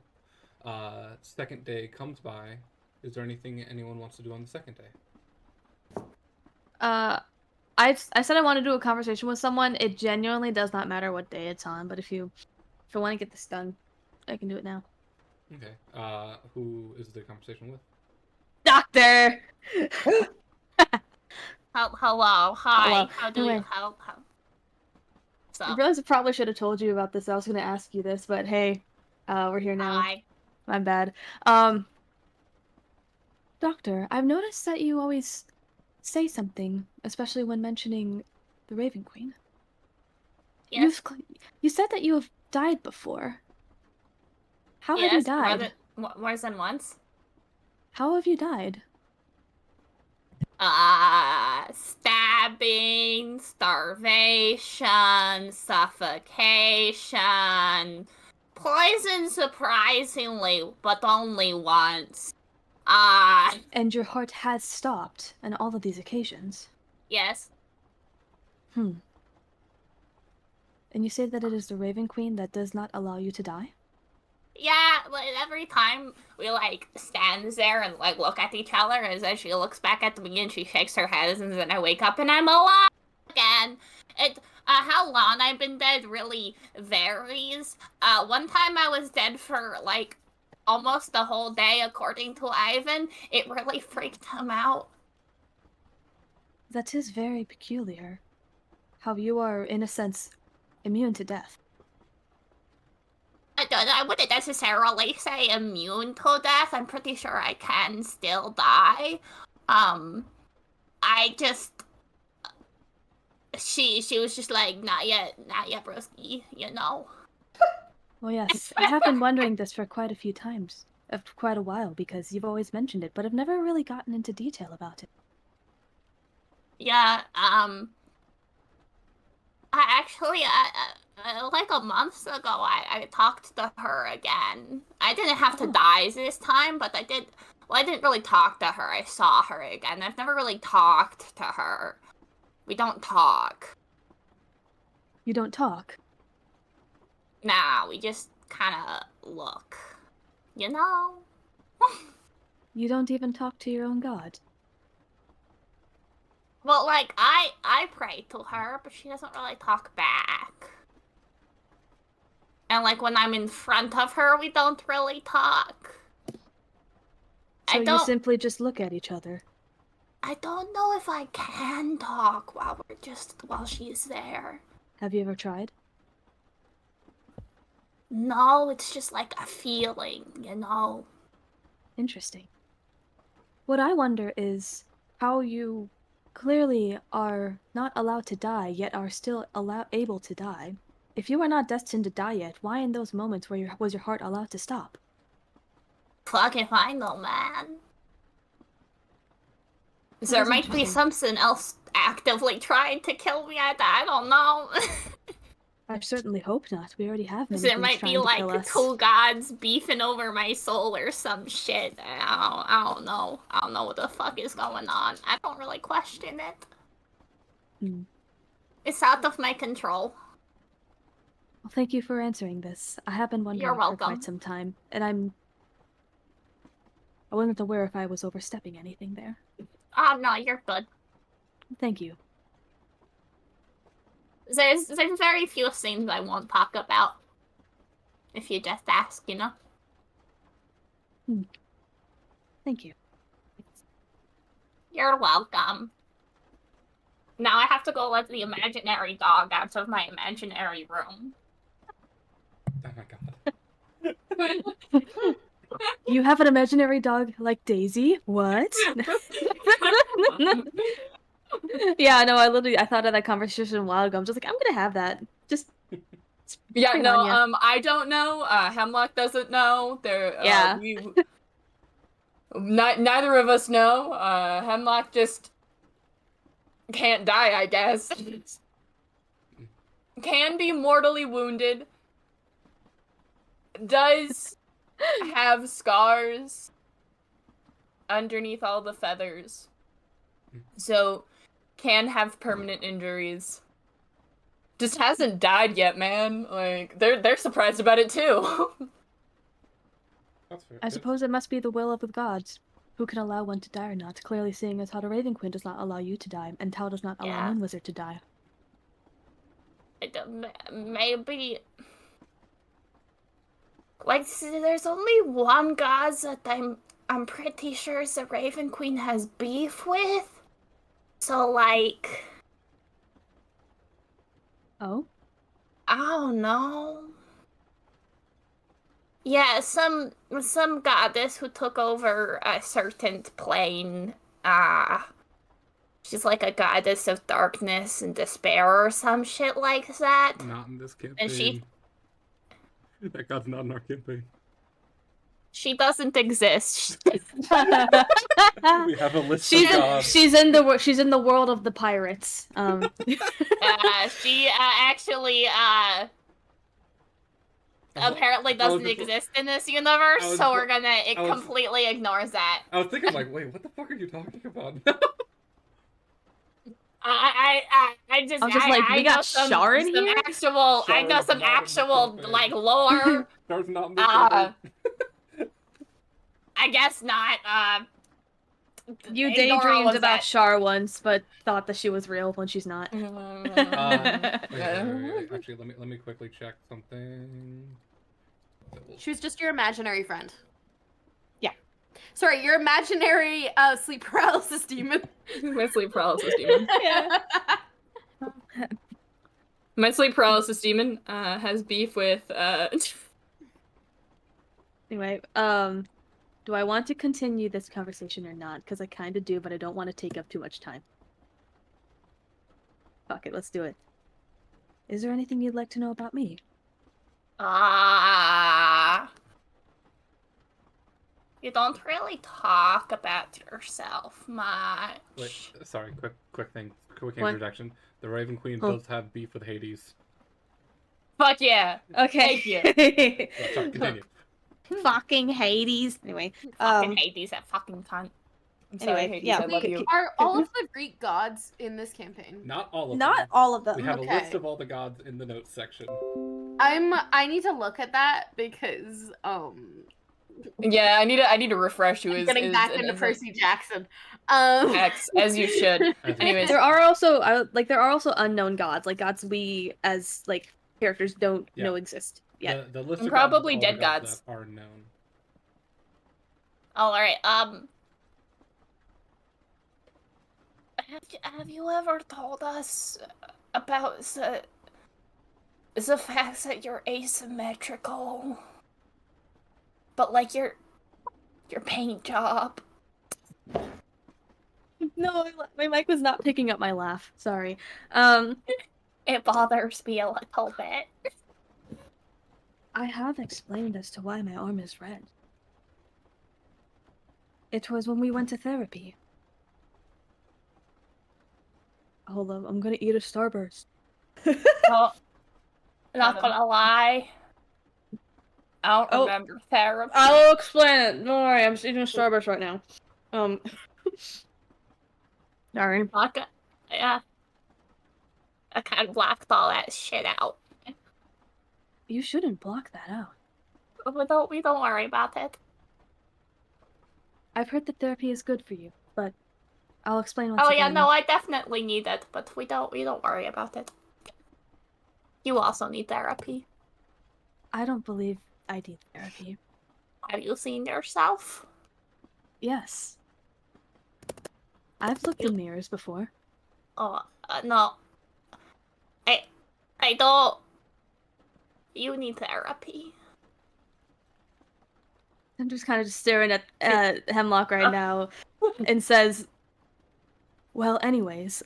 S2: Second day comes by. Is there anything anyone wants to do on the second day?
S7: I said I want to do a conversation with someone. It genuinely does not matter what day it's on, but if I want to get this done, I can do it now.
S2: Okay. Who is the conversation with?
S7: Doctor.
S1: Hello, hi.
S7: Hello.
S1: How do you
S7: Anyway.
S1: how? So,
S7: I realized I probably should have told you about this. I was going to ask you this, but hey, we're here now.
S1: hi.
S7: My bad. Doctor, I've noticed that you always say something, especially when mentioning the Raven Queen.
S1: Yes.
S7: You said that you have died before. How have you
S1: Yes.
S7: died?
S1: More than once.
S7: How have you died?
S1: Stabbing, starvation, suffocation, poison surprisingly, but only once.
S7: And your heart has stopped on all of these occasions.
S1: Yes.
S7: And you say that it is the Raven Queen that does not allow you to die?
S1: Yeah, like every time we like stands there and like look at each other, and then she looks back at me and she shakes her head, and then I wake up and I'm alive again. How long I've been dead really varies. One time I was dead for like almost the whole day, according to Ivan. It really freaked him out.
S7: That is very peculiar. How you are, in a sense, immune to death.
S1: I wouldn't necessarily say immune to death. I'm pretty sure I can still die. I just... She was just like, not yet, broski, you know?
S7: Well, yes, I have been wondering this for quite a few times. Quite a while, because you've always mentioned it, but I've never really gotten into detail about it.
S1: Yeah, like a month ago, I talked to her again. I didn't have to die this time, but I did. Well, I didn't really talk to her. I saw her again. I've never really talked to her. We don't talk.
S7: You don't talk?
S1: Nah, we just kind of look. You know?
S7: You don't even talk to your own god?
S1: Well, like, I pray to her, but she doesn't really talk back. And, like, when I'm in front of her, we don't really talk.
S7: So you simply just look at each other?
S1: I don't know if I can talk while she's there.
S7: Have you ever tried?
S1: No, it's just like a feeling, you know?
S7: Interesting. What I wonder is how you clearly are not allowed to die, yet are still able to die. If you are not destined to die yet, why in those moments was your heart allowed to stop?
S1: Fuck if I know, man. There might be something else actively trying to kill me. I don't know.
S7: I certainly hope not. We already have many
S1: There
S7: things
S1: might
S7: trying
S1: be
S7: to
S1: like
S7: kill us.
S1: 2 gods beefing over my soul or some shit. I don't know. I don't know what the fuck is going on. I don't really question it. It's out of my control.
S7: Well, thank you for answering this. I have been wondering for quite some time, and I wasn't aware if I was overstepping anything there.
S1: Oh no, you're good.
S7: Thank you.
S1: There's very few things I won't talk about. If you just ask, you know?
S7: Thank you.
S1: You're welcome. Now I have to go let the imaginary dog out of my imaginary room.
S2: Oh my god.
S7: You have an imaginary dog like Daisy? What? Yeah, no, I thought of that conversation a while ago. I'm just like, I'm gonna have that. Just
S9: yeah,
S7: bring
S9: no,
S7: on ya.
S9: I don't know. Hemlock doesn't know.
S7: Yeah.
S9: Neither of us know. Hemlock just can't die, I guess. Can be mortally wounded. Does have scars.
S1: underneath all the feathers. So, can have permanent injuries. Just hasn't died yet, man. Like, they're surprised about it too.
S2: That's fair.
S7: I suppose it must be the will of the gods. Who can allow one to die or not? Clearly seeing as how the Raven Queen does not allow you to die, and Tal does not allow
S1: Yeah.
S7: Moon Wizard to die.
S1: Maybe... Like, see, there's only one god that I'm pretty sure the Raven Queen has beef with. So, like...
S7: Oh?
S1: I don't know. Yeah, some goddess who took over a certain plane. She's like a goddess of darkness and despair or some shit like that.
S2: Not in this campaign.
S1: And she
S2: That god's not in our campaign.
S1: doesn't exist.
S2: We have a list of gods.
S7: She's in the world of the pirates.
S1: She actually apparently doesn't exist in this universe, so we're gonna completely ignores that.
S2: I was thinking, like, wait, what the fuck are you talking about?
S1: I
S7: got Shar in here?
S1: I know some actual like lore.
S2: Shar's not in this campaign.
S1: I guess not.
S7: You
S1: Ignore all
S7: daydreamed
S1: of
S7: about
S1: that.
S7: Shar once, but thought that she was real when she's not.
S2: Wait, actually, let me quickly check something.
S10: She was just your imaginary friend.
S9: Yeah.
S10: Sorry, your imaginary sleep paralysis demon.
S1: My sleep paralysis demon.
S10: Yeah.
S1: My sleep paralysis demon has beef with
S7: Anyway, do I want to continue this conversation or not? Because I kind of do, but I don't want to take up too much time. Fuck it, let's do it. Is there anything you'd like to know about me?
S1: You don't really talk about yourself much.
S2: Wait, sorry, quick
S7: What?
S2: introduction. The Raven Queen does have beef with Hades.
S1: Fuck yeah.
S7: Okay.
S1: Thank you.
S2: Yeah, sorry, continue.
S7: Fucking Hades. Anyway,
S1: Fucking Hades, that fucking cunt. I'm sorry,
S7: Anyway,
S1: Hades,
S7: yeah,
S1: I love
S10: Wait,
S1: you.
S10: are all of the Greek gods in this campaign?
S2: Not all of them.
S8: Not all of them.
S2: We have
S10: Okay.
S2: a list of all the gods in the notes section.
S10: I need to look at that because
S1: Yeah, I need to refresh you.
S10: getting back into Percy Jackson.
S1: X, as you should. Anyways,
S7: there are also unknown gods, like gods we as like characters don't know exist yet.
S2: The list
S1: And
S2: of gods is
S1: probably
S2: all
S1: dead
S2: the
S1: gods.
S2: that are known.
S1: all right. Have you ever told us about the fact that you're asymmetrical, but like your paint job?
S7: No, my mic was not picking up my laugh. Sorry.
S1: It bothers me a little bit.
S7: I have explained as to why my arm is red. It was when we went to therapy. Hold on, I'm gonna eat a Starburst.
S1: Well, not gonna lie, I don't remember therapy.
S7: I'll explain it. Don't worry, I'm just eating a Starburst right now. Sorry.
S1: Yeah. I kind of blocked all that shit out.
S7: You shouldn't block that out.
S1: We don't worry about it.
S7: I've heard that therapy is good for you, but I'll explain once
S1: Oh
S7: again.
S1: yeah, no, I definitely need it, but we don't worry about it. You also need therapy.
S7: I don't believe I need therapy.
S1: Have you seen yourself?
S7: Yes. I've looked in mirrors before.
S1: Oh, no. I don't. You need therapy.
S7: I'm just kind of just staring at Hemlock right now and says, well, anyways.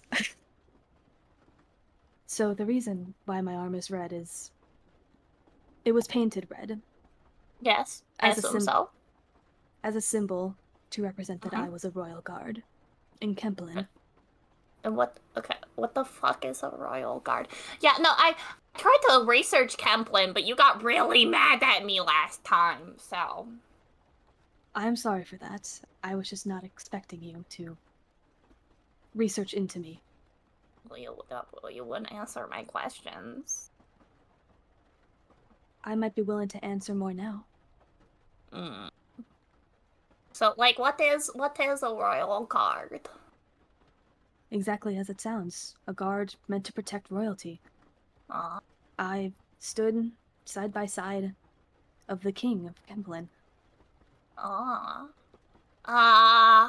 S7: So the reason why my arm is red is it was painted red.
S1: Yes, I assume so.
S7: As a symbol to represent that I was a royal guard in Kemplin.
S1: And what the fuck is a royal guard? Yeah, no, I tried to research Kemplin, but you got really mad at me last time, so.
S7: I'm sorry for that. I was just not expecting you to research into me.
S1: You wouldn't answer my questions.
S7: I might be willing to answer more now.
S1: Mm. So, like, what is a royal guard?
S7: Exactly as it sounds. A guard meant to protect royalty.
S1: Uh,
S7: I stood side by side of the king of Kemplin.
S1: uh,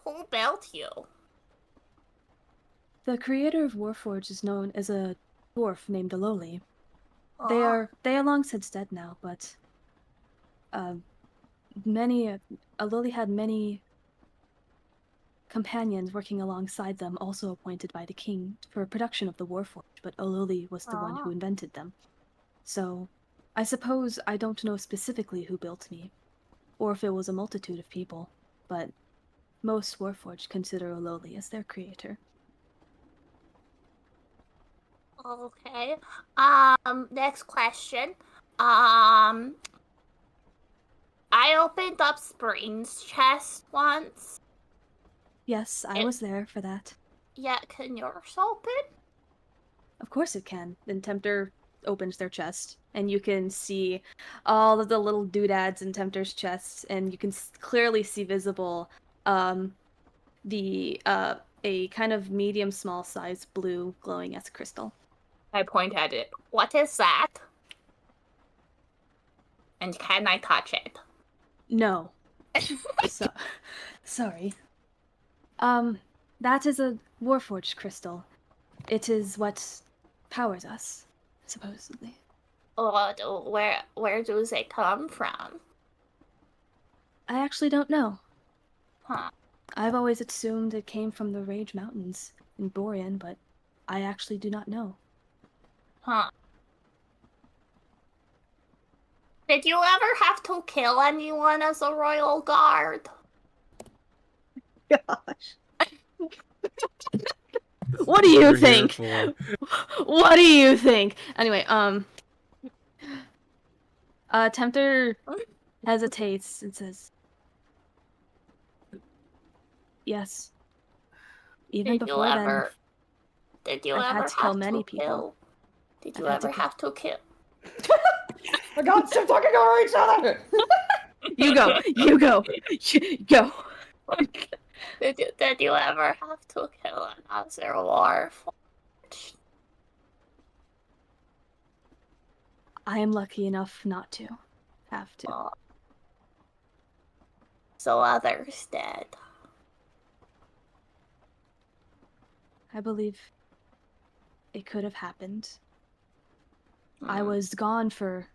S1: who built you?
S7: The creator of Warforged is known as a dwarf named Aloli. They are long since dead now, but Aloli had many companions working alongside them, also appointed by the king for production of the Warforged, but Aloli was the one who invented them. So, I suppose I don't know specifically who built me, or if it was a multitude of people, but most Warforged consider Aloli as their creator.
S1: Okay. Next question. I opened up Spring's chest once.
S7: Yes, I was there for that.
S1: Yeah, can yours open?
S7: Of course it can. Then Tempter opens their chest, and you can see all of the little doodads in Tempter's chest, and you can clearly see visible a kind of medium small size blue glowing as crystal.
S1: I point at it. What is that? And can I touch it?
S7: No. Sorry. That is a Warforged crystal. It is what powers us, supposedly.
S1: Where do they come from?
S7: I actually don't know.
S1: Huh.
S7: I've always assumed it came from the Rage Mountains in Borean, but I actually do not know.
S1: Huh. Did you ever have to kill anyone as a royal guard?
S7: Gosh. What do you think? What do you think? Anyway, Tempter hesitates and says, "Yes. Even before then,
S1: Did you
S7: I've
S1: ever
S7: had to kill
S1: have
S7: many
S1: to
S7: people.
S1: kill? Did you
S7: I've had to
S1: ever have to kill?
S5: My God, stop talking over each other!
S7: You go. You go. Go.
S1: Did you ever have to kill another warforged?
S7: I am lucky enough not to have to.
S1: Oh. So others did.
S7: I believe it could have happened. I was gone for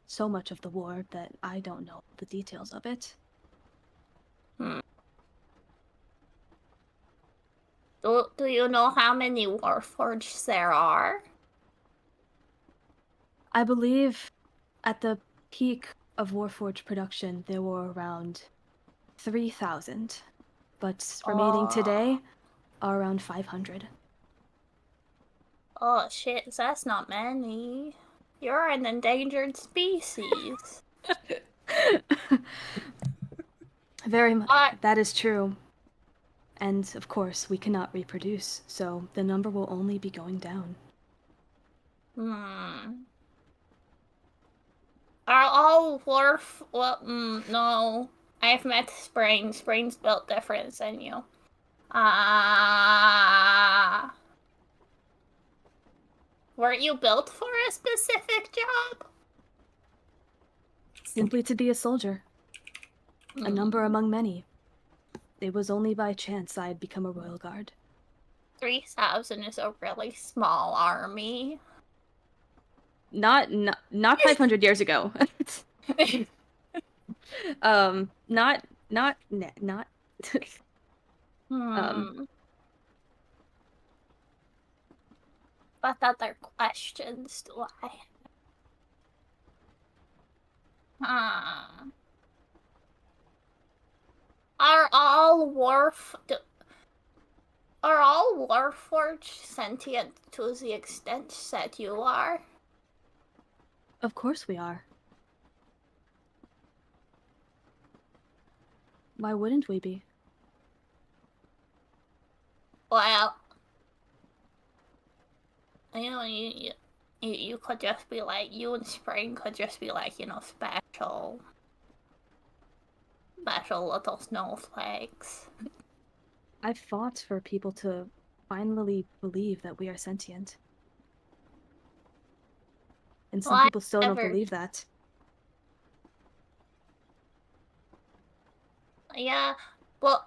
S7: so much of the war that I don't know the details of it.
S1: Do you know how many warforged there are?
S7: I believe at the peak of Warforged production there were around 3,000, but remaining today are around 500.
S1: Oh shit, that's not many. You're an endangered species.
S7: Very much. That is true. And of course, we cannot reproduce, so the number will only be going down.
S1: Are all no. I've met Spring. Spring's built different than you. Weren't you built for a specific job?
S7: Simply to be a soldier. A number among many. It was only by chance I had become a royal guard.
S1: 3,000 is a really small army.
S7: Not 500 years ago.
S1: What other questions do I have? Are all warforged sentient to the extent that you are?
S7: Of course we are. Why wouldn't we be?
S1: Well, you know, you could just be like, you and Spring could just be like, you know, special little snowflakes.
S7: I've fought for people to finally believe that we are sentient. And some people still don't
S1: Whatever.
S7: believe that.
S1: Yeah, well,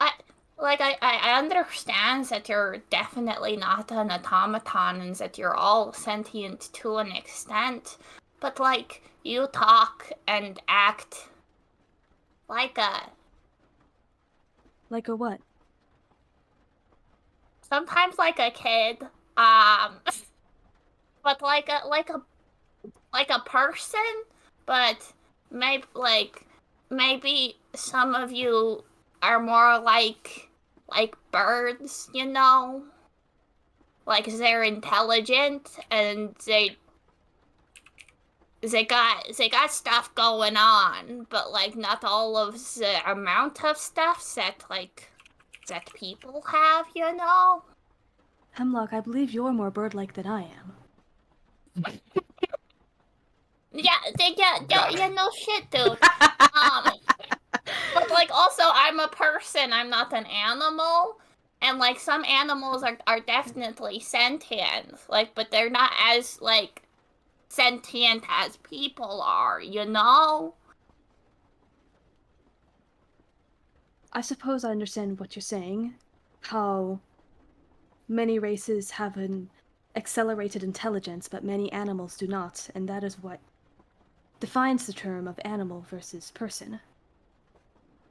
S1: I understand that you're definitely not an automaton and that you're all sentient to an extent, but, like, you talk and act like a...
S7: Like a what?
S1: Sometimes like a kid, but like a person, but maybe some of you are more like birds, you know? Like they're intelligent and they got stuff going on, but like not all of the amount of stuff that people have, you know?
S7: Hemlock, I believe you're more bird-like than I am.
S1: Yeah, no shit, dude. But like also I'm a person, I'm not an animal. And like some animals are definitely sentient, like, but they're not as like sentient as people are, you know?
S7: I suppose I understand what you're saying. How many races have an accelerated intelligence, but many animals do not, and that is what defines the term of animal versus person.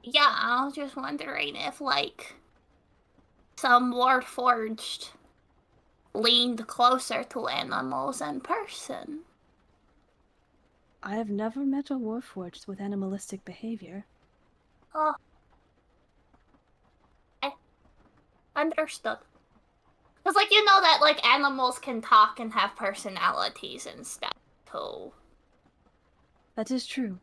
S1: Yeah, I was just wondering if like some Warforged leaned closer to animals than person.
S7: I have never met a Warforged with animalistic behavior.
S1: Oh, I understood. Because, like, you know that, like, animals can talk and have personalities and stuff, too.
S7: That is true.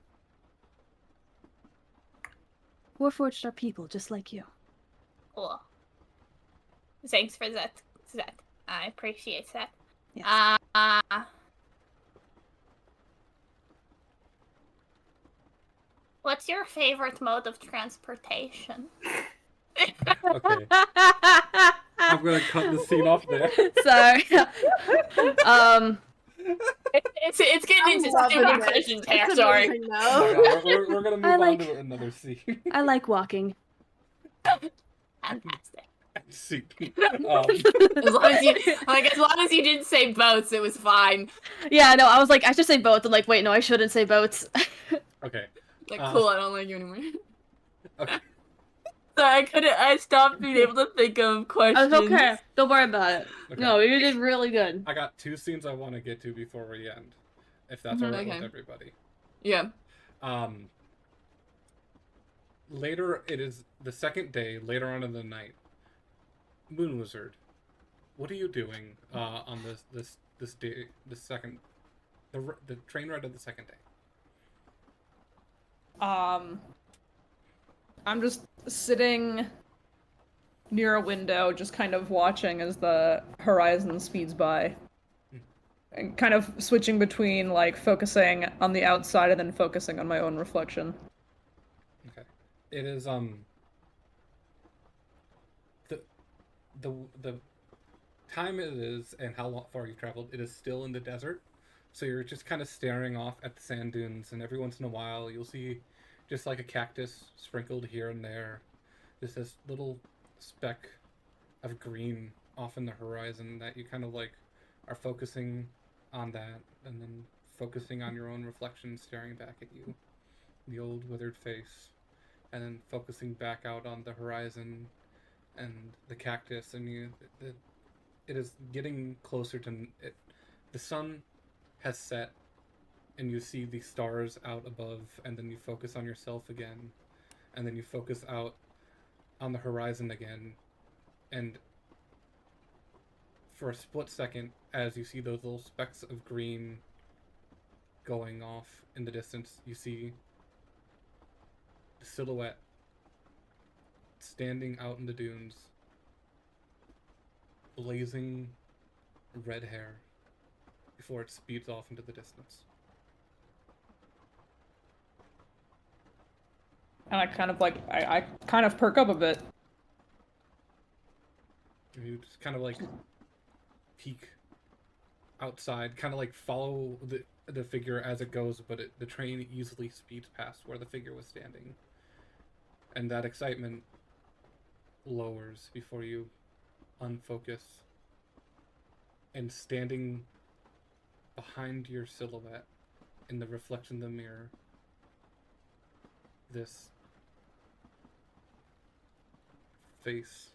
S7: Warforged are people just like you.
S1: Cool. Thanks for that. I appreciate that.
S7: Yes.
S1: What's your favorite mode of transportation?
S2: Okay. I'm gonna cut the scene off there.
S7: Sorry.
S1: It's getting into
S4: loving
S1: stupid
S4: it.
S1: question
S4: It's
S1: territory.
S4: amazing,
S2: No,
S4: though.
S2: we're gonna move
S7: I
S2: on
S7: like-
S2: to another scene.
S7: I like walking.
S1: Fantastic.
S2: Scene.
S1: As long as you didn't say boats, it was fine.
S7: Yeah, no, I was like, I should say boats. I'm like, wait, no, I shouldn't say boats.
S2: Okay.
S1: Like, cool, I don't like you anymore.
S2: Okay.
S1: Sorry, I stopped being able to think of questions.
S7: It's okay. Don't worry about it.
S2: Okay.
S7: No, you did really good.
S2: I got 2 scenes I want to get to before we end, if that's alright with everybody.
S1: Yeah.
S2: Later, it is the second day, later on in the night. Moon Wizard, what are you doing on this day, the train ride of the second day?
S5: I'm just sitting near a window, just kind of watching as the horizon speeds by. And kind of switching between, like, focusing on the outside and then focusing on my own reflection.
S2: Okay. It is, the time it is and how far you've traveled, it is still in the desert. So you're just kind of staring off at the sand dunes, and every once in a while you'll see just like a cactus sprinkled here and there. Just this little speck of green off in the horizon that you kind of like are focusing on that, and then focusing on your own reflection staring back at you, the old withered face, and then focusing back out on the horizon and the cactus, and it is getting closer to it. The sun has set, and you see the stars out above, and then you focus on yourself again, and then you focus out on the horizon again, and for a split second, as you see those little specks of green going off in the distance, you see the silhouette standing out in the dunes, blazing red hair, before it speeds off into the distance.
S5: And I kind of like, I kind of perk up a bit.
S2: And you just kind of like peek outside, kind of like follow the figure as it goes, but the train easily speeds past where the figure was standing. And that excitement lowers before you unfocus. And standing behind your silhouette in the reflection of the mirror, this face,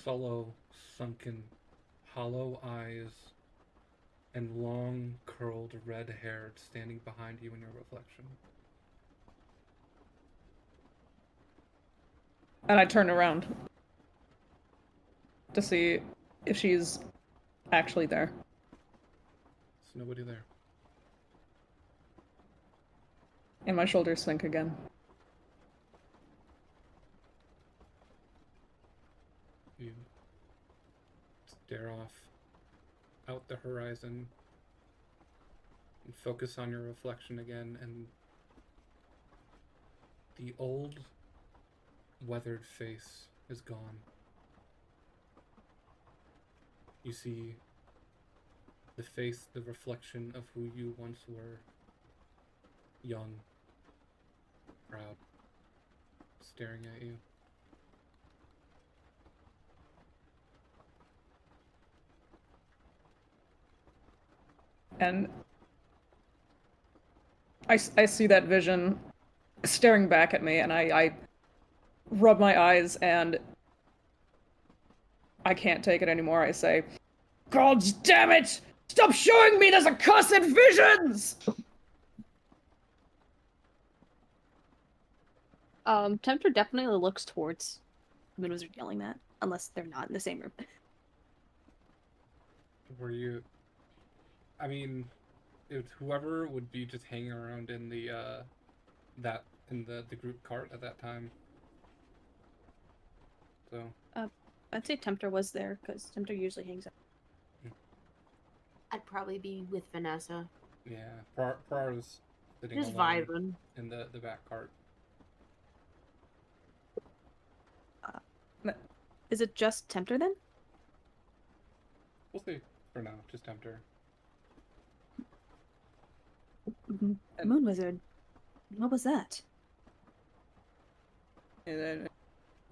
S2: sullow, sunken, hollow eyes, and long, curled red hair standing behind you in your reflection.
S5: And I turn around to see if she's actually there.
S2: There's nobody there.
S5: And my shoulders sink again.
S2: You stare off out the horizon and focus on your reflection again, and the old, weathered face is gone. You see the face, the reflection of who you once were. Young, proud, staring at you.
S5: And I see that vision staring back at me, and I rub my eyes, and I can't take it anymore. I say, God damn it! Stop showing me those accursed visions!
S7: Tempter definitely looks towards the Moon Wizard yelling that, unless they're not in the same room.
S2: Were you... I mean, if whoever would be just hanging around in the, the group cart at that time. So...
S7: I'd say Tempter was there, because Tempter usually hangs out.
S10: I'd probably be with Vanessa.
S2: Yeah, Prar's sitting
S10: Just
S2: alone
S10: vibing.
S2: in the back cart.
S7: Is it just Tempter then?
S2: We'll see for now, just Tempter.
S7: Moon Wizard. What was that?
S5: And then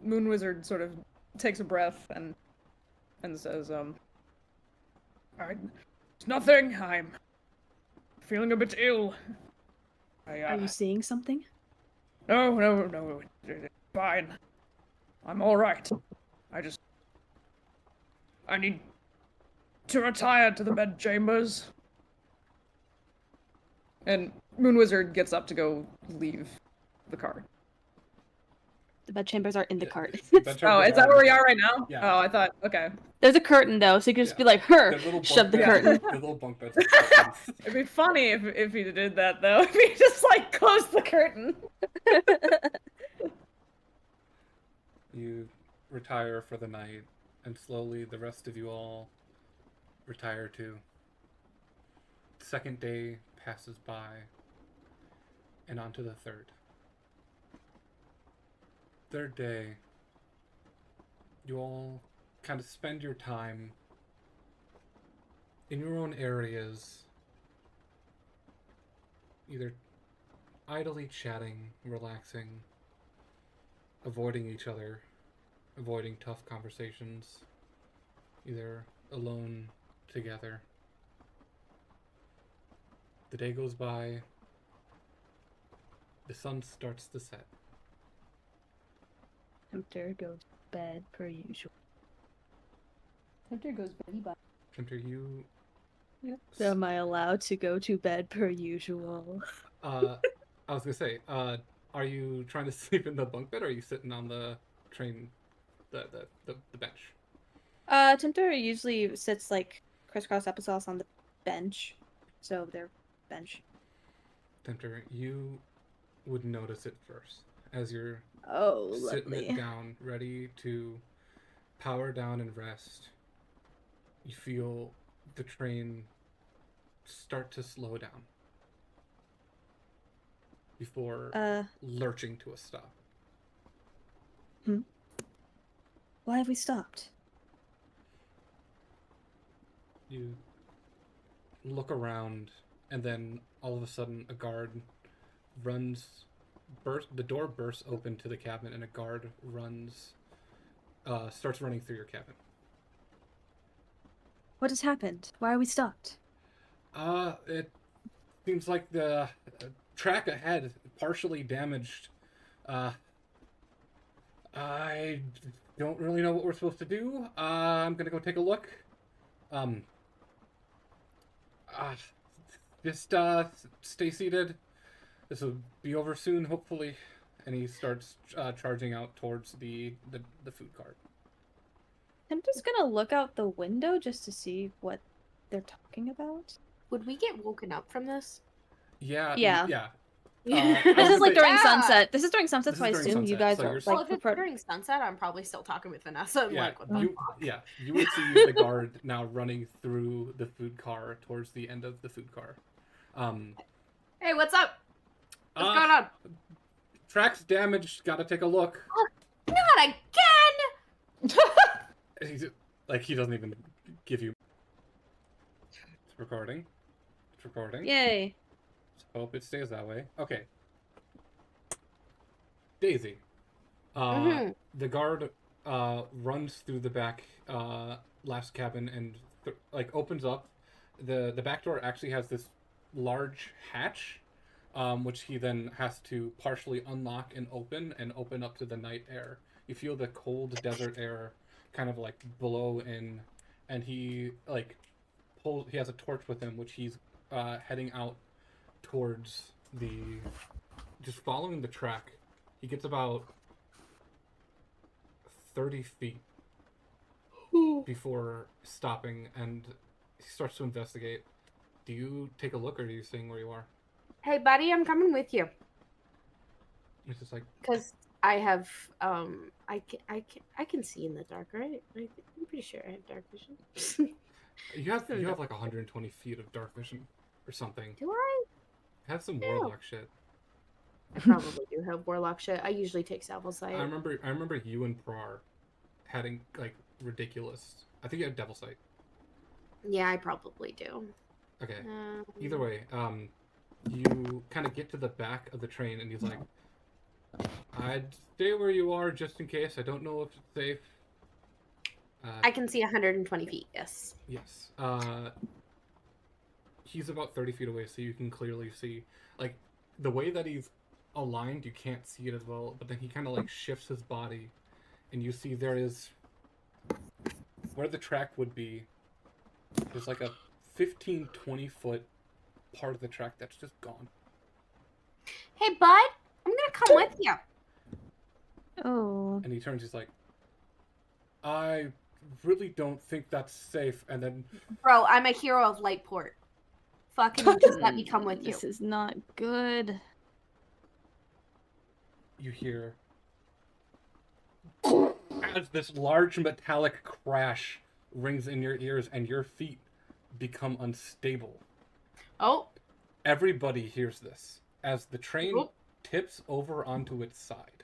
S5: Moon Wizard sort of takes a breath and says, it's nothing. I'm feeling a bit ill.
S7: Are you seeing something?
S5: No. Fine. I'm all right. I need to retire to the bedchambers. And Moon Wizard gets up to go leave the cart.
S7: The bedchambers are in the cart.
S5: Oh, is that where we are right now?
S2: Yeah.
S5: Oh, I thought, okay.
S7: There's a curtain though, so you can just be like, her, shove the curtain.
S2: The little bunk beds.
S5: It'd be funny if he did that though. If he just like closed the curtain.
S2: You retire for the night, and slowly the rest of you all retire too. The second day passes by, and on to the third. Third day, you all kind of spend your time in your own areas, either idly chatting, relaxing, avoiding each other, avoiding tough conversations, either alone, together. The day goes by, the sun starts to set.
S7: Tempter goes to bed per usual.
S8: Tempter goes beddy bye.
S2: Tempter, you...
S7: So am I allowed to go to bed per usual?
S2: I was gonna say, are you trying to sleep in the bunk bed, or are you sitting on the train, the bench?
S7: Tempter usually sits like crisscross applesauce on the bench, so they're bench.
S2: Tempter, you would notice it first. as you're
S7: Oh,
S2: sitting it
S7: lovely.
S2: down, ready to power down and rest, you feel the train start to slow down before lurching to a stop.
S7: Why have we stopped?
S2: You look around, and then all of a sudden a guard the door bursts open to the cabin, and a guard starts running through your cabin.
S7: What has happened? Why are we stopped?
S2: It seems like the track ahead partially damaged. I don't really know what we're supposed to do. I'm gonna go take a look. Just stay seated. This will be over soon, hopefully. And he starts charging out towards the food cart.
S7: I'm just gonna look out the window just to see what they're talking about.
S10: Would we get woken up from this?
S2: Yeah.
S7: Yeah.
S2: Yeah.
S7: This is like during
S10: Yeah.
S7: sunset. This is during sunset,
S2: This
S7: so I
S2: is during
S7: assume you
S2: sunset,
S7: guys
S2: so
S7: are
S2: you're
S7: like
S10: Well, if it's
S7: prepared.
S10: during sunset, I'm probably still talking with Vanessa. And
S2: Yeah,
S10: like, what the fuck?
S2: you would see the guard now running through the food car towards the end of the food car.
S10: Hey, what's up? What's going on?
S2: Track's damaged. Gotta take a look.
S10: Not again!
S2: He doesn't even give you. It's recording. It's recording.
S7: Yay.
S2: Hope it stays that way. Okay. Daisy. The guard runs through the back last cabin and opens up. The back door actually has this large hatch, which he then has to partially unlock and open up to the night air. You feel the cold desert air kind of like blow in, and he he has a torch with him, which he's heading out towards just following the track. He gets about 30 feet before stopping, and he starts to investigate. Do you take a look, or are you staying where you are?
S10: Hey, buddy, I'm coming with you.
S2: It's just like,
S10: Because I have, I can see in the dark, right? I'm pretty sure I have dark vision.
S2: you have like 120 feet of dark vision or something.
S10: Do I?
S2: Have some warlock shit.
S10: I probably do have warlock shit. I usually take salvo sight.
S2: I remember you and Prar having like ridiculous. I think you had devil sight.
S10: Yeah, I probably do.
S2: Okay. Either way, you kind of get to the back of the train, and he's like, "I'd stay where you are just in case. I don't know if it's safe."
S10: I can see 120 feet. Yes.
S2: Yes. He's about 30 feet away, so you can clearly see. Like, the way that he's aligned, you can't see it as well, but then he kind of like shifts his body, and you see there is, where the track would be, there's like a 15-20 foot part of the track that's just gone.
S10: Hey, bud, I'm gonna come with you.
S7: Oh.
S2: And he turns, he's like, I really don't think that's safe. And then,
S10: Bro, I'm a hero of Lightport. Fucking just let me come with you.
S7: This is not good.
S2: you hear as this large metallic crash rings in your ears, and your feet become unstable.
S10: Oh.
S2: Everybody hears this as the train
S10: Oh.
S2: tips over onto its side.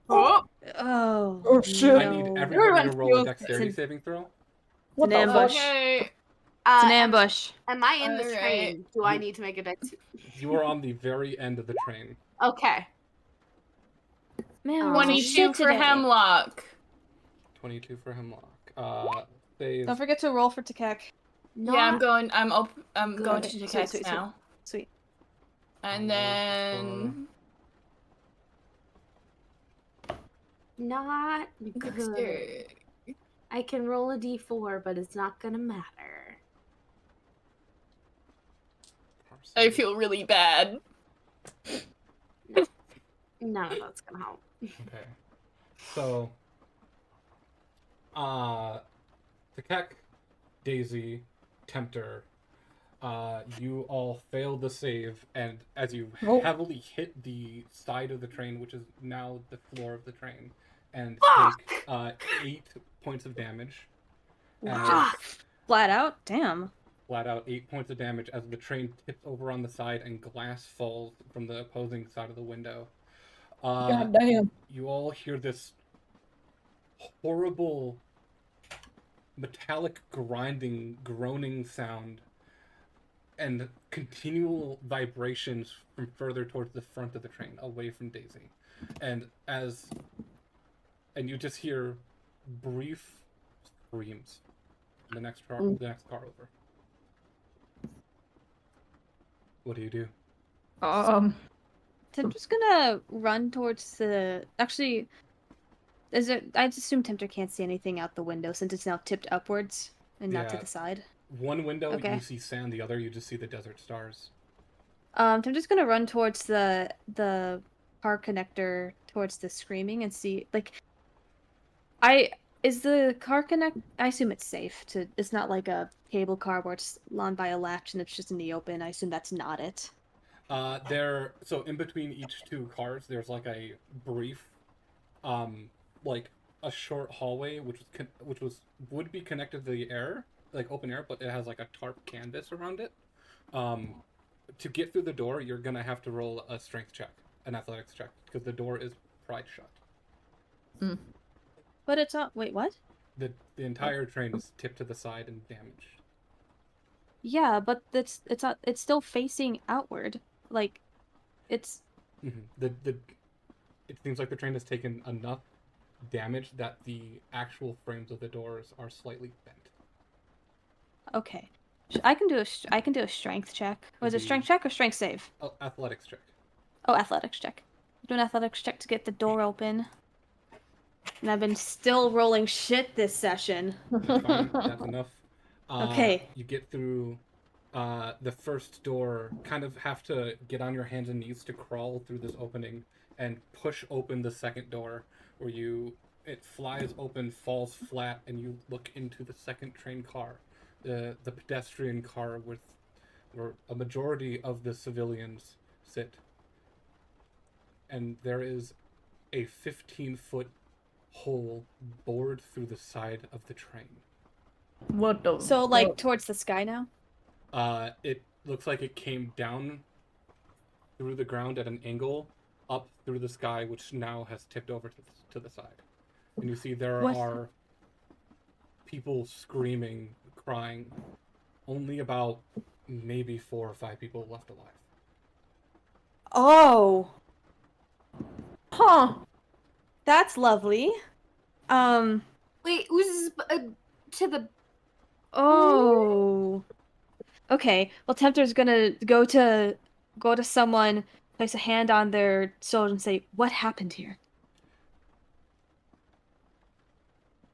S10: Oh.
S7: Oh.
S5: Oh, shit.
S2: I need everybody to roll a dexterity
S7: It's an-
S2: saving throw.
S5: What
S7: An
S5: the fuck?
S7: ambush.
S1: Okay.
S7: It's an ambush.
S10: Am I in the
S1: Alright.
S10: train? Do I need to make a dex?
S2: You are on the very end of the train.
S10: Okay.
S7: Man, we're
S1: 22
S7: shit
S1: for
S7: today.
S1: Hemlock.
S2: 22 for Hemlock. Save.
S7: Don't forget to roll for Takek.
S1: Yeah, I'm going. I'm
S7: Good.
S1: going to
S7: Sweet,
S1: Jakex
S7: sweet,
S1: now.
S7: Sweet.
S1: And then
S10: Not good.
S1: Dexter.
S10: I can roll a d4, but it's not gonna matter.
S1: I feel really bad.
S10: None of that's gonna help.
S2: Okay. So, Takek, Daisy, Tempter, You all fail the save, and as you
S9: Oh.
S2: heavily hit the side of the train, which is now the floor of the train, and take 8 points of damage.
S7: Wow. Flat out? Damn.
S2: Flat out 8 points of damage as the train tips over on the side and glass falls from the opposing side of the window.
S5: God damn.
S2: You all hear this horrible metallic grinding, groaning sound and continual vibrations from further towards the front of the train, away from Daisy. And you just hear brief screams. The next car over. What do?
S7: I'm just gonna run towards the. Actually, is it? I assume Tempter can't see anything out the window since it's now tipped upwards and not to the side.
S2: One window
S7: Okay.
S2: you see sand, the other you just see the desert stars.
S7: I'm just gonna run towards the car connector towards the screaming and see is the car connect. I assume it's safe to. It's not like a cable car where it's on by a latch and it's just in the open. I assume that's not it.
S2: So in between each two cars, there's like a brief, like a short hallway which would be connected to the air, like open air, but it has like a tarp canvas around it. To get through the door, you're gonna have to roll a strength check, an athletics check, because the door is pried shut.
S7: But it's not. Wait, what?
S2: The entire train is tipped to the side and damaged.
S7: Yeah, but it's not. It's still facing outward. Like, it's.
S2: Mm-hmm. It seems like the train has taken enough damage that the actual frames of the doors are slightly bent.
S7: Okay, I can do a strength check. Was it strength check or strength save?
S2: Oh, athletics check.
S7: Oh, athletics check. Do an athletics check to get the door open. And I've been still rolling shit this session.
S2: That's fine. That's enough.
S7: Okay.
S2: You get through the first door, kind of have to get on your hands and knees to crawl through this opening and push open the second door, where it flies open, falls flat, and you look into the second train car, the pedestrian car where a majority of the civilians sit. And there is a 15-foot hole bored through the side of the train.
S5: What the?
S7: So, like, towards the sky now?
S2: It looks like it came down through the ground at an angle, up through the sky, which now has tipped over to the side. And you see there are people screaming, crying. Only about maybe 4 or 5 people left alive.
S7: Oh.
S4: Huh.
S7: That's lovely.
S10: Wait, who's to the?
S7: Oh. Okay. Well, Tempter's gonna go to someone, place a hand on their shoulder, and say, "What happened here?"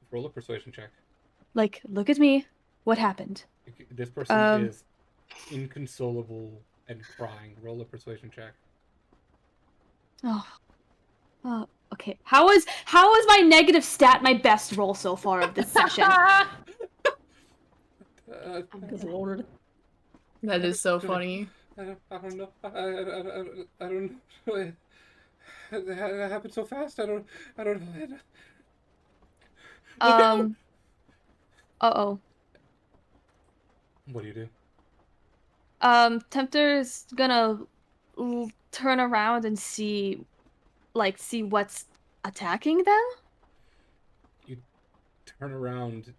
S2: Roll a persuasion check.
S7: Like, look at me. What happened?
S2: This person is inconsolable and crying. Roll a persuasion check.
S7: Oh, okay. How is my negative stat my best roll so far of this session?
S5: Good lord.
S9: That is so funny.
S2: I don't know. I don't know. That happened so fast. I don't know.
S7: Uh-oh.
S2: What do?
S7: Tempter's gonna turn around and see what's attacking them.
S2: You turn around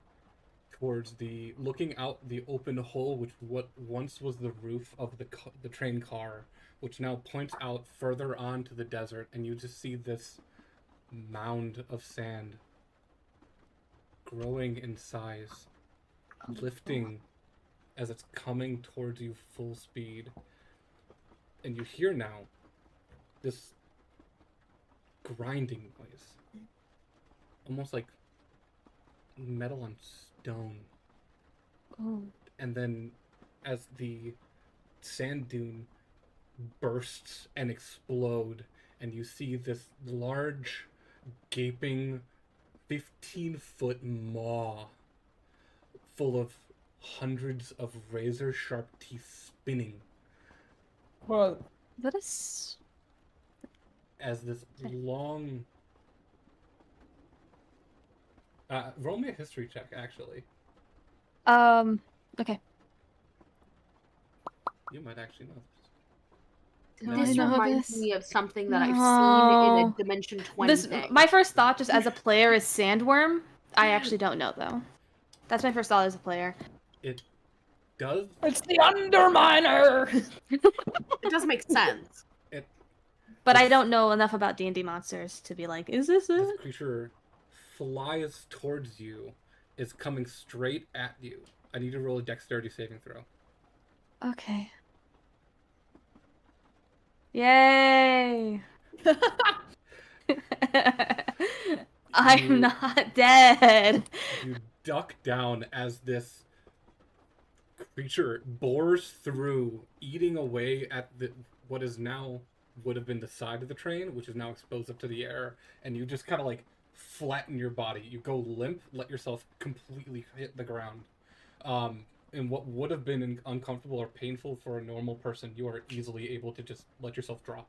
S2: towards looking out the open hole, which once was the roof of the train car, which now points out further on to the desert, and you just see this mound of sand growing in size, lifting as it's coming towards you full speed. And you hear now this grinding noise, almost like metal on stone.
S7: Oh.
S2: And then as the sand dune bursts and explode, and you see this large gaping 15-foot maw full of hundreds of razor-sharp teeth spinning
S5: Well,
S7: That is.
S2: as this long... roll me a history check, actually.
S7: Okay.
S2: You might actually know this.
S7: Do
S10: This
S7: I know
S10: reminds
S7: this?
S10: me of something that I've seen in
S7: No.
S10: a Dimension 20
S7: This
S10: thing.
S7: my first thought, just as a player, is sandworm. I actually don't know though. That's my first thought as a player.
S2: It does...
S5: it's the Underminer!
S10: It does make sense.
S7: But I don't know enough about D&D monsters to be like, is this
S2: This
S7: it?
S2: creature flies towards you, is coming straight at you. I need to roll a dexterity saving throw.
S7: Okay. Yay! I'm not dead.
S2: You duck down as this creature bores through, eating away at what is now would have been the side of the train, which is now exposed up to the air, and you just kind of like flatten your body. You go limp, let yourself completely hit the ground. And what would have been uncomfortable or painful for a normal person, you are easily able to just let yourself drop.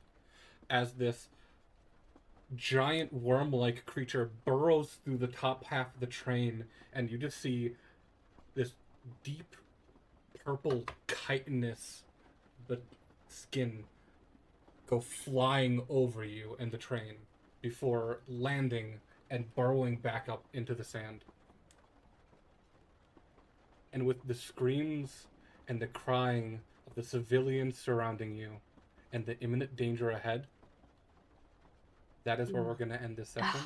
S2: As this giant worm-like creature burrows through the top half of the train, and you just see this deep purple chitinous but skin go flying over you and the train before landing and burrowing back up into the sand. And with the screams and the crying of the civilians surrounding you and the imminent danger ahead, that is where we're going to end this session.